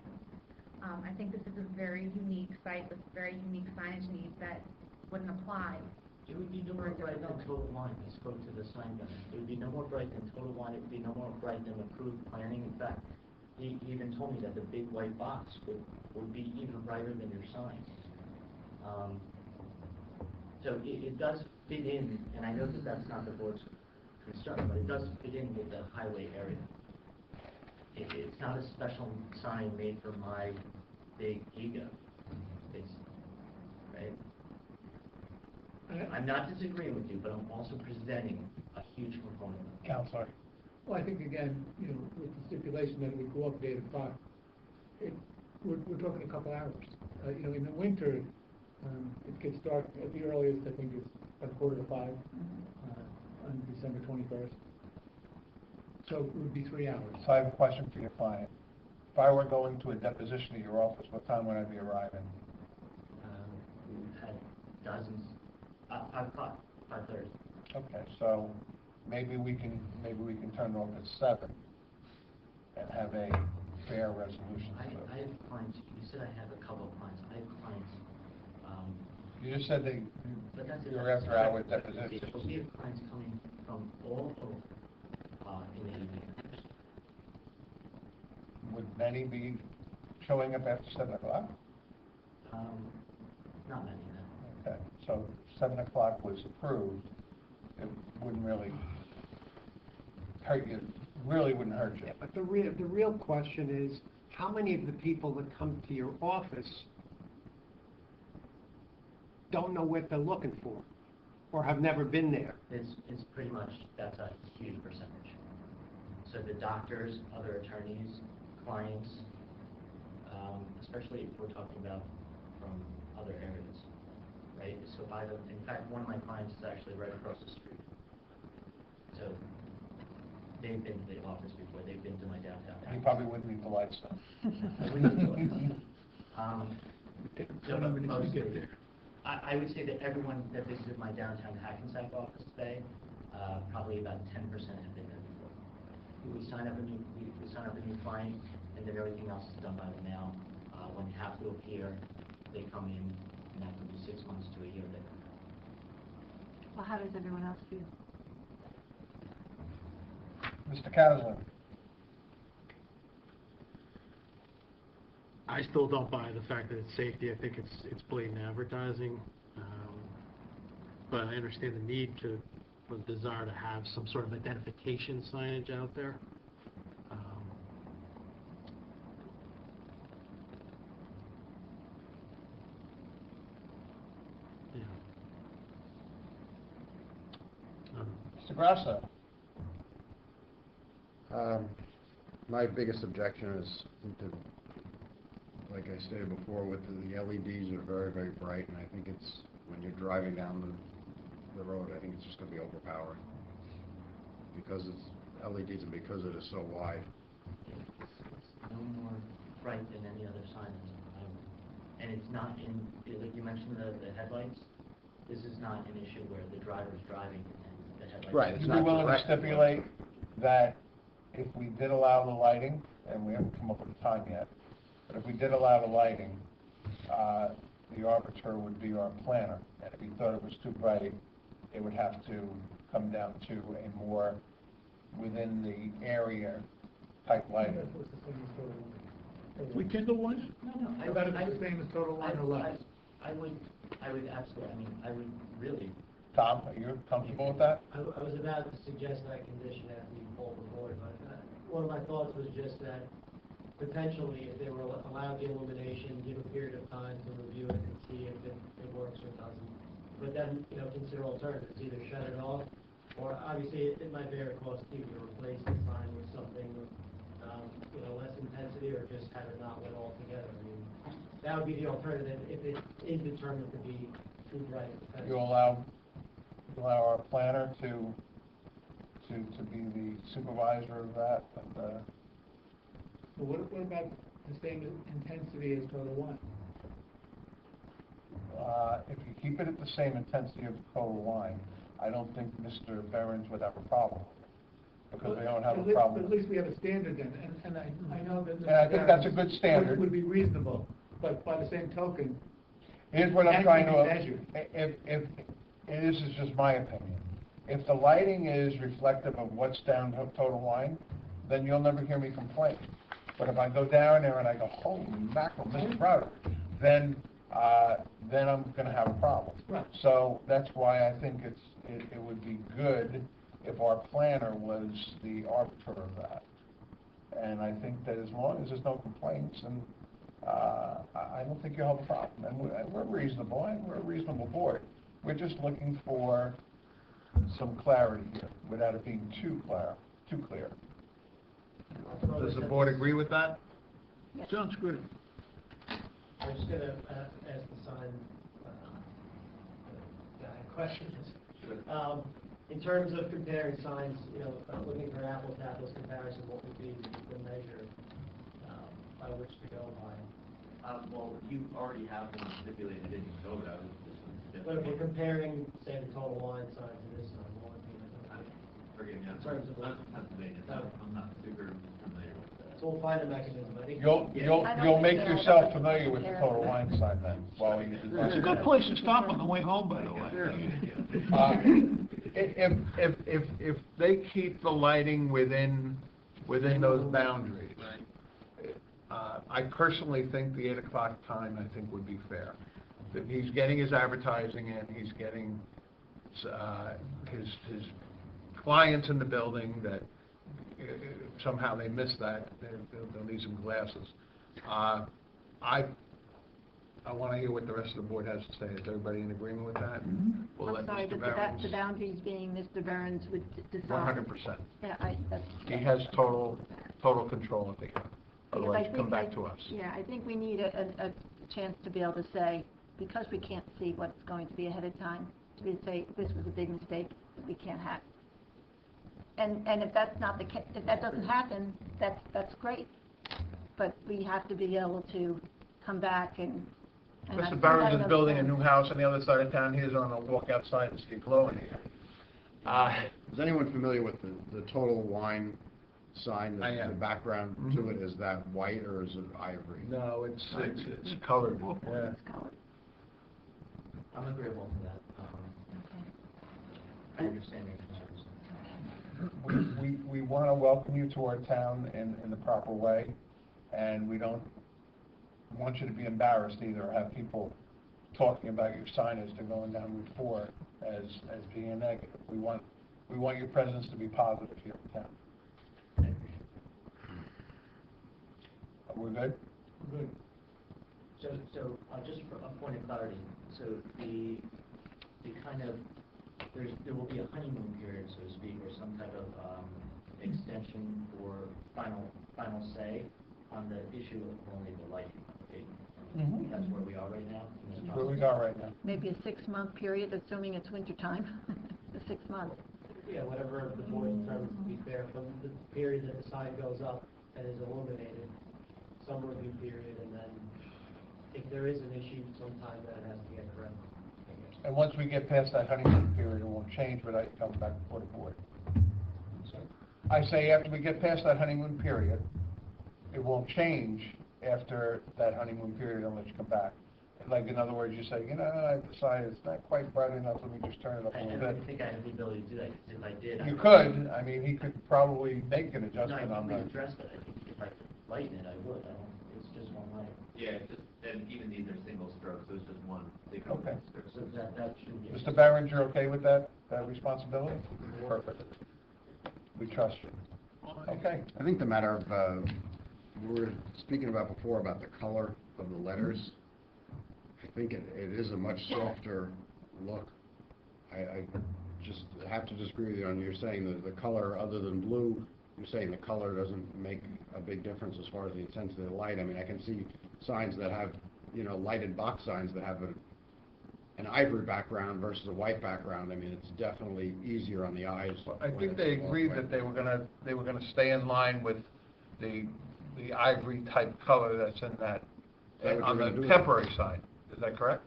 [SPEAKER 12] I think this is a very unique site with very unique signage needs that wouldn't apply.
[SPEAKER 11] It would be no more bright than total line. I spoke to the sign guy. It would be no more bright than total line. It would be no more bright than approved planning. In fact, he even told me that the big white box would be even brighter than your sign. So it does fit in, and I know that that's not the board's concern, but it does fit in with the highway area. It's not a special sign made for my big ego, right? I'm not disagreeing with you, but I'm also presenting a huge component of it.
[SPEAKER 5] Counselor. Well, I think again, you know, with the stipulation that it would go up at 8 o'clock, we're talking a couple hours. You know, in the winter, it gets dark at the earliest, I think it's at 4:45 on December 21st. So it would be 3 hours.
[SPEAKER 1] So I have a question for your client. If I were going to a deposition at your office, what time would I be arriving?
[SPEAKER 11] We've had dozens, 5 o'clock, 5:30.
[SPEAKER 1] Okay, so maybe we can turn it off at 7 and have a fair resolution to it.
[SPEAKER 11] I have clients, you said I have a couple of clients. I have clients,
[SPEAKER 1] You just said
[SPEAKER 11] but that's
[SPEAKER 1] you're after hour depositions.
[SPEAKER 11] We have clients coming from all over in the evening.
[SPEAKER 1] Would many be showing up after 7 o'clock?
[SPEAKER 11] Not many, no.
[SPEAKER 1] Okay, so 7 o'clock was approved. It wouldn't really hurt you, wouldn't hurt you.
[SPEAKER 2] Yeah, but the real question is, how many of the people that come to your office don't know what they're looking for, or have never been there?
[SPEAKER 11] It's pretty much, that's a huge percentage. So the doctors, other attorneys, clients, especially if we're talking about from other areas, right? So in fact, one of my clients is actually right across the street. So they've been to the office before, they've been to my downtown.
[SPEAKER 1] You probably wouldn't need the lights though.
[SPEAKER 11] So mostly, I would say that everyone that visited my downtown Hackensack office today, probably about 10% have been there before. We sign up a new client, and then everything else is done by the mail. When you have to appear, they come in, and that could be 6 months to a year later.
[SPEAKER 3] well, how does everyone else feel?
[SPEAKER 1] Mr. Caslin?
[SPEAKER 14] I still don't buy the fact that it's safety. I think it's blatant advertising. But I understand the need or the desire to have some sort of identification signage out there.
[SPEAKER 1] Mr. Grasso?
[SPEAKER 7] My biggest objection is, like I stated before, with the LEDs are very, very bright, and I think it's, when you're driving down the road, I think it's just going to be overpowering. Because it's LEDs and because it is so wide.
[SPEAKER 11] It's no more bright than any other sign that's on the highway. And it's not like you mentioned the headlights, this is not an issue where the driver's driving and the headlights.
[SPEAKER 7] Right,
[SPEAKER 1] Would you be willing to stipulate that if we did allow the lighting, and we haven't come up with a time yet, but if we did allow the lighting, the arbiter would be our planner. And if he thought it was too bright, it would have to come down to a more within the area type lighting.
[SPEAKER 4] We kindle one?
[SPEAKER 11] No,
[SPEAKER 8] About it the same as total line or less?
[SPEAKER 11] I would absolutely, I mean, I would really,
[SPEAKER 1] Tom, are you comfortable with that?
[SPEAKER 6] I was about to suggest that condition after you pulled the board, but one of my thoughts was just that potentially if they were allowed the illumination, give a period of time to review it and see if it works or doesn't. But then, consider alternatives, either shut it off, or obviously it might bear a cost to either replace the sign with something with, less intensity, or just have it not lit altogether. I mean, that would be the alternative if it is determined to be too bright.
[SPEAKER 1] You allow our planner to be the supervisor of that, and,
[SPEAKER 5] But what about the same intensity as total one?
[SPEAKER 1] if you keep it at the same intensity of the total line, I don't think Mr. Behrens would have a problem, because they don't have a problem.
[SPEAKER 5] At least we have a standard then, and I know that.
[SPEAKER 1] And I think that's a good standard.
[SPEAKER 5] Would be reasonable, but by the same token.
[SPEAKER 1] Here's what I'm trying to,
[SPEAKER 5] measured.
[SPEAKER 1] if, and this is just my opinion, if the lighting is reflective of what's down the total line, then you'll never hear me complain. But if I go down there and I go, holy mackerel, Mr. Browder, then I'm gonna have a problem.
[SPEAKER 5] Right.
[SPEAKER 1] So that's why I think it would be good if our planner was the arbiter of that. And I think that as long as there's no complaints, and I don't think you'll have a problem. And we're reasonable, and we're a reasonable board. We're just looking for some clarity here, without it being too clear. Does the board agree with that?
[SPEAKER 4] Sounds good.
[SPEAKER 6] I'm just gonna ask the sign guy questions. In terms of comparing signs, looking for apples to apples comparison, what would be the measure by which to go by?
[SPEAKER 13] Well, you already have one stipulated in your code, I was just.
[SPEAKER 6] But if we're comparing, say, the total line sign to this sign, what would be the
[SPEAKER 13] Forgive me,
[SPEAKER 6] in terms of what?
[SPEAKER 13] Pennsylvania, I'm not super familiar with that.
[SPEAKER 6] So we'll find a mechanism, I think.
[SPEAKER 1] You'll make yourself familiar with the total line sign then, while you do that.
[SPEAKER 4] It's a good place to stop on the way home, by the way.
[SPEAKER 1] If they keep the lighting within those boundaries, I personally think the 8 o'clock time, I think, would be fair. That he's getting his advertising in, he's getting his clients in the building, that somehow they miss that, they'll need some glasses. I want to hear what the rest of the board has to say. Is everybody in agreement with that? We'll
[SPEAKER 3] I'm
[SPEAKER 1] let
[SPEAKER 3] sorry,
[SPEAKER 1] Mr.
[SPEAKER 3] but
[SPEAKER 1] Behrens.
[SPEAKER 3] the boundaries being Mr. Behrens would decide.
[SPEAKER 1] 100%.
[SPEAKER 3] Yeah, that's.
[SPEAKER 1] He has total control of the,
[SPEAKER 3] Because
[SPEAKER 1] otherwise come back to us.
[SPEAKER 3] Yeah, I think we need a chance to be able to say, because we can't see what's going to be ahead of time, to be able to say, this was a big mistake, we can't have. And if that's not the case, if that doesn't happen, that's great. But we have to be able to come back and
[SPEAKER 1] Mr. Behrens is building a new house on the other side of town. He's on a walk outside and see glowing here.
[SPEAKER 7] Is anyone familiar with the total line sign?
[SPEAKER 1] I am.
[SPEAKER 7] The background to it, is that white or is it ivory?
[SPEAKER 1] No, it's colored. Yeah.
[SPEAKER 11] I'm agreeable to that. I understand your concerns.
[SPEAKER 1] We want to welcome you to our town in the proper way, and we don't want you to be embarrassed either, or have people talking about your signage to going down Route 4 as being a negative. We want your presence to be positive here in town. We're good?
[SPEAKER 5] Good.
[SPEAKER 11] So just for a point of clarity, so the kind of, there will be a honeymoon period, so to speak, or some type of extension for final say on the issue of only the lighting. Okay? That's where we are right now.
[SPEAKER 1] That's where we are right now.
[SPEAKER 3] maybe a 6-month period, assuming it's winter time, the 6 months.
[SPEAKER 6] Yeah, whatever the board determines to be fair, from the period that the sign goes up and is illuminated, some review period, and then if there is an issue, sometime that it has to get corrected.
[SPEAKER 1] And once we get past that honeymoon period, it won't change without you coming back before the board. I say after we get past that honeymoon period, it won't change after that honeymoon period unless you come back. Like, in other words, you say, I decided it's not quite bright enough, let me just turn it up a
[SPEAKER 11] I
[SPEAKER 1] little
[SPEAKER 11] don't
[SPEAKER 1] bit.
[SPEAKER 11] think I have the ability to do that, 'cause if I did, I
[SPEAKER 1] You
[SPEAKER 11] would-
[SPEAKER 1] could, I mean, he could probably make an
[SPEAKER 11] No, I
[SPEAKER 1] adjustment on
[SPEAKER 11] think we
[SPEAKER 1] the,
[SPEAKER 11] addressed it, I think if I could lighten it, I would, I don't, it's just one light.
[SPEAKER 13] Yeah, it's just, and even these are single strokes, so it's just one single
[SPEAKER 1] Okay.
[SPEAKER 13] stroke.
[SPEAKER 11] So that should be.
[SPEAKER 1] Mr. Berenger, okay with that responsibility? Perfect. We trust you. Okay.
[SPEAKER 7] I think the matter of, we were speaking about before about the color of the letters. I think it is a much softer look. I just have to disagree with you on, you're saying that the color, other than blue, you're saying the color doesn't make a big difference as far as the intensity of the light. I mean, I can see signs that have, lighted box signs that have an ivory background versus a white background. I mean, it's definitely easier on the eyes.
[SPEAKER 1] I
[SPEAKER 7] when
[SPEAKER 1] think
[SPEAKER 7] it's
[SPEAKER 1] they
[SPEAKER 7] all
[SPEAKER 1] agreed
[SPEAKER 7] white.
[SPEAKER 1] that they were gonna stay in line with the ivory type color that's in that,
[SPEAKER 7] Is that what
[SPEAKER 1] on
[SPEAKER 7] you're
[SPEAKER 1] the
[SPEAKER 7] gonna do?
[SPEAKER 1] temporary sign. Is that correct?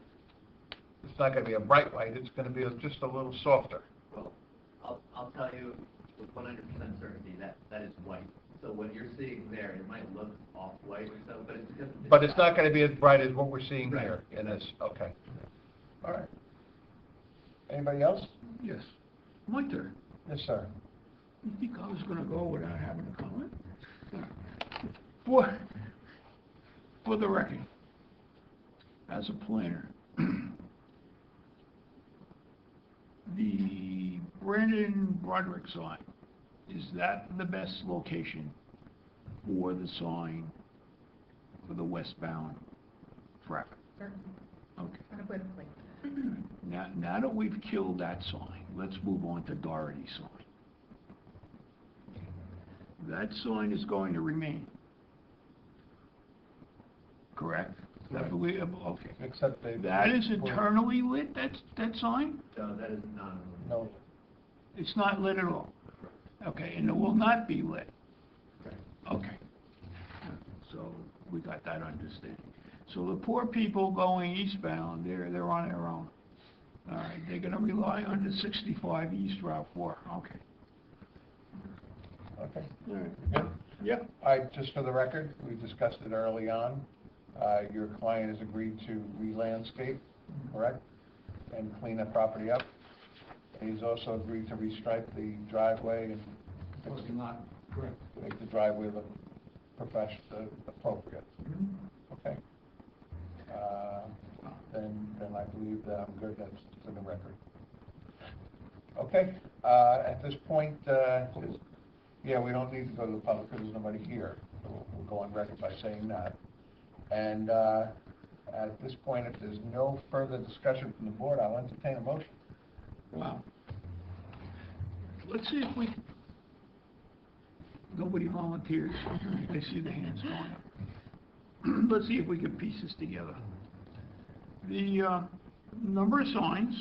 [SPEAKER 1] It's not gonna be a bright white, it's gonna be just a little softer.
[SPEAKER 13] Well, I'll tell you with 100% certainty that is white. So what you're seeing there, it might look off-white or so, but it's because
[SPEAKER 1] But it's not gonna be as bright as what we're seeing
[SPEAKER 13] Right.
[SPEAKER 1] here in this, okay. All right. Anybody else?
[SPEAKER 4] Yes. My turn.
[SPEAKER 1] Yes, sir.
[SPEAKER 4] You think I was gonna go without having a comment? For the record, as a planner, the Brandon Broderick sign, is that the best location for the sign for the westbound traffic?
[SPEAKER 12] Certainly,
[SPEAKER 4] Okay.
[SPEAKER 12] unequivocally.
[SPEAKER 4] Now that we've killed that sign, let's move on to Doherty's sign. That sign is going to remain. Correct? I
[SPEAKER 1] Right.
[SPEAKER 4] believe, okay.
[SPEAKER 1] Except they.
[SPEAKER 4] That is internally lit, that sign?
[SPEAKER 13] No, that is not.
[SPEAKER 1] No.
[SPEAKER 4] It's not lit at all? Okay, and it will not be lit? Okay. So we got that understanding. So the poor people going eastbound, they're on their own. All right, they're gonna rely on the 65 East Route 4, okay.
[SPEAKER 1] Okay.
[SPEAKER 4] All right.
[SPEAKER 1] Good?
[SPEAKER 4] Yep.
[SPEAKER 1] Just for the record, we discussed it early on. Your client has agreed to re-landscape, correct? And clean that property up. And he's also agreed to restripe the driveway and
[SPEAKER 8] Not correct.
[SPEAKER 1] make the driveway look appropriate. Okay. Then I believe that I'm good, that's for the record. Okay, at this point, yeah, we don't need to go to the public because there's nobody here. So we'll go on record by saying that. And at this point, if there's no further discussion from the board, I'll entertain a motion.
[SPEAKER 4] Wow. Let's see if we, nobody volunteers. I see the hands going up. Let's see if we can piece this together. The number of signs,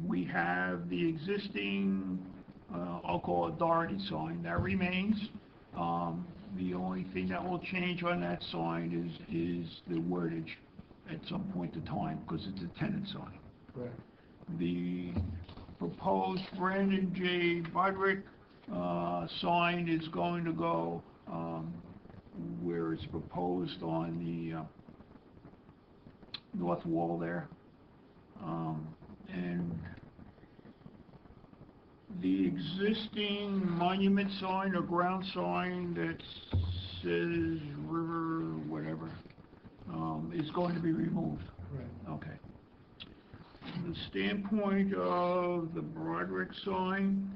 [SPEAKER 4] we have the existing, I'll call it Doherty sign, that remains. The only thing that will change on that sign is the wordage at some point in time, because it's a tenant sign.
[SPEAKER 8] Correct.
[SPEAKER 4] The proposed Brandon J. Broderick sign is going to go where it's proposed on the north wall there. And the existing monument sign or ground sign that says river, whatever, is going to be removed.
[SPEAKER 8] Correct.
[SPEAKER 4] Okay. From the standpoint of the Broderick sign,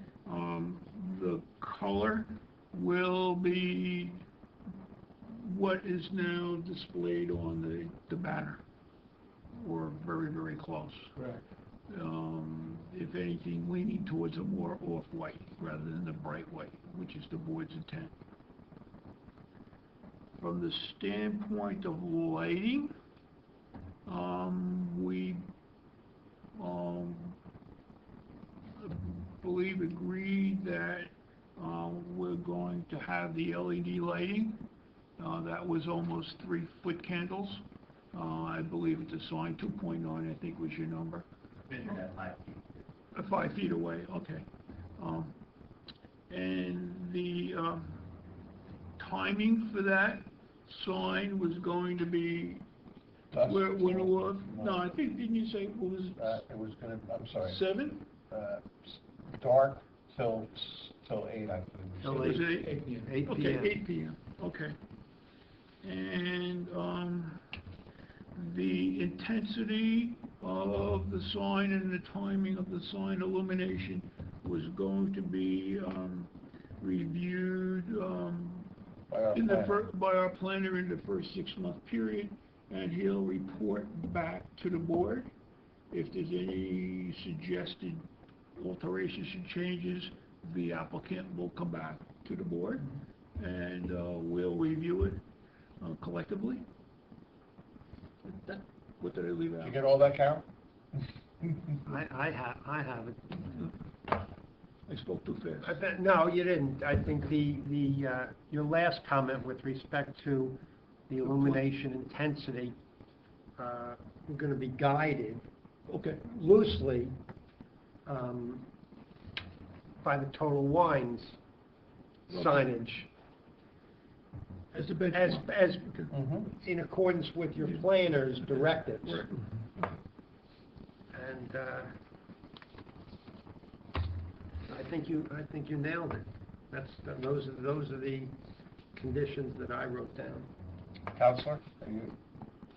[SPEAKER 4] the color will be what is now displayed on the banner, or very, very close.
[SPEAKER 8] Correct.
[SPEAKER 4] If anything, leaning towards a more off-white rather than the bright white, which is the board's intent. From the standpoint of lighting, we believe agreed that we're going to have the LED lighting. That was almost 3-foot candles. I believe it's a sign 2.9, I think was your number.
[SPEAKER 13] Measured at 5 feet.
[SPEAKER 4] 5 feet away, okay. And the timing for that sign was going to be
[SPEAKER 1] Dusk?
[SPEAKER 4] No, I think, didn't you say, what was
[SPEAKER 1] It was gonna, I'm sorry.
[SPEAKER 4] 7?
[SPEAKER 1] Dark till 8, I believe.
[SPEAKER 2] Till
[SPEAKER 4] Was
[SPEAKER 2] 8.
[SPEAKER 4] it
[SPEAKER 5] 8 p.m.
[SPEAKER 2] 8
[SPEAKER 4] Okay,
[SPEAKER 2] p.m.
[SPEAKER 4] 8 p.m., okay. And, the intensity of the sign and the timing of the sign illumination was going to be, reviewed,
[SPEAKER 1] By our planner.
[SPEAKER 4] by our planner in the first 6-month period, and he'll report back to the board. If there's any suggested alterations and changes, the applicant will come back to the board, and we'll review it collectively. What did I leave
[SPEAKER 1] Did
[SPEAKER 4] out?
[SPEAKER 1] you get all that, Carol?
[SPEAKER 2] I have it.
[SPEAKER 4] I spoke too
[SPEAKER 2] I
[SPEAKER 4] fast.
[SPEAKER 2] bet, no, you didn't. I think your last comment with respect to the illumination intensity, we're gonna be guided
[SPEAKER 4] Okay,
[SPEAKER 2] loosely, by the Total Wines signage,
[SPEAKER 4] as the benchmark.
[SPEAKER 2] as
[SPEAKER 1] Mm-hmm.
[SPEAKER 2] in accordance with your planner's directives.
[SPEAKER 4] Right.
[SPEAKER 2] And, I think you nailed it. Those are the conditions that I wrote down.
[SPEAKER 1] Counselor, are you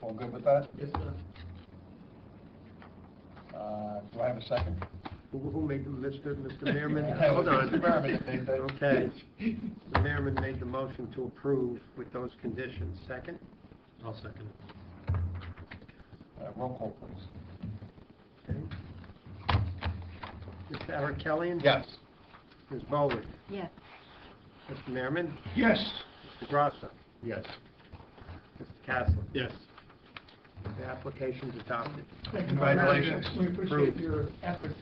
[SPEAKER 1] all good with that?
[SPEAKER 5] Yes, sir.
[SPEAKER 1] Do I have a second?
[SPEAKER 2] Who made, Mr. Mayorman? Hold on.
[SPEAKER 1] Mr. Merriman made that.
[SPEAKER 2] Okay. The Mayorman made the motion to approve with those conditions. Second?
[SPEAKER 14] I'll second it.
[SPEAKER 1] Roll call, please.
[SPEAKER 2] Okay. Mr. Arakelian?
[SPEAKER 1] Yes.
[SPEAKER 2] Ms. Bowler?
[SPEAKER 3] Yes.
[SPEAKER 2] Mr. Mayorman?
[SPEAKER 4] Yes.
[SPEAKER 2] Mr. Grasso?
[SPEAKER 1] Yes.
[SPEAKER 2] Mr. Castle?
[SPEAKER 14] Yes.
[SPEAKER 2] The application's adopted.
[SPEAKER 5] Thank you very much.
[SPEAKER 1] Congratulations.
[SPEAKER 5] We appreciate your efforts.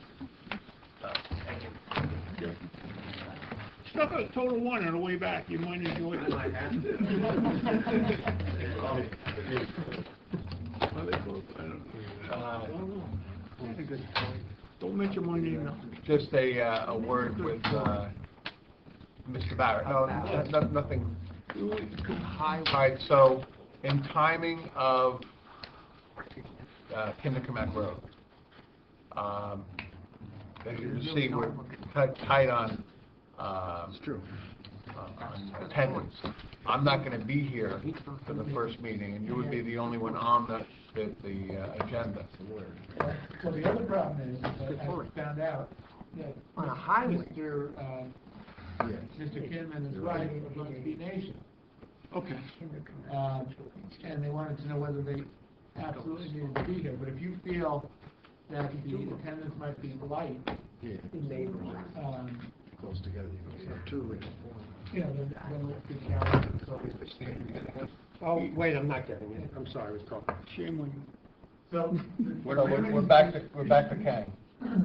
[SPEAKER 4] Stuck a Total One on the way back, you might enjoy it. Well, they both, I don't know. Don't mention my name now.
[SPEAKER 1] Just a word with Mr. Barrett. No, nothing. Right, so in timing of Kindercomack Road, as you can see, we're tight on on attendance. I'm not going to be here for the first meeting, and you would be the only one on the agenda.
[SPEAKER 5] So the other problem is, I found out that
[SPEAKER 2] On a highway.
[SPEAKER 5] Mr. Kinman is right, it was going to be nation.
[SPEAKER 4] Okay.
[SPEAKER 5] And they wanted to know whether they absolutely needed to be here, but if you feel that the attendance might be light,
[SPEAKER 7] Close together, you know, two.
[SPEAKER 5] then we could carry it.
[SPEAKER 2] Oh, wait, I'm not getting it. I'm sorry, I was talking.
[SPEAKER 4] Shame on you.
[SPEAKER 5] So.
[SPEAKER 1] We're back to Kang.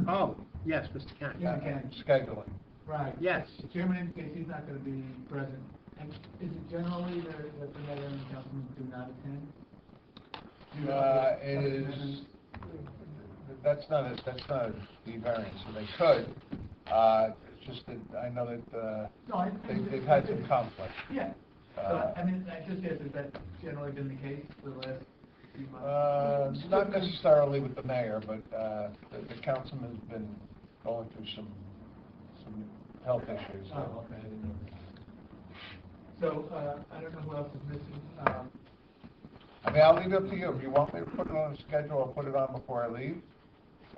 [SPEAKER 2] Oh, yes, Mr. Kent.
[SPEAKER 5] Yeah, Kang.
[SPEAKER 1] Scheduling.
[SPEAKER 5] Right.
[SPEAKER 2] Yes.
[SPEAKER 5] The chairman indicates he's not going to be present. And is it generally that the mayor and councilmen do not attend?
[SPEAKER 1] It is, that's not a variance, so they could. It's just that I know that
[SPEAKER 5] No,
[SPEAKER 1] they've had some conflict.
[SPEAKER 5] Yeah. I mean, I just guess, has that generally been the case for the last few months?
[SPEAKER 1] Not necessarily with the mayor, but the councilman's been going through some health issues.
[SPEAKER 5] Oh, okay, I didn't know that. So, I don't know who else is missing.
[SPEAKER 1] I mean, I'll leave it up to you. If you want me to put it on the schedule, I'll put it on before I leave.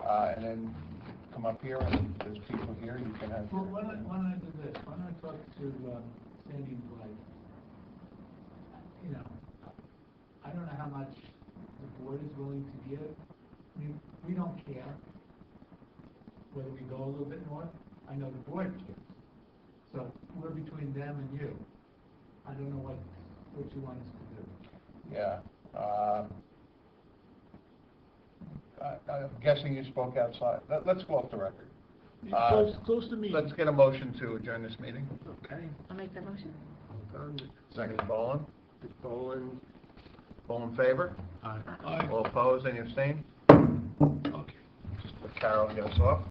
[SPEAKER 1] And then come up here, and if there's people here, you can have.
[SPEAKER 5] Well, why don't I do this? Why don't I talk to Sandy and Dwight? You know, I don't know how much the board is willing to give. I mean, we don't care whether we go a little bit north. I know the board cares. So we're between them and you. I don't know what you want us to do.
[SPEAKER 1] Yeah. I'm guessing you spoke outside. Let's go off the record.
[SPEAKER 4] Close to me.
[SPEAKER 1] Let's get a motion to adjourn this meeting.
[SPEAKER 2] Okay.
[SPEAKER 3] I'll make that motion.
[SPEAKER 1] Second. Ms. Boland?
[SPEAKER 2] Ms. Boland.
[SPEAKER 1] All in favor?
[SPEAKER 4] Aye.
[SPEAKER 1] All opposed, any abstain?
[SPEAKER 4] Okay.
[SPEAKER 1] Just let Carol get us off.